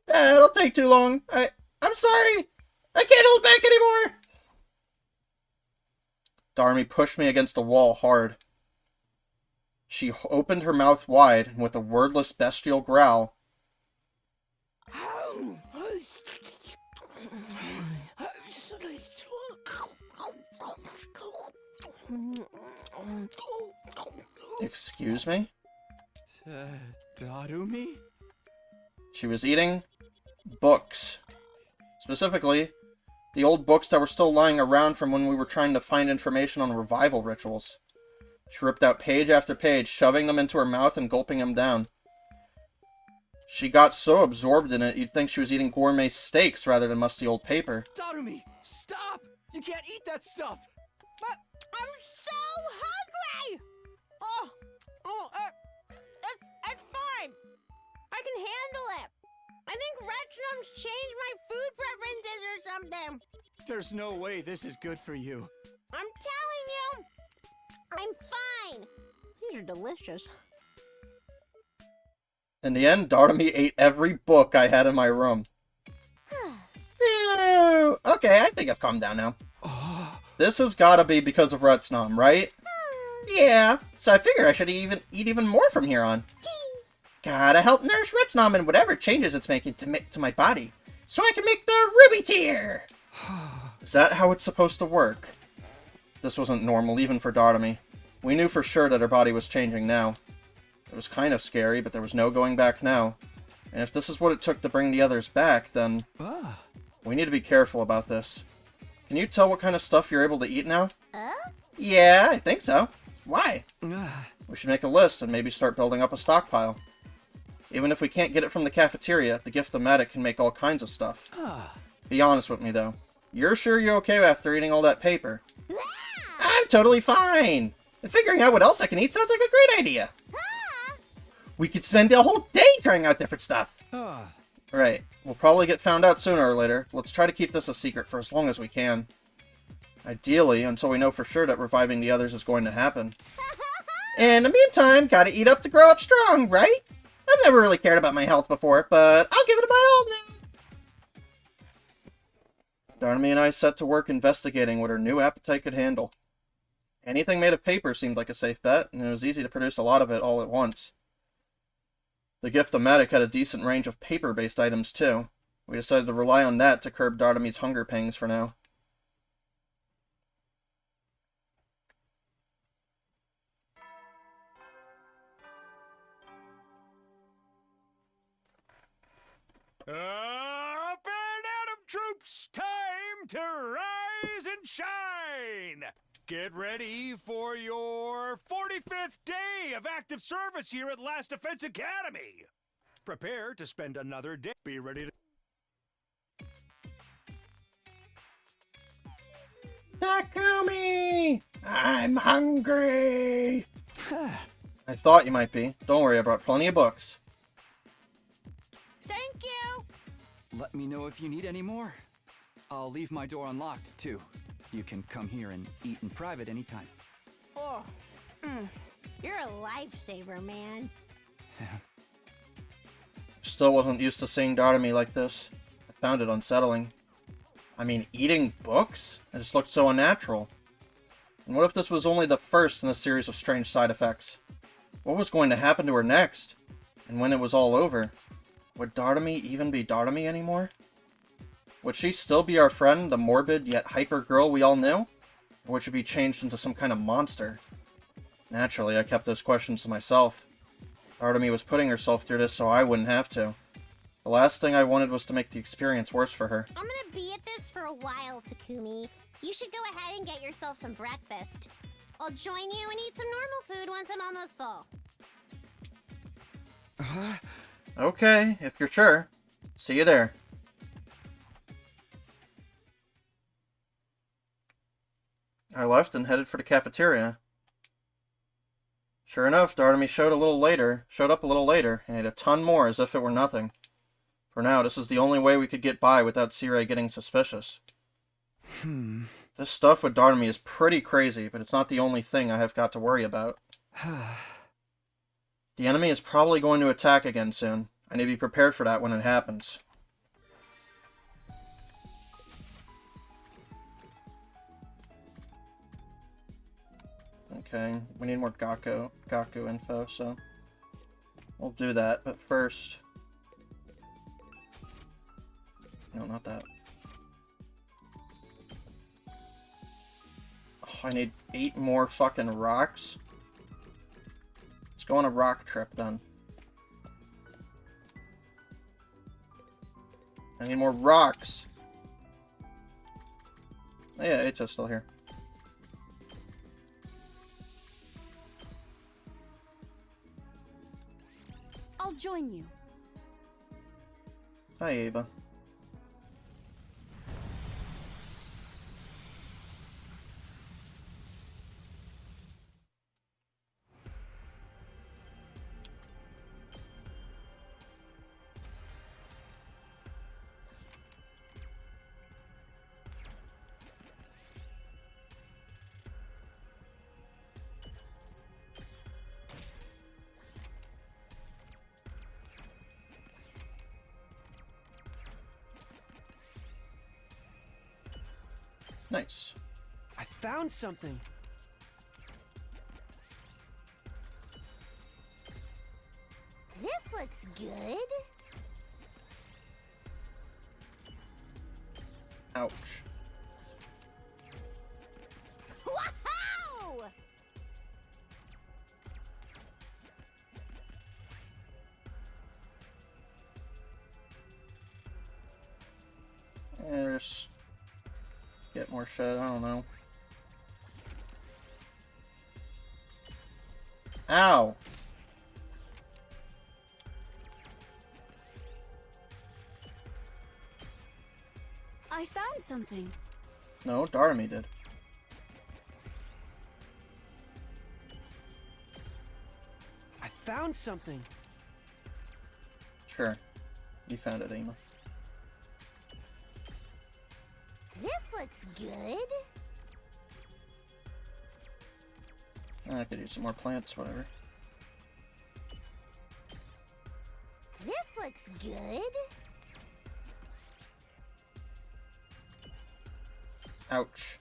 It'll take too long. I'm sorry! I can't hold back anymore! Darumi pushed me against the wall hard. She opened her mouth wide, and with a wordless bestial growl... Excuse me? Darumi? She was eating books. Specifically, the old books that were still lying around from when we were trying to find information on revival rituals. She ripped out page after page, shoving them into her mouth and gulping them down. She got so absorbed in it, you'd think she was eating gourmet steaks rather than musty old paper. Darumi, stop! You can't eat that stuff! But I'm so hungry! It's fine. I can handle it. I think Retronum's changed my food preferences or something. There's no way this is good for you. I'm telling you, I'm fine. These are delicious. In the end, Darumi ate every book I had in my room. Phew. Okay, I think I've calmed down now. This has gotta be because of Retsnom, right? Yeah, so I figure I should eat even more from here on. Gotta help nourish Retsnom and whatever changes it's making to my body, so I can make the Ruby Tear! Is that how it's supposed to work? This wasn't normal, even for Darumi. We knew for sure that her body was changing now. It was kind of scary, but there was no going back now. And if this is what it took to bring the others back, then... we need to be careful about this. Can you tell what kind of stuff you're able to eat now? Yeah, I think so. Why? We should make a list and maybe start building up a stockpile. Even if we can't get it from the cafeteria, the Gift-O-Matic can make all kinds of stuff. Be honest with me, though. You're sure you're okay after eating all that paper? I'm totally fine! And figuring out what else I can eat sounds like a great idea! We could spend the whole day trying out different stuff! Right. We'll probably get found out sooner or later. Let's try to keep this a secret for as long as we can. Ideally, until we know for sure that reviving the others is going to happen. In the meantime, gotta eat up to grow up strong, right? I've never really cared about my health before, but I'll give it my all now. Darumi and I set to work investigating what her new appetite could handle. Anything made of paper seemed like a safe bet, and it was easy to produce a lot of it all at once. The Gift-O-Matic had a decent range of paper-based items, too. We decided to rely on that to curb Darumi's hunger pangs for now. Up and at 'em, troops! Time to rise and shine! Get ready for your 45th day of active service here at Last Defense Academy! Prepare to spend another day. Be ready to... Takumi! I'm hungry! I thought you might be. Don't worry, I brought plenty of books. Thank you. Let me know if you need any more. I'll leave my door unlocked, too. You can come here and eat in private anytime. You're a lifesaver, man. Still wasn't used to seeing Darumi like this. I found it unsettling. I mean, eating books? It just looked so unnatural. And what if this was only the first in a series of strange side effects? What was going to happen to her next? And when it was all over? Would Darumi even be Darumi anymore? Would she still be our friend, the morbid yet hyper girl we all knew? Or would she be changed into some kind of monster? Naturally, I kept those questions to myself. Darumi was putting herself through this so I wouldn't have to. The last thing I wanted was to make the experience worse for her. I'm gonna be at this for a while, Takumi. You should go ahead and get yourself some breakfast. I'll join you and eat some normal food once I'm almost full. Okay, if you're sure. See you there. I left and headed for the cafeteria. Sure enough, Darumi showed up a little later, and ate a ton more as if it were nothing. For now, this is the only way we could get by without Sirei getting suspicious. This stuff with Darumi is pretty crazy, but it's not the only thing I have got to worry about. The enemy is probably going to attack again soon. I need to be prepared for that when it happens. Okay, we need more Gaku info, so we'll do that, but first... No, not that. Oh, I need 8 more fucking rocks. Let's go on a rock trip, then. I need more rocks! Oh yeah, Eito's still here. I'll join you. Hi, Ava. Nice. I found something. This looks good. Ouch. Wow! There's... Get more shit, I don't know. Ow! I found something. No, Darumi did. I found something. Sure. You found it, Ema. This looks good. I could use some more plants, whatever. This looks good. Ouch.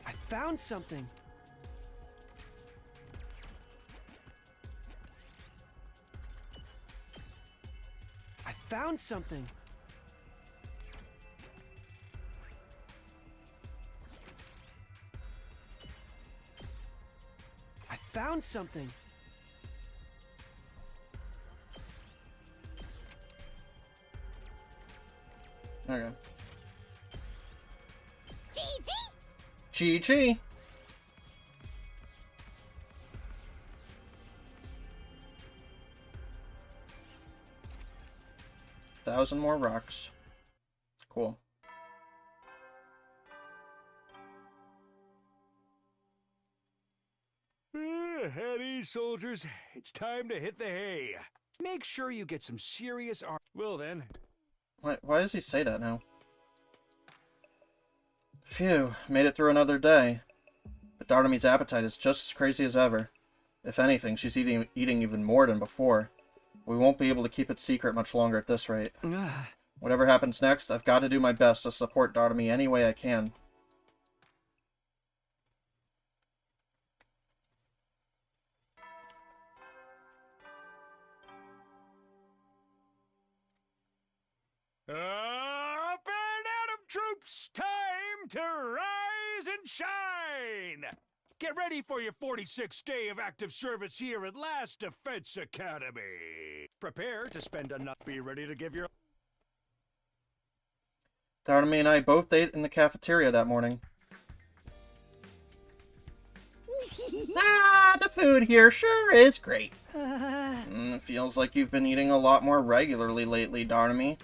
I found something. I found something. I found something. Okay. GG! GG! Thousand more rocks. Cool. At ease, soldiers. It's time to hit the hay. Make sure you get some serious arm. Well then. Why does he say that now? Phew, made it through another day. But Darumi's appetite is just as crazy as ever. If anything, she's eating even more than before. We won't be able to keep it secret much longer at this rate. Whatever happens next, I've got to do my best to support Darumi any way I can. Up and at 'em, troops! Time to rise and shine! Get ready for your 46th day of active service here at Last Defense Academy. Prepare to spend a night. Be ready to give your... Darumi and I both ate in the cafeteria that morning. The food here sure is great. Feels like you've been eating a lot more regularly lately, Darumi.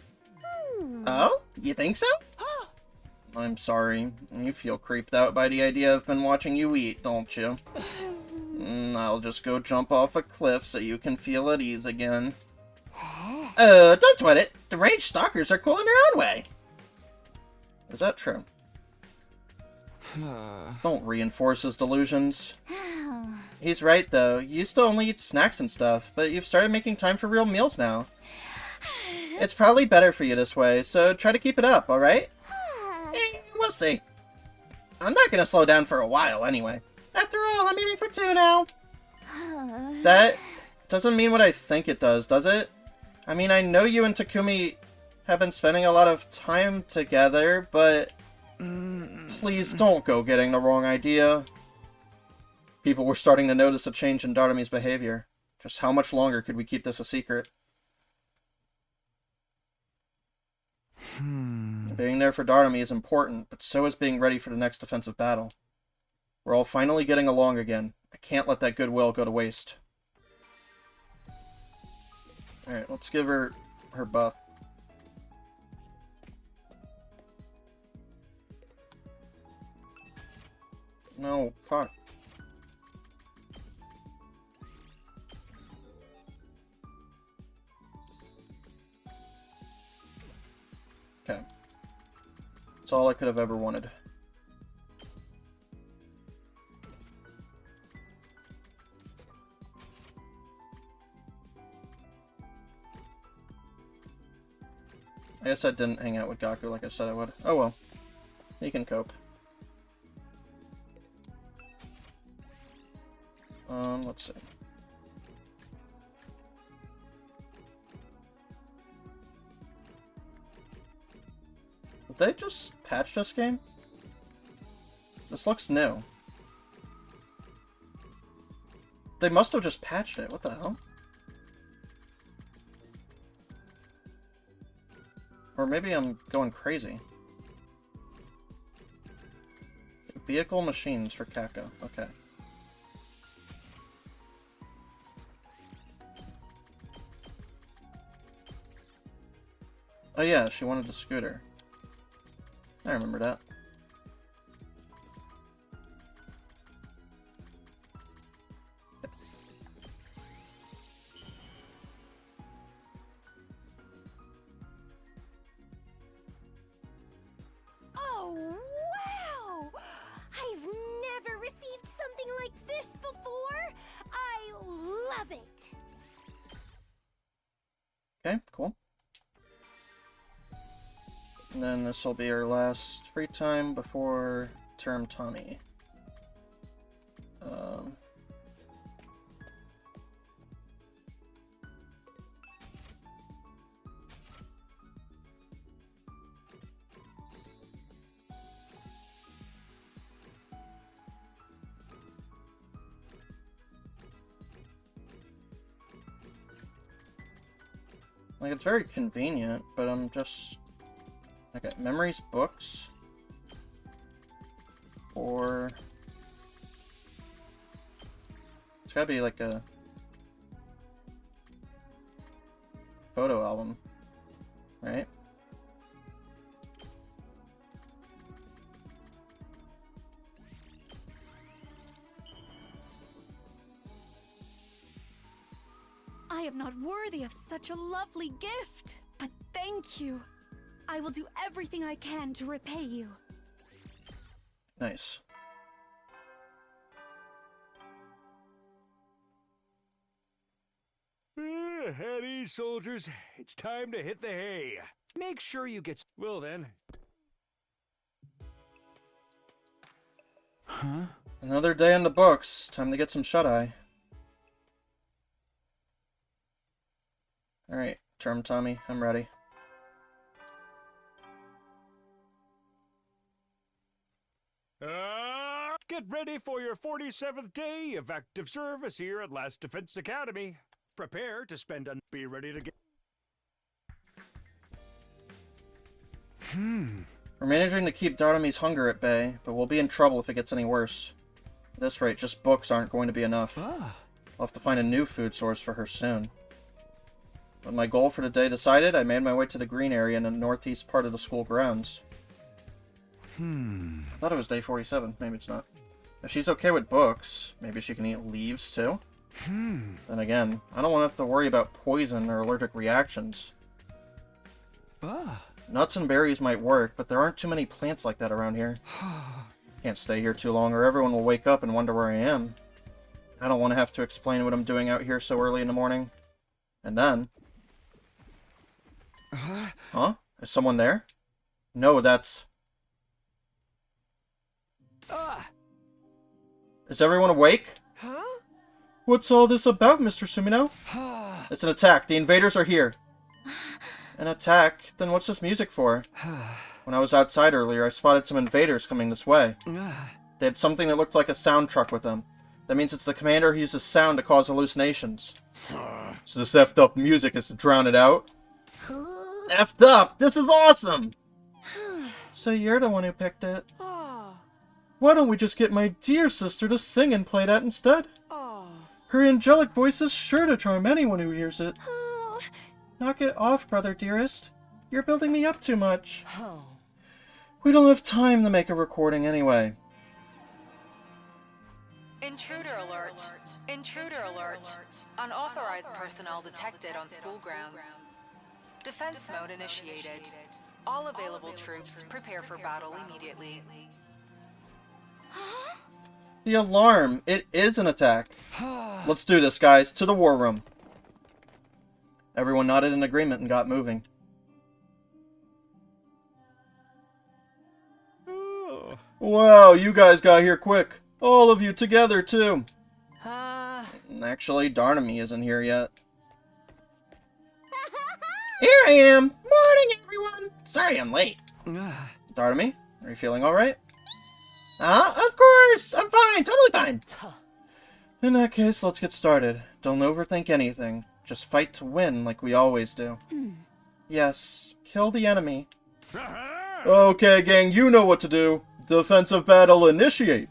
Oh? You think so? I'm sorry. You feel creeped out by the idea I've been watching you eat, don't you? I'll just go jump off a cliff so you can feel at ease again. Don't sweat it. The ranged stalkers are cool in their own way. Is that true? Don't reinforce his delusions. He's right, though. You used to only eat snacks and stuff, but you've started making time for real meals now. It's probably better for you this way, so try to keep it up, alright? We'll see. I'm not gonna slow down for a while, anyway. After all, I'm eating for 2 now. That doesn't mean what I think it does it? I mean, I know you and Takumi have been spending a lot of time together, but... Please don't go getting the wrong idea. People were starting to notice a change in Darumi's behavior. Just how much longer could we keep this a secret? Being there for Darumi is important, but so is being ready for the next defensive battle. We're all finally getting along again. I can't let that goodwill go to waste. Alright, let's give her her buff. No, fuck. Okay. That's all I could have ever wanted. I guess I didn't hang out with Gaku like I said I would. Oh well. He can cope. Let's see. Did they just patch this game? This looks new. They must have just patched it. What the hell? Or maybe I'm going crazy. Vehicle machines for Kako. Okay. Oh yeah, she wanted the scooter. I remember that. Oh, wow! I've never received something like this before. I love it. Okay, cool. And then this will be our last free time before term Tommy. Like, it's very convenient, but I'm just... Okay, memories, books, or... It's gotta be like a... photo album, right? I am not worthy of such a lovely gift, but thank you. I will do everything I can to repay you. Nice. At ease, soldiers. It's time to hit the hay. Make sure you get... Well then. Huh? Another day in the books. Time to get some shut-eye. Alright, term Tommy, I'm ready. Get ready for your 47th day of active service here at Last Defense Academy. Prepare to spend and be ready to get... We're managing to keep Darumi's hunger at bay, but we'll be in trouble if it gets any worse. At this rate, just books aren't going to be enough. I'll have to find a new food source for her soon. With my goal for the day decided, I made my way to the green area in the northeast part of the school grounds. I thought it was day 47. Maybe it's not. If she's okay with books, maybe she can eat leaves too? Then again, I don't want to have to worry about poison or allergic reactions. Nuts and berries might work, but there aren't too many plants like that around here. Can't stay here too long or everyone will wake up and wonder where I am. I don't want to have to explain what I'm doing out here so early in the morning. And then... Huh? Is someone there? No, that's... Is everyone awake? Huh? What's all this about, Mr. Sumino? It's an attack. The invaders are here. An attack? Then what's this music for? When I was outside earlier, I spotted some invaders coming this way. They had something that looked like a sound truck with them. That means it's the commander who uses sound to cause hallucinations. So this effed up music is to drown it out? Effed up! This is awesome! So you're the one who picked it. Ah. Why don't we just get my dear sister to sing and play that instead? Ah. Her angelic voice is sure to charm anyone who hears it. Oh, Knock it off, brother dearest. You're building me up too much. Oh. We don't have time to make a recording anyway. Intruder alert. Intruder alert. Unauthorized personnel detected on school grounds. Defense mode initiated. All available troops prepare for battle immediately. The alarm! It is an attack. Let's do this, guys. To the war room. Everyone nodded in agreement and got moving. Wow, you guys got here quick. All of you together, too. Actually, Darumi isn't here yet. Here I am! Morning, everyone! Sorry I'm late. Darumi, are you feeling alright? Of course! I'm fine! Totally fine! In that case, let's get started. Don't overthink anything. Just fight to win like we always do. Yes, kill the enemy. Okay, gang, you know what to do. Defensive battle initiate.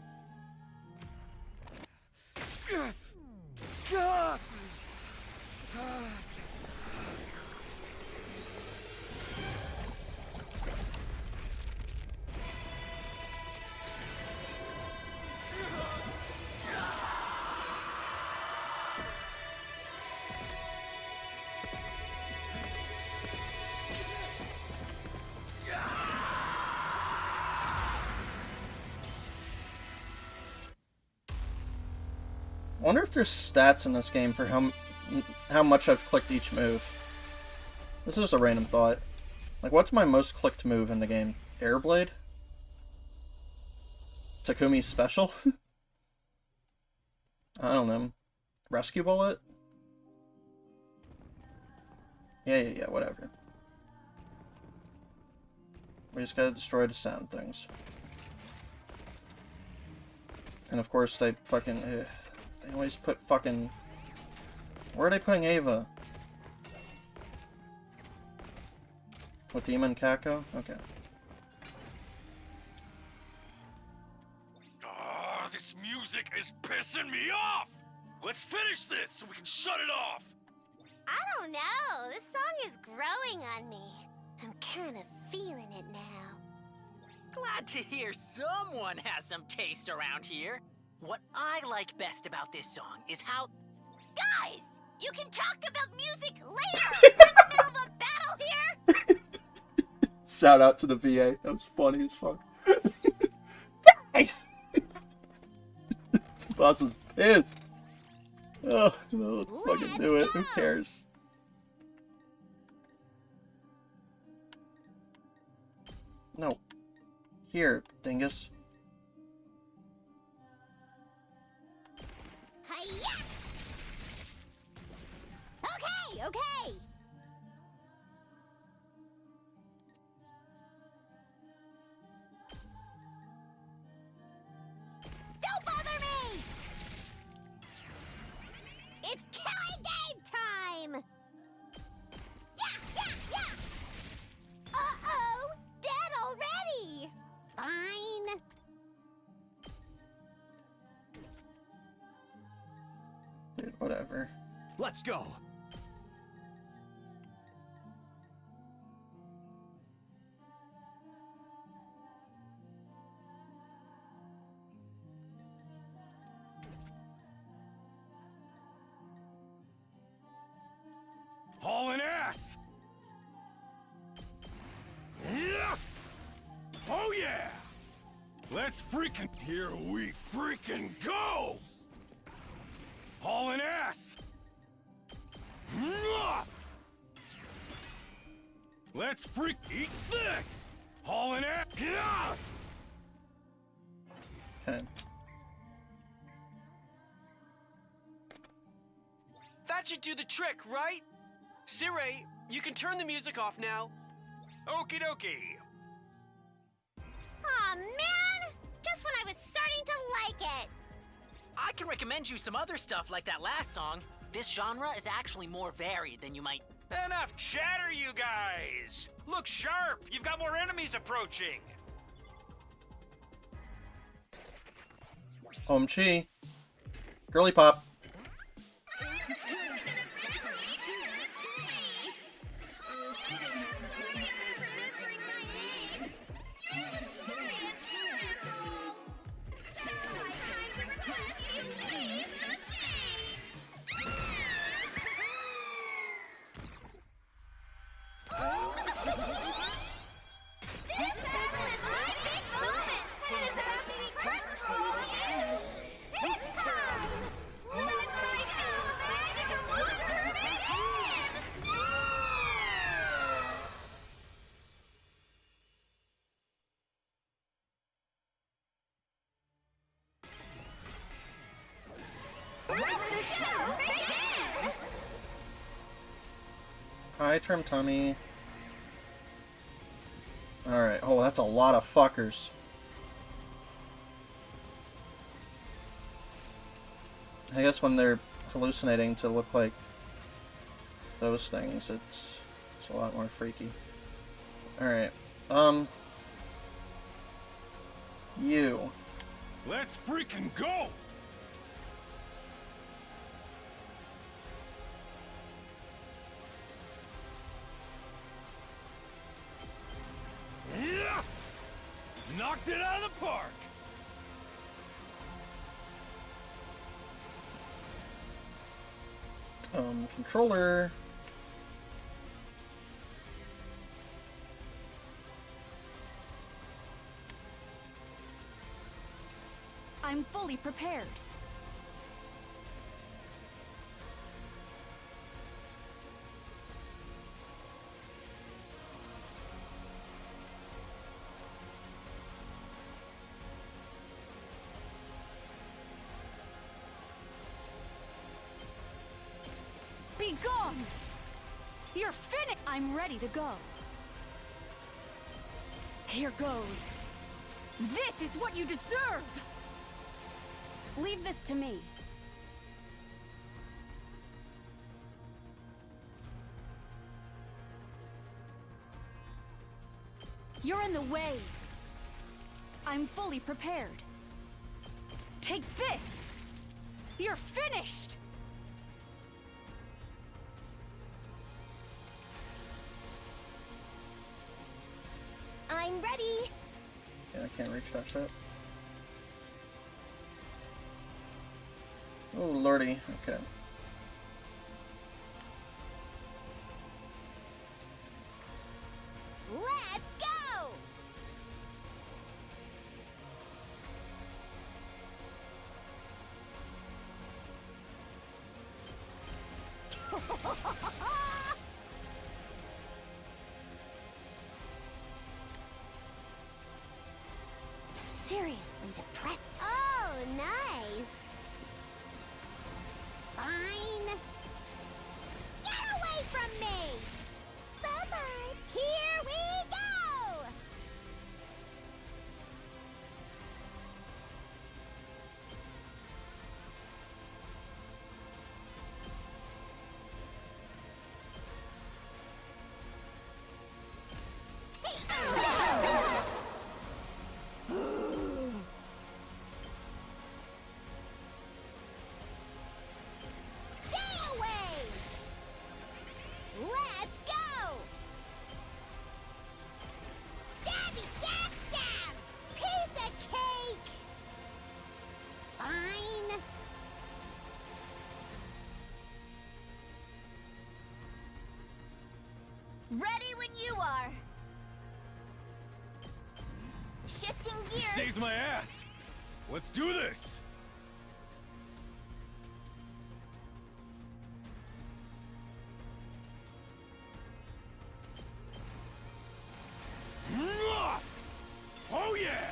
I wonder if there's stats in this game for how much I've clicked each move. This is just a random thought. Like, what's my most clicked move in the game? Airblade? Takumi's special? I don't know. Rescue bullet? Yeah, whatever. We just gotta destroy the sound things. And of course they fucking... They always put fucking... Where are they putting Ava? With Demon Kako? Okay. Oh, this music is pissing me off! Let's finish this so we can shut it off! I don't know. This song is growing on me. I'm kind of feeling it now. Glad to hear someone has some taste around here. What I like best about this song is how... Guys, you can talk about music later. We're in the middle of a battle here. Shout out to the VA. That was funny as fuck. Nice! This boss is pissed. Oh, no, let's fucking do it. Who cares? No. Here, dingus. Hi-ya! Okay. Don't bother me! It's killing game time! Yeah! Uh-oh! Dead already! Fine. Dude, whatever. Let's go! Hauling ass! Yeah! Oh yeah! Let's freaking... Here we freaking go! Hauling ass! Mwah! Let's freak... Eat this! Hauling ass! Yeah! Okay. That should do the trick, right? Sirei, you can turn the music off now. Okie dokie! Aw, man! Just when I was starting to like it. I can recommend you some other stuff like that last song. This genre is actually more varied than you might... Enough chatter, you guys! Look look sharp! You've got more enemies approaching! OMG. Girly pop. Hi, Trim Tummy. Alright, oh, that's a lot of fuckers. I guess when they're hallucinating to look like those things, it's a lot more freaky. Alright, you. Let's freaking go! Yeah! Knocked it out of the park! Controller. I'm fully prepared. Be gone! You're finished! I'm ready to go. Here goes. This is what you deserve! Leave this to me. You're in the way. I'm fully prepared. Take this! You're finished! I'm ready. Yeah, I can't reach that shit. Oh, lordy. Okay. Let's go! Seriously depressed. Oh, nice. Fine. Get away from me! Bye-bye. Here we go! Stay away! Let's go! Stabby stab stab! Piece of cake! Fine. Ready when you are. Shifting You gears. saved my ass! Let's do this! Oh yeah!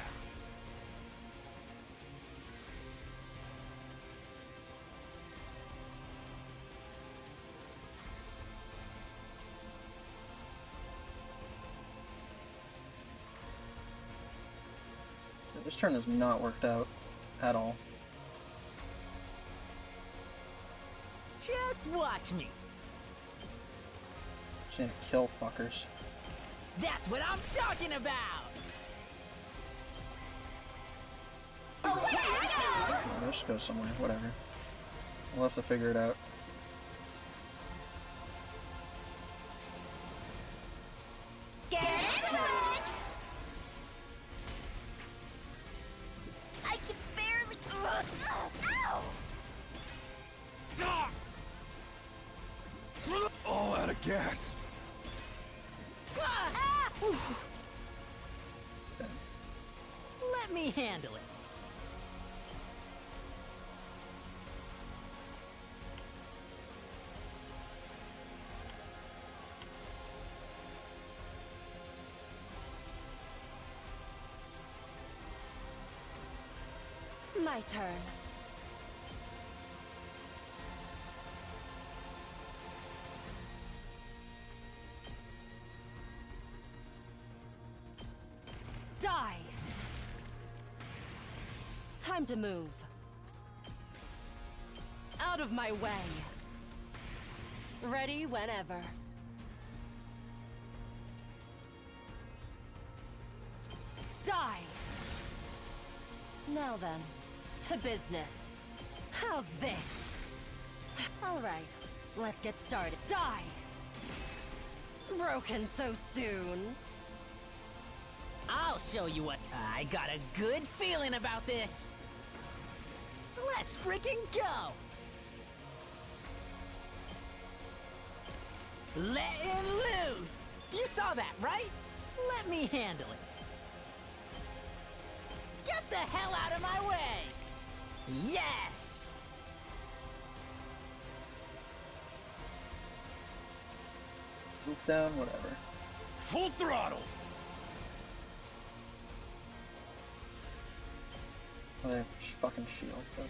This turn has not worked out at all. Just watch me. Just need to kill fuckers. That's what I'm talking about! Oh, where did I go? I'll just go somewhere, whatever. We'll have to figure it out. Get into it! I can barely... Ow! All out of gas. Ah! Let me handle it. My turn. Die! Time to move. Out of my way. Ready whenever. Die! Now then, to business. How's this? All right, let's get started. Die! Broken so soon. I'll show you what. I got a good feeling about this. Let's freaking go! Letting loose! You saw that, right? Let me handle it. Get the hell out of my way! Yes! Move down, whatever. Full throttle. Oh, they have fucking shield. Okay.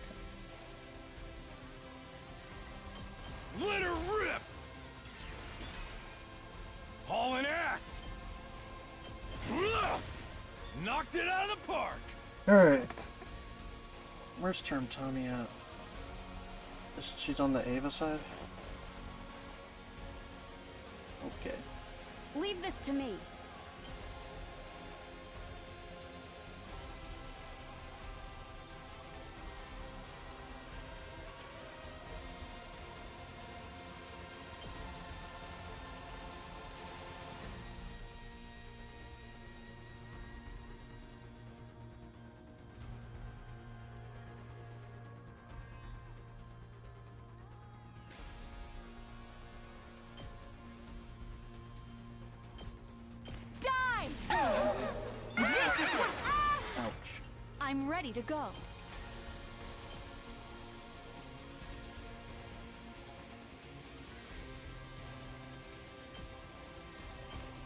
Let her rip. Hauling ass. Knocked it out of the park. Alright. Where's Term Tommy at? She's on the Ava side? Okay. Leave this to me. Ouch. I'm ready to go.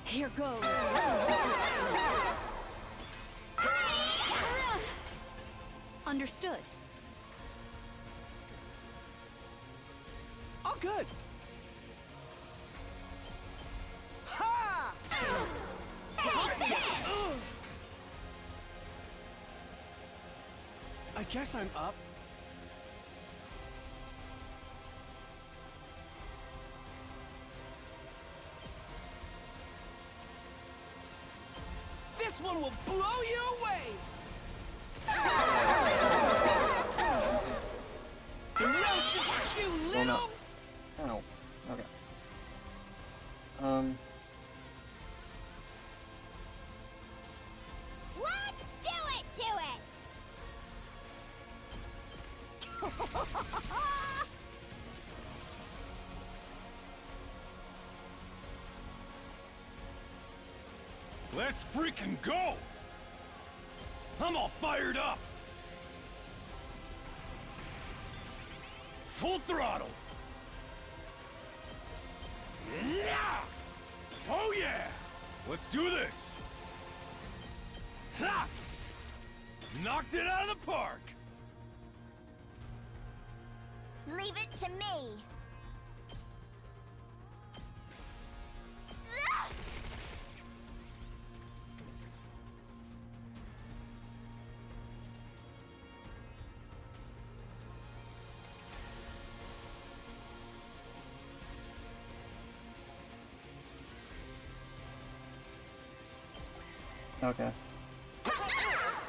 Here goes. Understood. All good. Ha! Take this! I guess I'm up. This one will blow you away! Roast you Oh little... no. Ow. Okay. Let's do it to it! Let's freaking go. I'm all fired up. Full throttle. Yeah! Oh yeah! Let's do this! Ha! Knocked it out of the park! Leave it to me. Okay.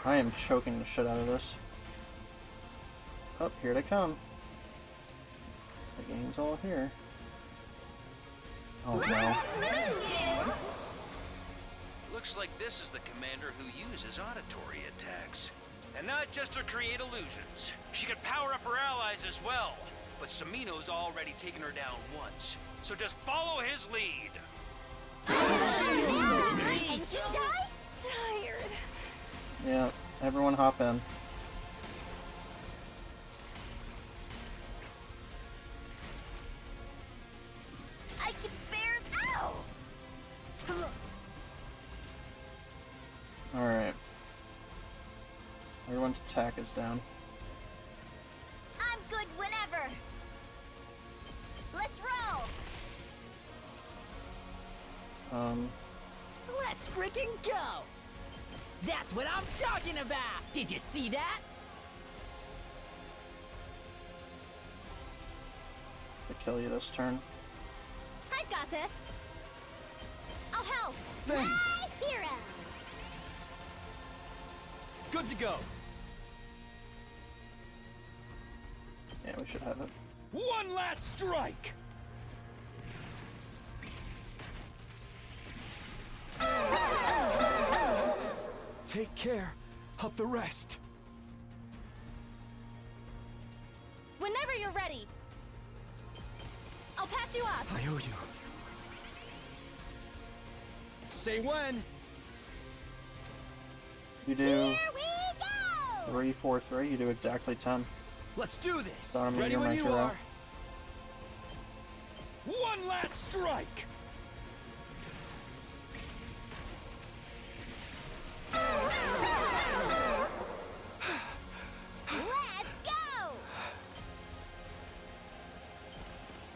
I am choking the shit out of this. Oh, here they come. The gang's all here. Oh no. Looks like this is the commander who uses auditory attacks. And not just to create illusions. She could power up her allies as well. But Samino's already taken her down once. So just follow his lead. And you die? Tired. Yeah, everyone hop in. I can bear. Ow! Alright. Everyone's attack is down. I'm good whenever. Let's roll. Let's freaking go! That's what I'm talking about! Did you see that? To kill you this turn. I've got this. I'll help. Thanks. My hero. Good to go. Yeah, we should have it. One last strike! Take care of the rest. Whenever you're ready. I'll patch you up. I owe you. Say when. You do Here we go. 3, 4, 3. You do exactly 10. Let's do this. Darumi, Ready you're when my you hero. are. One last strike! Let's go.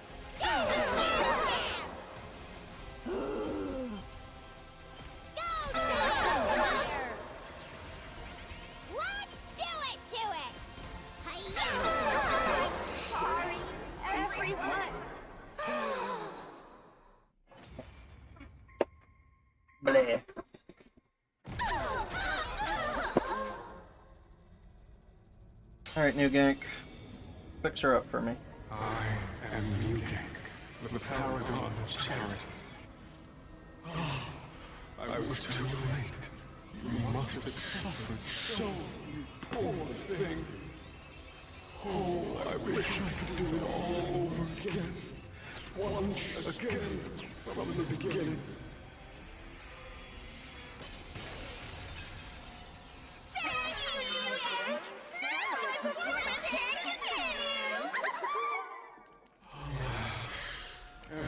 Stab, stab, stab. Go, fire. Let's do it to it. Hi-ya. Sorry, everyone. Bleh. Alright, new gank. Fix her up for me. I am Mugank, the paragon of charity. Oh, I was too late. You must have suffered so, you poor thing. Oh, I wish I could do it all over again. Once again, from the beginning. Thank you, Mugank. Now my performance can continue. Alas,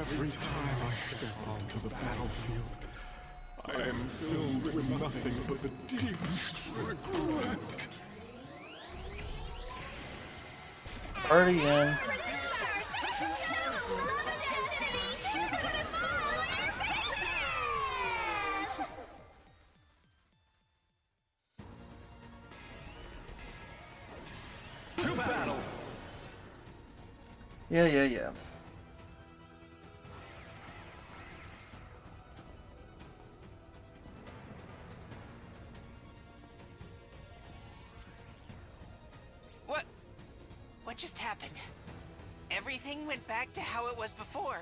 every time I step onto the battlefield, I am filled with nothing but the deepest regret. Party in. To battle! Yeah. What just happened? Everything went back to how it was before.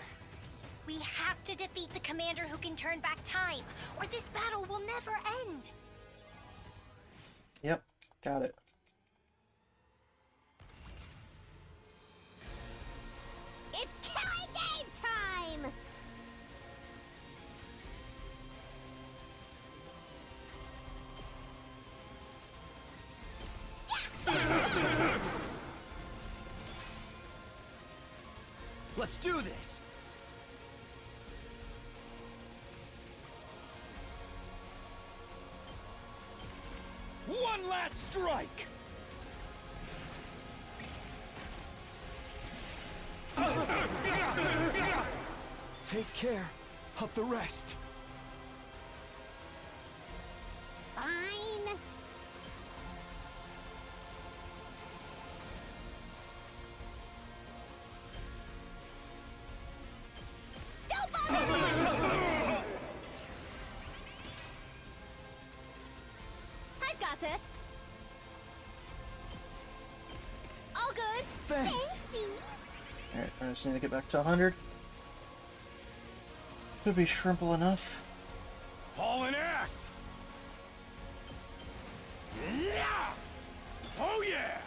We have to defeat the commander who can turn back time, or this battle will never end. Yep, got it. It's killing game time! Let's do this. One last strike! Take care of the rest. Fine. Don't bother me! I got this. All good. Thanks. Thanksies. Alright, I just need to get back to 100. Could be shrimple enough. Hauling ass! Yeah! Oh yeah!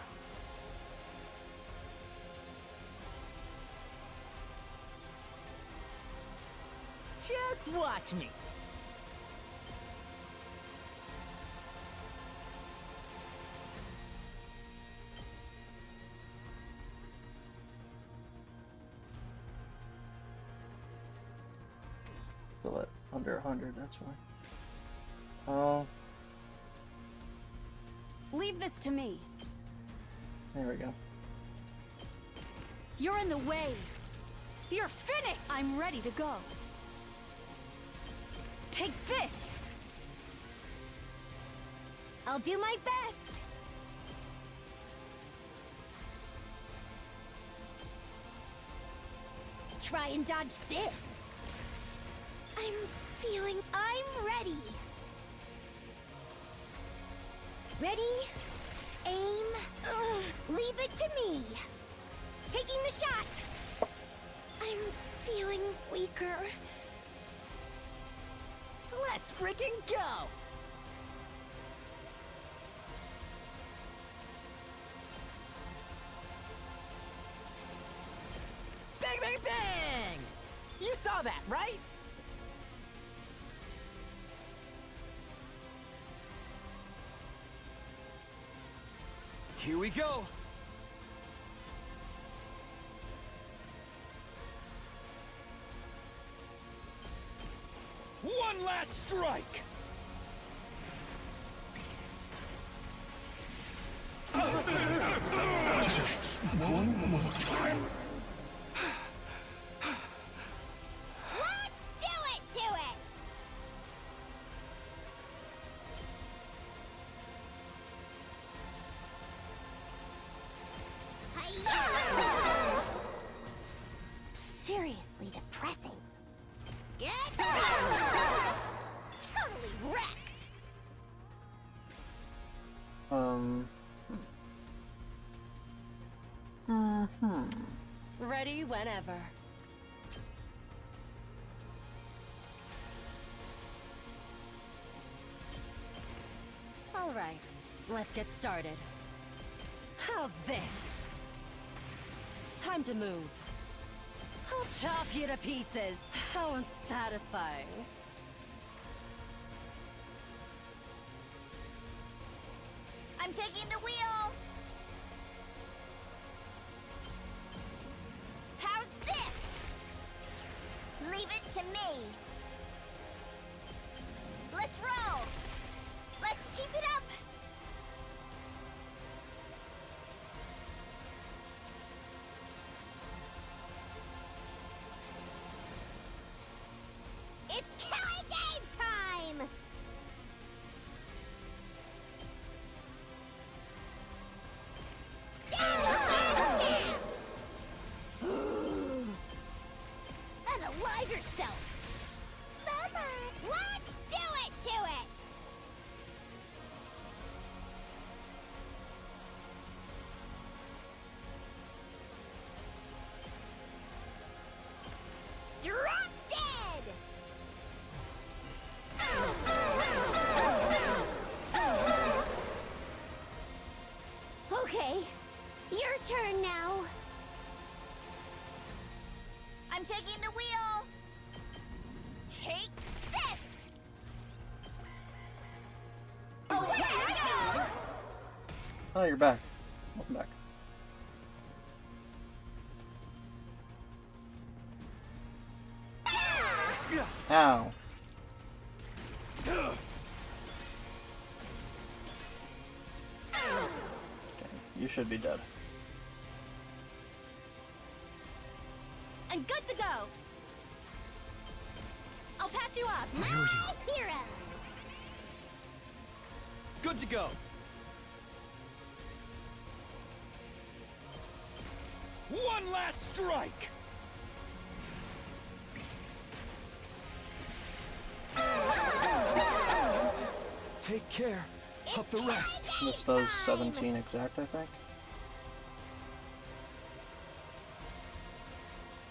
Just watch me. Still at under 100, that's why. Oh, Leave this to me. there we go. You're in the way. You're finished. I'm ready to go. Take this. I'll do my best. Try and dodge this. I'm feeling I'm ready. Ready? Aim. Leave it to me. Taking the shot. I'm feeling weaker. Let's freaking go! Bang, bang, bang! You saw that, right? Here we go. One last strike! Just one more time. Let's do it to it! Hi-ya! Seriously depressing. Get totally wrecked. Ready whenever. All right, let's get started. How's this? Time to move. I'll chop you to pieces. How unsatisfying. I'm taking the wheel. How's this? Leave it to me. Let's roll. Let's keep it up. It's killing game time! Stand, stand, stand! Unalive yourself! Mama! Let's do it to it! Drop dead! Okay, your turn now. I'm taking the wheel. Take this. Oh, there I go. Oh, you're back. Welcome back. Ow. Okay, you should be dead. I'm good to go. I'll patch you up. My hero. Good to go. One last strike! Take care. of the rest. This does 17 exact, I think.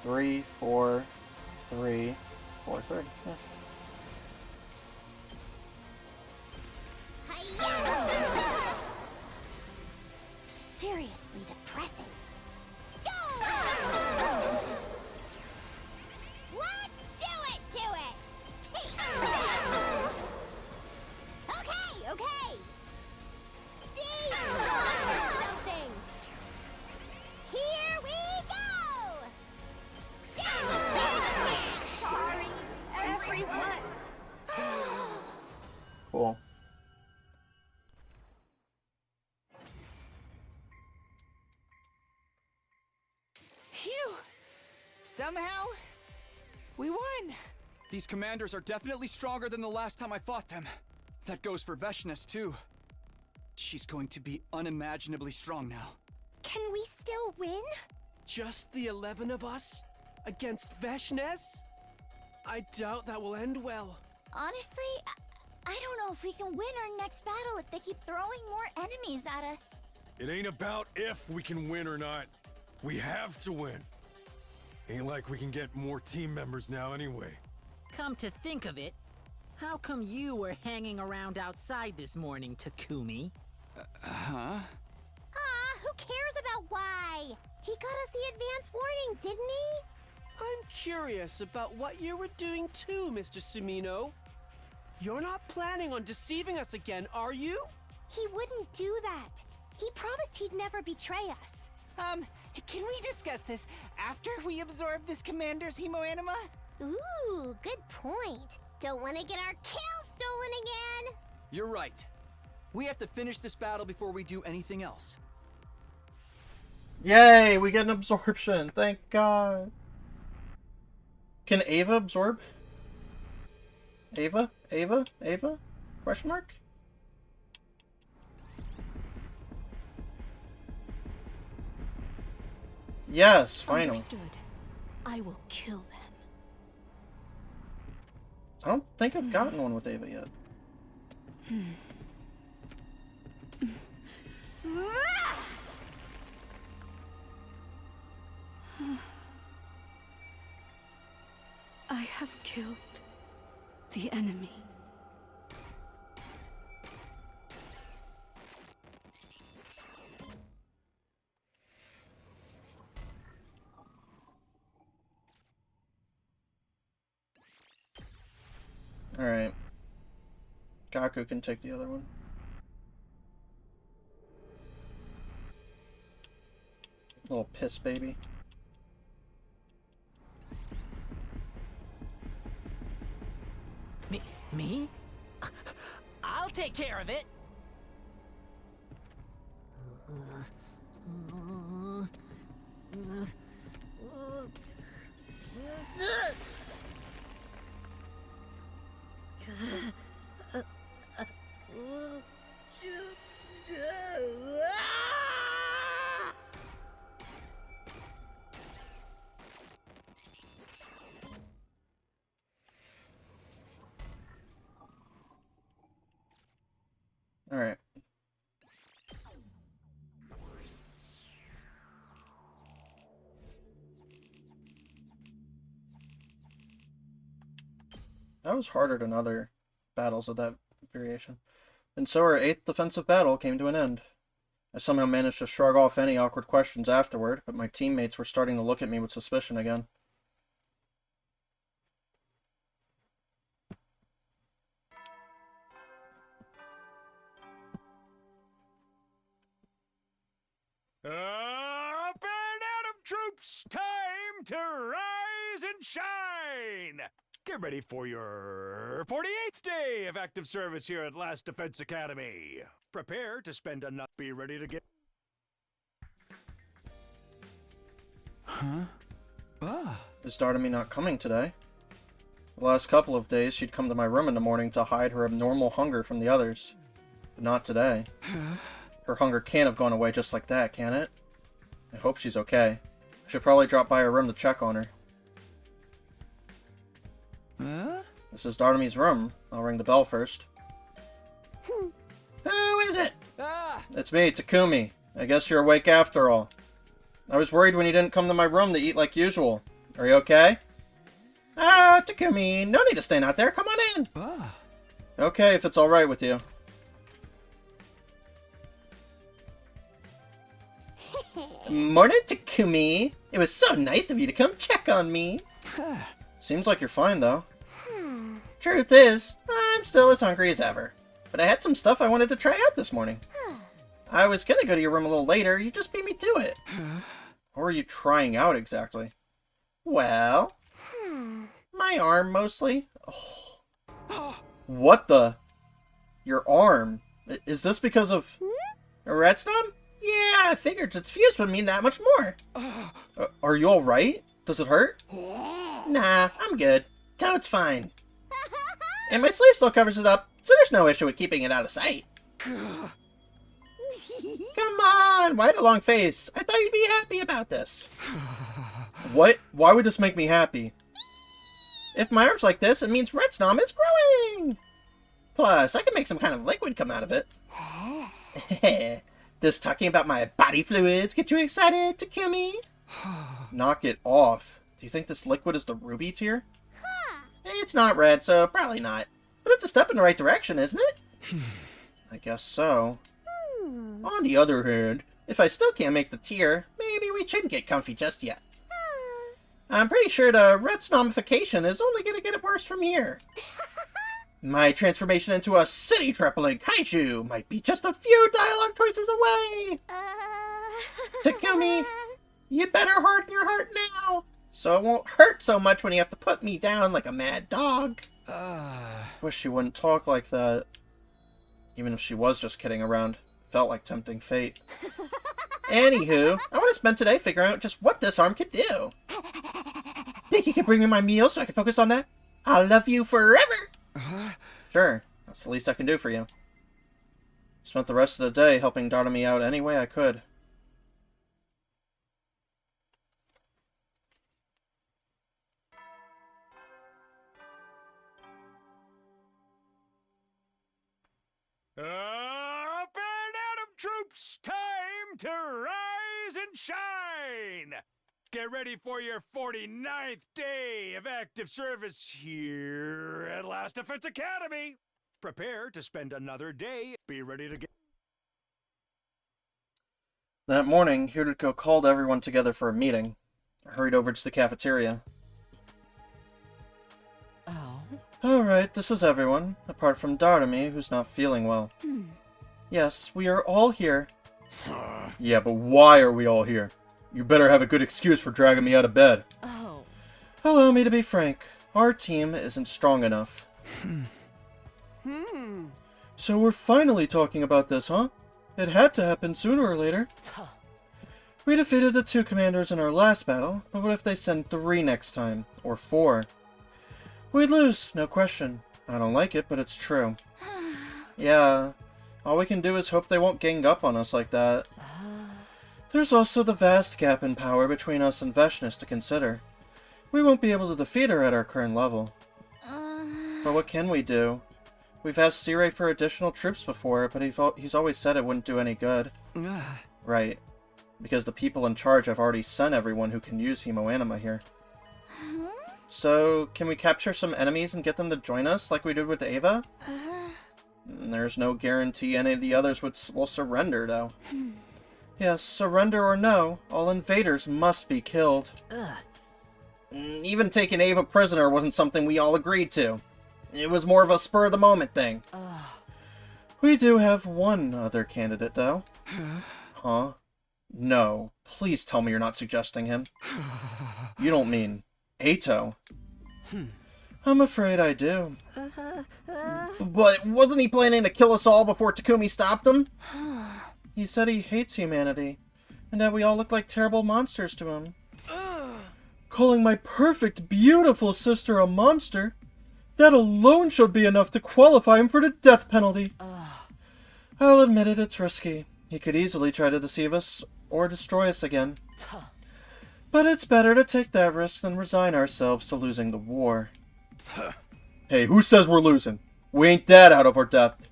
3, 4, 3, 4, 3. Yeah. Seriously depressing. Go! Let's do it to it! Take that! Okay, okay! Something! Here we go! Sorry, everyone! Cool. Phew! Somehow, we won! These commanders are definitely stronger than the last time I fought them. That goes for Veshness, too. She's going to be unimaginably strong now. Can we still win? Just the 11 of us? Against Veshness? I doubt that will end well. Honestly, I don't know if we can win our next battle if they keep throwing more enemies at us. It ain't about if we can win or not. We have to win. Ain't like we can get more team members now anyway. Come to think of it, how come you were hanging around outside this morning, Takumi? Huh? Who cares about why? He got us the advance warning, didn't he? I'm curious about what you were doing too, Mr. Sumino. You're not planning on deceiving us again, are you? He wouldn't do that. He promised he'd never betray us. Can we discuss this after we absorb this commander's hemoanima? Ooh, good point. Don't want to get our kill stolen again. You're right. We have to finish this battle before we do anything else. Yay! We get an absorption. Thank God. Can Ava absorb? Ava? Ava? Ava? Question mark? Yes, finally. Understood. I will kill them. I don't think I've gotten one with Ava yet. I have killed the enemy. Alright. Gaku can take the other one. Little piss baby. Me? I'll take care of it. Alright. That was harder than other battles of that variation. And so our 8th defensive battle came to an end. I somehow managed to shrug off any awkward questions afterward, but my teammates were starting to look at me with suspicion again. Up and Atom troops, time to rise and shine! Get ready for your 48th day of active service here at Last Defense Academy. Prepare to spend a night. Be ready to get... Huh? Is Darumi not coming today? The last couple of days she'd come to my room in the morning to hide her abnormal hunger from the others. But not today. Her hunger can't have gone away just like that, can it? I hope she's okay. I should probably drop by her room to check on her. Huh? This is Darumi's room. I'll ring the bell first. Who is it? Ah! It's me, Takumi. I guess you're awake after all. I was worried when you didn't come to my room to eat like usual. Are you okay? Ah, Takumi, no need to stand out there. Come on in. Ah. Okay, if it's alright with you. Morning, Takumi. It was so nice of you to come check on me. Seems like you're fine, though. Truth is, I'm still as hungry as ever. But I had some stuff I wanted to try out this morning. I was gonna go to your room a little later, you just beat me to it. What were you trying out, exactly? Well, my arm, mostly. Oh. What the? Your arm? Is this because of... a red stomp? Yeah, I figured its fuse would mean that much more. Are you alright? Does it hurt? Nah, I'm good. Toad's fine. And my sleeve still covers it up, so there's no issue with keeping it out of sight. Come on, why the long face? I thought you'd be happy about this. What? Why would this make me happy? If my arm's like this, it means Red Snom is growing! Plus, I can make some kind of liquid come out of it. Does talking about my body fluids get you excited, Takumi? Knock it off. Do you think this liquid is the ruby tier? It's not red, so probably not. But it's a step in the right direction, isn't it? I guess so. On the other hand, if I still can't make the tier, maybe we shouldn't get comfy just yet. I'm pretty sure the red snomification is only going to get worse from here. My transformation into a city-trampling kaiju might be just a few dialogue choices away. Takumi, you better harden your heart now, so it won't hurt so much when you have to put me down like a mad dog. Wish she wouldn't talk like that. Even if she was just kidding around. Felt like tempting fate. Anywho, I want to spend today figuring out just what this arm could do. Think you can bring me my meal so I can focus on that? I'll love you forever! Sure, that's the least I can do for you. Spent the rest of the day helping Darumi out any way I could. Up and at 'em, troops! Time to rise and shine! Get ready for your 49th day of active service here at Last Defense Academy. Prepare to spend another day. Be ready to get... That morning, Hiruko called everyone together for a meeting. I hurried over to the cafeteria. Oh? Alright, this is everyone, apart from Darumi, who's not feeling well. Yes, we are all here. Yeah, but why are we all here? You better have a good excuse for dragging me out of bed. Oh. Allow me to be frank. Our team isn't strong enough. So we're finally talking about this, huh? It had to happen sooner or later. We defeated the 2 commanders in our last battle, but what if they send 3 next time? Or 4? We'd lose, no question. I don't like it, but it's true. Yeah, all we can do is hope they won't gang up on us like that. There's also the vast gap in power between us and Veshness to consider. We won't be able to defeat her at our current level. But what can we do? We've asked Sirei for additional troops before, but he's always said it wouldn't do any good. Right. Because the people in charge have already sent everyone who can use Hemoanima here. So, can we capture some enemies and get them to join us, like we did with Ava? There's no guarantee any of the others will surrender, though. Yes, surrender or no, all invaders must be killed. Even taking Ava prisoner wasn't something we all agreed to. It was more of a spur-of-the-moment thing. We do have one other candidate, though. Huh? No. Please tell me you're not suggesting him. You don't mean Ato? I'm afraid I do. But wasn't he planning to kill us all before Takumi stopped him? He said he hates humanity, and that we all look like terrible monsters to him. Calling my perfect, beautiful sister a monster, that alone should be enough to qualify him for the death penalty. I'll admit it, it's risky. He could easily try to deceive us or destroy us again. But it's better to take that risk than resign ourselves to losing the war. Hey, who says we're losing? We ain't that out of our depth.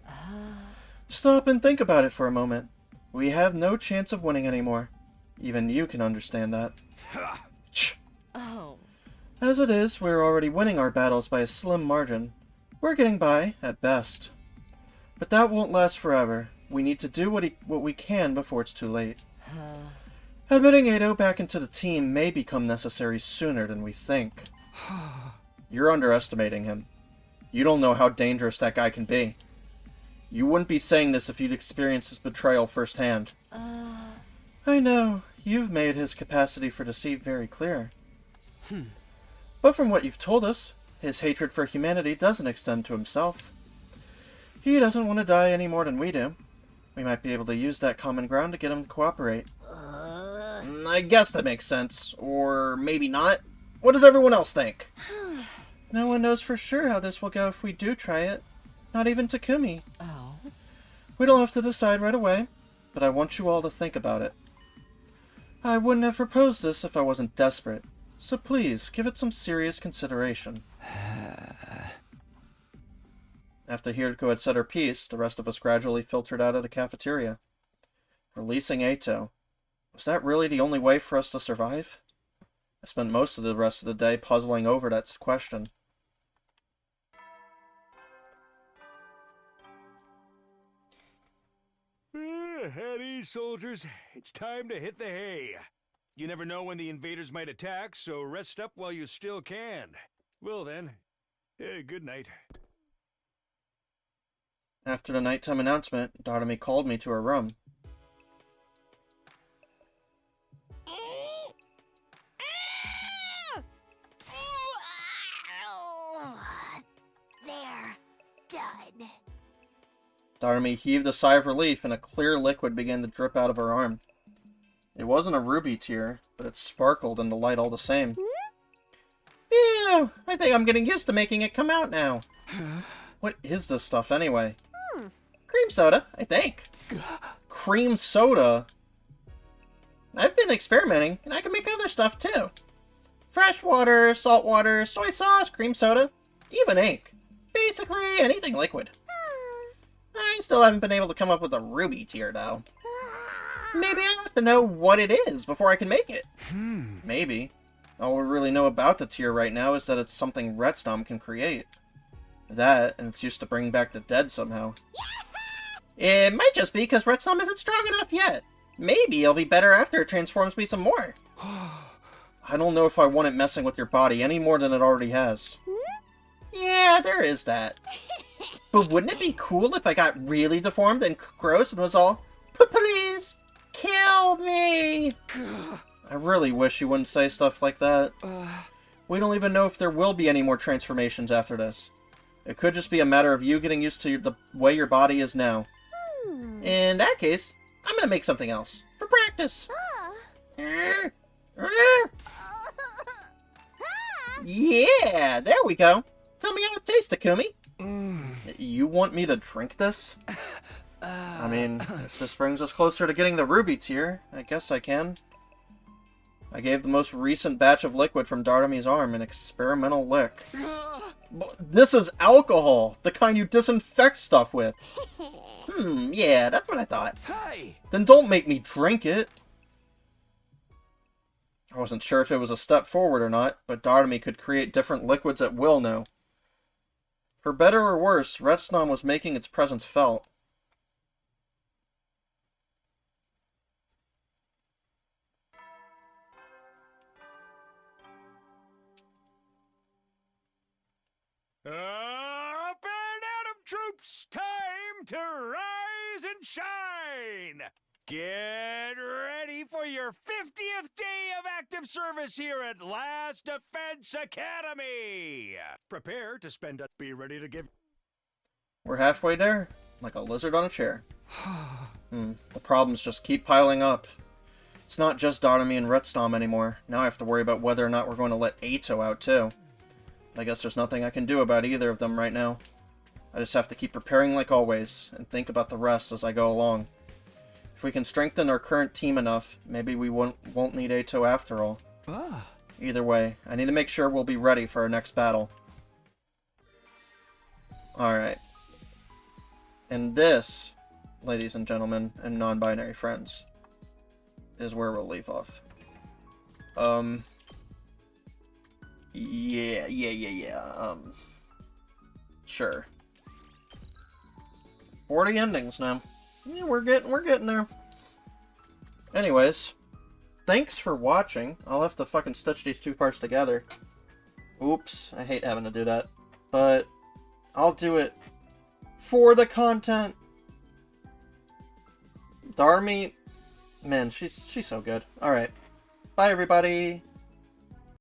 Stop and think about it for a moment. We have no chance of winning anymore. Even you can understand that. Oh. As it is, we're already winning our battles by a slim margin. We're getting by, at best. But that won't last forever. We need to do what we can before it's too late. Admitting Edo back into the team may become necessary sooner than we think. You're underestimating him. You don't know how dangerous that guy can be. You wouldn't be saying this if you'd experienced his betrayal firsthand. I know. You've made his capacity for deceit very clear. But from what you've told us, his hatred for humanity doesn't extend to himself. He doesn't want to die any more than we do. We might be able to use that common ground to get him to cooperate. I guess that makes sense. Or maybe not. What does everyone else think? No one knows for sure how this will go if we do try it. Not even Takumi. Oh. We don't have to decide right away, but I want you all to think about it. I wouldn't have proposed this if I wasn't desperate, so please, give it some serious consideration. After Hiriko had said her piece, the rest of us gradually filtered out of the cafeteria. Releasing Eito. Was that really the only way for us to survive? I spent most of the rest of the day puzzling over that question. At ease, soldiers. It's time to hit the hay. You never know when the invaders might attack, so rest up while you still can. Well then, good night. After the nighttime announcement, Darumi called me to her room. There. Done. Darumi heaved a sigh of relief and a clear liquid began to drip out of her arm. It wasn't a ruby tear, but it sparkled in the light all the same. Phew! I think I'm getting used to making it come out now. What is this stuff anyway? Cream soda, I think. Cream soda? I've been experimenting, and I can make other stuff too. Fresh water, salt water, soy sauce, cream soda, even ink. Basically anything liquid. I still haven't been able to come up with a ruby tear, though. Maybe I have to know what it is before I can make it. Maybe. All we really know about the tear right now is that it's something Retstom can create. That, and it's used to bring back the dead somehow. It might just be because Retstom isn't strong enough yet. Maybe it'll be better after it transforms me some more. I don't know if I want it messing with your body any more than it already has. Yeah, there is that. But wouldn't it be cool if I got really deformed and gross and was all, please, kill me? I really wish you wouldn't say stuff like that. We don't even know if there will be any more transformations after this. It could just be a matter of you getting used to the way your body is now. In that case, I'm gonna make something else. For practice. Yeah, there we go. Tell me how it tastes, Takumi. You want me to drink this? I mean, if this brings us closer to getting the ruby tear, I guess I can. I gave the most recent batch of liquid from Darumi's arm an experimental lick. This is alcohol, the kind you disinfect stuff with. Yeah, that's what I thought. Hey! Then don't make me drink it. I wasn't sure if it was a step forward or not, but Darumi could create different liquids at will now. For better or worse, Retstom was making its presence felt. Up and Atom troops, time to rise and shine! Get ready for your 50th day of active service here at Last Defense Academy! Prepare to spend a... Be ready to give... We're halfway there, like a lizard on a chair. The problems just keep piling up. It's not just Darumi and Retstom anymore. Now I have to worry about whether or not we're going to let Eito out too. I guess there's nothing I can do about either of them right now. I just have to keep preparing like always, and think about the rest as I go along. If we can strengthen our current team enough, maybe we won't need Eito after all. Either way, I need to make sure we'll be ready for our next battle. Alright. And this ladies and gentlemen, and non-binary friends, is where we'll leave off. Yeah. Sure. 40 endings now. Yeah, we're getting there. Anyways, thanks for watching. I'll have to fucking stitch these two parts together. Oops, I hate having to do that. But I'll do it for the content. Darumi, man, she's so good. Alright. Bye, everybody.